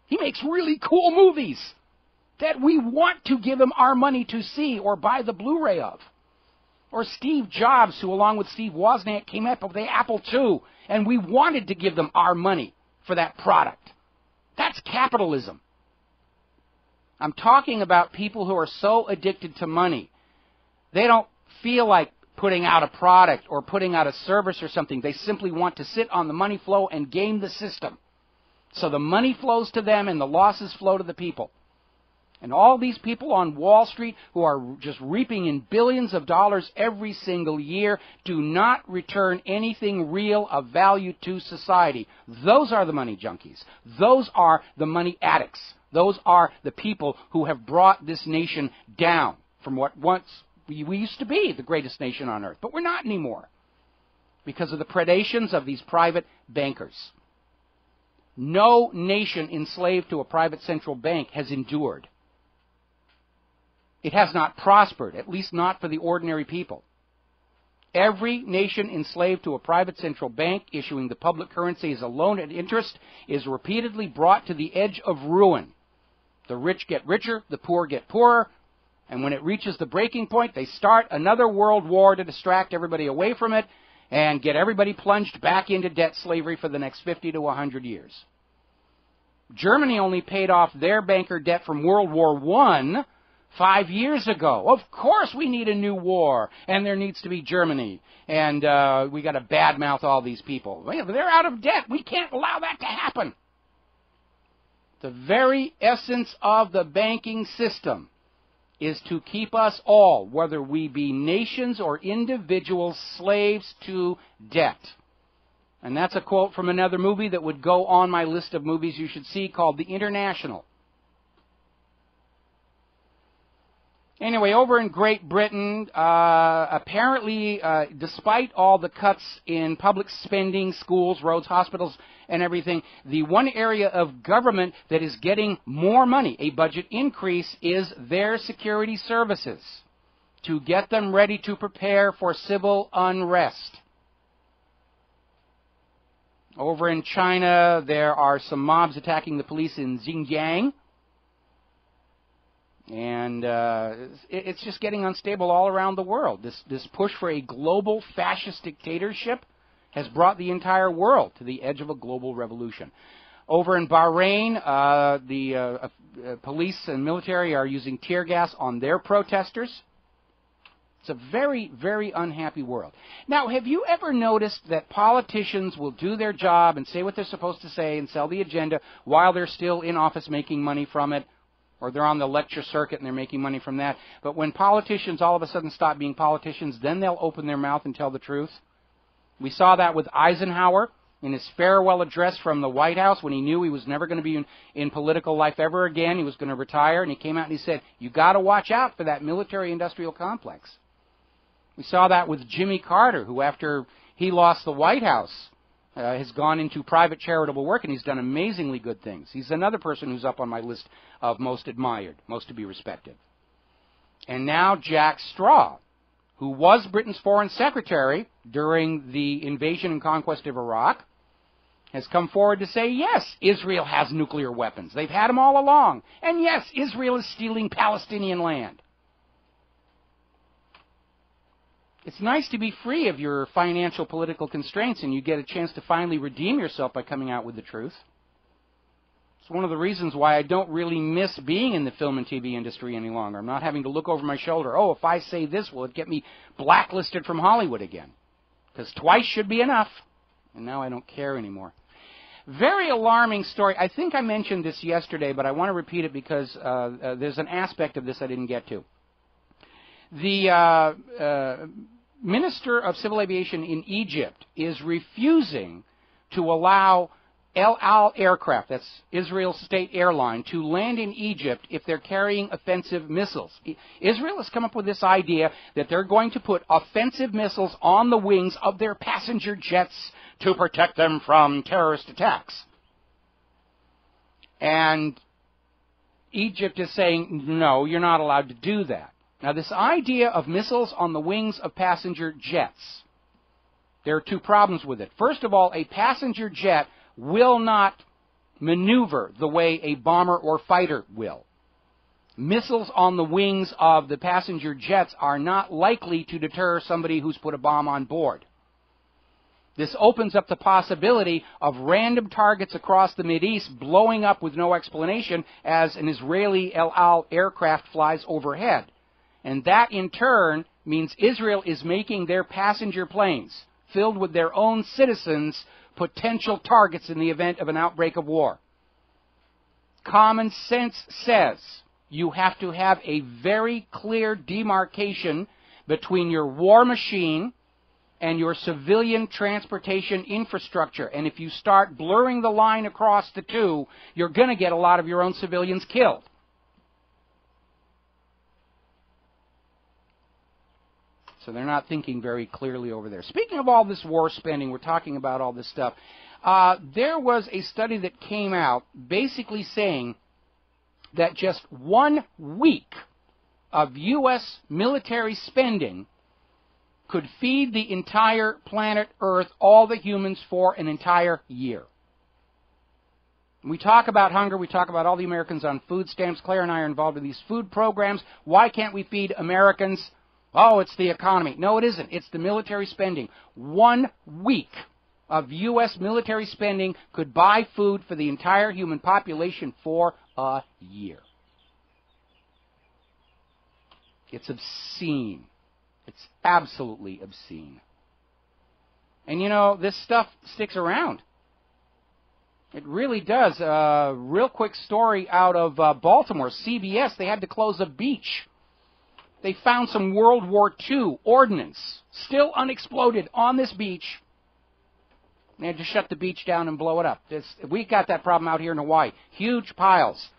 He makes really cool movies that we want to give him our money to see or buy the Blu-ray of. Or Steve Jobs, who along with Steve Wozniak came up with the Apple II, and we wanted to give them our money for that product. That's capitalism. I'm talking about people who are so addicted to money, they don't feel like putting out a product or putting out a service or something. They simply want to sit on the money flow and game the system. So the money flows to them and the losses flow to the people. And all these people on Wall Street who are just reaping in billions of dollars every single year do not return anything real of value to society. Those are the money junkies. Those are the money addicts. Those are the people who have brought this nation down from what once we used to be the greatest nation on earth. But we're not anymore because of the predations of these private bankers. No nation enslaved to a private central bank has endured. It has not prospered, at least not for the ordinary people. Every nation enslaved to a private central bank issuing the public currency as a loan at interest is repeatedly brought to the edge of ruin. The rich get richer, the poor get poorer, and when it reaches the breaking point, they start another world war to distract everybody away from it and get everybody plunged back into debt slavery for the next 50 to 100 years. Germany only paid off their banker debt from World War I 5 years ago. Of course we need a new war, and there needs to be Germany, and we got to badmouth all these people. They're out of debt. We can't allow that to happen. The very essence of the banking system is to keep us all, whether we be nations or individuals, slaves to debt. And that's a quote from another movie that would go on my list of movies you should see called The International. Anyway, over in Great Britain, apparently, despite all the cuts in public spending, schools, roads, hospitals, and everything, the one area of government that is getting more money, a budget increase, is their security services to get them ready to prepare for civil unrest. Over in China, there are some mobs attacking the police in Xinjiang. And it's just getting unstable all around the world. This push for a global fascist dictatorship has brought the entire world to the edge of a global revolution. Over in Bahrain, the police and military are using tear gas on their protesters. It's a very, very unhappy world. Now, have you ever noticed that politicians will do their job and say what they're supposed to say and sell the agenda while they're still in office making money from it? Or they're on the lecture circuit and they're making money from that. But when politicians all of a sudden stop being politicians, then they'll open their mouth and tell the truth. We saw that with Eisenhower in his farewell address from the White House when he knew he was never going to be in political life ever again. He was going to retire, and he came out and he said, you got to watch out for that military-industrial complex. We saw that with Jimmy Carter, who after he lost the White House has gone into private charitable work, and he's done amazingly good things. He's another person who's up on my list of most admired, most to be respected. And now Jack Straw, who was Britain's foreign secretary during the invasion and conquest of Iraq, has come forward to say, yes, Israel has nuclear weapons. They've had them all along. And yes, Israel is stealing Palestinian land. It's nice to be free of your financial political constraints, and you get a chance to finally redeem yourself by coming out with the truth. It's one of the reasons why I don't really miss being in the film and TV industry any longer. I'm not having to look over my shoulder. Oh, if I say this, will it get me blacklisted from Hollywood again? Because twice should be enough. And now I don't care anymore. Very alarming story. I think I mentioned this yesterday, but I want to repeat it because there's an aspect of this I didn't get to. The Minister of Civil Aviation in Egypt is refusing to allow El Al aircraft, that's Israel's state airline, to land in Egypt if they're carrying offensive missiles. Israel has come up with this idea that they're going to put offensive missiles on the wings of their passenger jets to protect them from terrorist attacks. And Egypt is saying, no, you're not allowed to do that. Now, this idea of missiles on the wings of passenger jets, there are two problems with it. First of all, a passenger jet will not maneuver the way a bomber or fighter will. Missiles on the wings of the passenger jets are not likely to deter somebody who's put a bomb on board. This opens up the possibility of random targets across the Mideast blowing up with no explanation as an Israeli El Al aircraft flies overhead. And that, in turn, means Israel is making their passenger planes, filled with their own citizens, potential targets in the event of an outbreak of war. Common sense says you have to have a very clear demarcation between your war machine and your civilian transportation infrastructure. And if you start blurring the line across the two, you're going to get a lot of your own civilians killed. So they're not thinking very clearly over there. Speaking of all this war spending, we're talking about all this stuff. There was a study that came out basically saying that just 1 week of U.S. military spending could feed the entire planet Earth, all the humans, for an entire year. We talk about hunger. We talk about all the Americans on food stamps. Claire and I are involved in these food programs. Why can't we feed Americans? Oh, it's the economy. No, it isn't. It's the military spending. 1 week of U.S. military spending could buy food for the entire human population for a year. It's obscene. It's absolutely obscene. And, you know, this stuff sticks around. It really does. Real quick story out of Baltimore, CBS. They had to close a beach. They found some World War II ordnance, still unexploded, on this beach. They had to shut the beach down and blow it up. We got that problem out here in Hawaii. Huge piles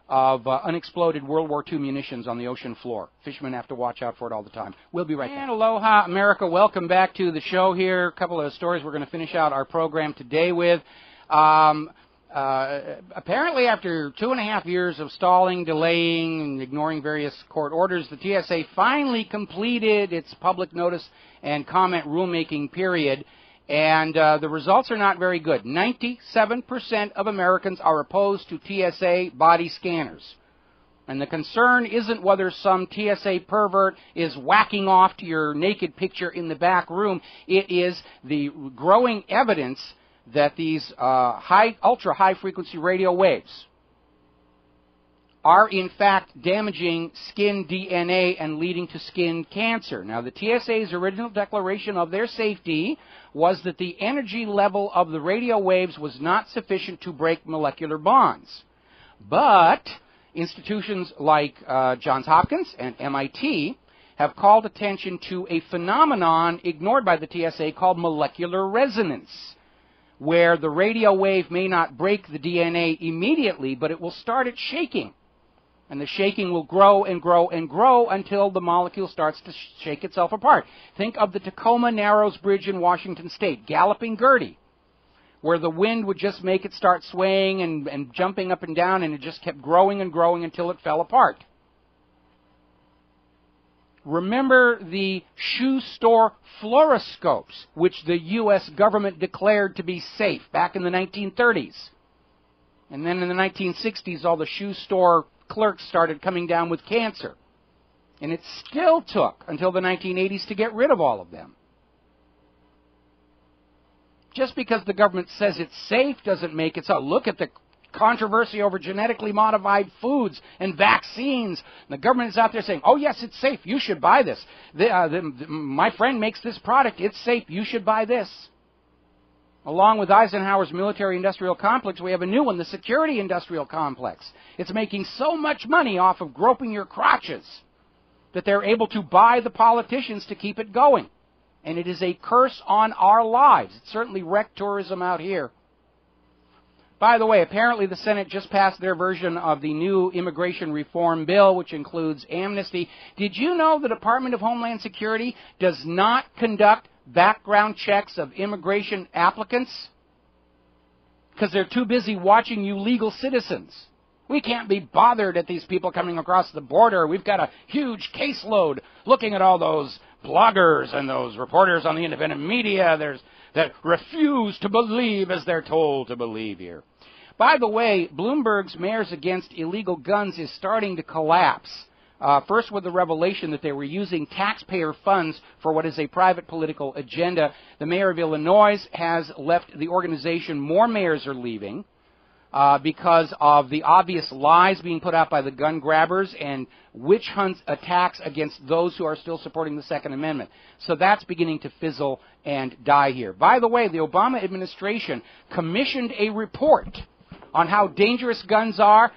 of unexploded World War II munitions on the ocean floor. Fishermen have to watch out for it all the time. We'll be right back. And aloha, America. Welcome back to the show here. A couple of stories we're going to finish out our program today with. Apparently, after 2.5 years of stalling, delaying, and ignoring various court orders, the TSA finally completed its public notice and comment rulemaking period, and the results are not very good. 97% of Americans are opposed to TSA body scanners. And the concern isn't whether some TSA pervert is whacking off to your naked picture in the back room. It is the growing evidence that these ultra-high frequency radio waves are in fact damaging skin DNA and leading to skin cancer. Now, the TSA's original declaration of their safety was that the energy level of the radio waves was not sufficient to break molecular bonds. But institutions like Johns Hopkins and MIT have called attention to a phenomenon ignored by the TSA called molecular resonance, where the radio wave may not break the DNA immediately, but it will start it shaking. And the shaking will grow and grow and grow until the molecule starts to shake itself apart. Think of the Tacoma Narrows Bridge in Washington State, Galloping Gertie, where the wind would just make it start swaying and jumping up and down, and it just kept growing and growing until it fell apart. Remember the shoe store fluoroscopes, which the U.S. government declared to be safe back in the 1930s. And then in the 1960s, all the shoe store clerks started coming down with cancer. And it still took until the 1980s to get rid of all of them. Just because the government says it's safe doesn't make it so. Look at the controversy over genetically modified foods and vaccines. The government is out there saying, oh, yes, it's safe. You should buy this. My friend makes this product. It's safe. You should buy this. Along with Eisenhower's military-industrial complex, we have a new one, the security-industrial complex. It's making so much money off of groping your crotches that they're able to buy the politicians to keep it going. And it is a curse on our lives. It certainly wrecked tourism out here. By the way, apparently the Senate just passed their version of the new immigration reform bill, which includes amnesty. Did you know the Department of Homeland Security does not conduct background checks of immigration applicants? Because they're too busy watching you legal citizens. We can't be bothered at these people coming across the border. We've got a huge caseload looking at all those bloggers and those reporters on the independent media that refuse to believe as they're told to believe here. By the way, Bloomberg's Mayors Against Illegal Guns is starting to collapse. First with the revelation that they were using taxpayer funds for what is a private political agenda. The mayor of Illinois has left the organization. More mayors are leaving because of the obvious lies being put out by the gun grabbers and witch hunt attacks against those who are still supporting the Second Amendment. So that's beginning to fizzle and die here. By the way, the Obama administration commissioned a report on how dangerous guns are,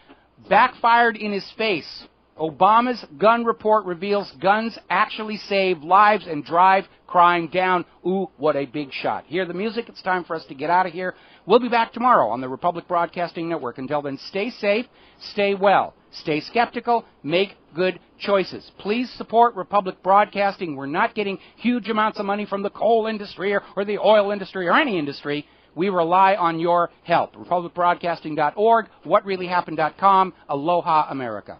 backfired in his face. Obama's gun report reveals guns actually save lives and drive crime down. Ooh, what a big shot. Hear the music. It's time for us to get out of here. We'll be back tomorrow on the Republic Broadcasting Network. Until then, stay safe, stay well, stay skeptical, make good choices. Please support Republic Broadcasting. We're not getting huge amounts of money from the coal industry or the oil industry or any industry. We rely on your help. RepublicBroadcasting.org, WhatReallyHappened.com. Aloha, America.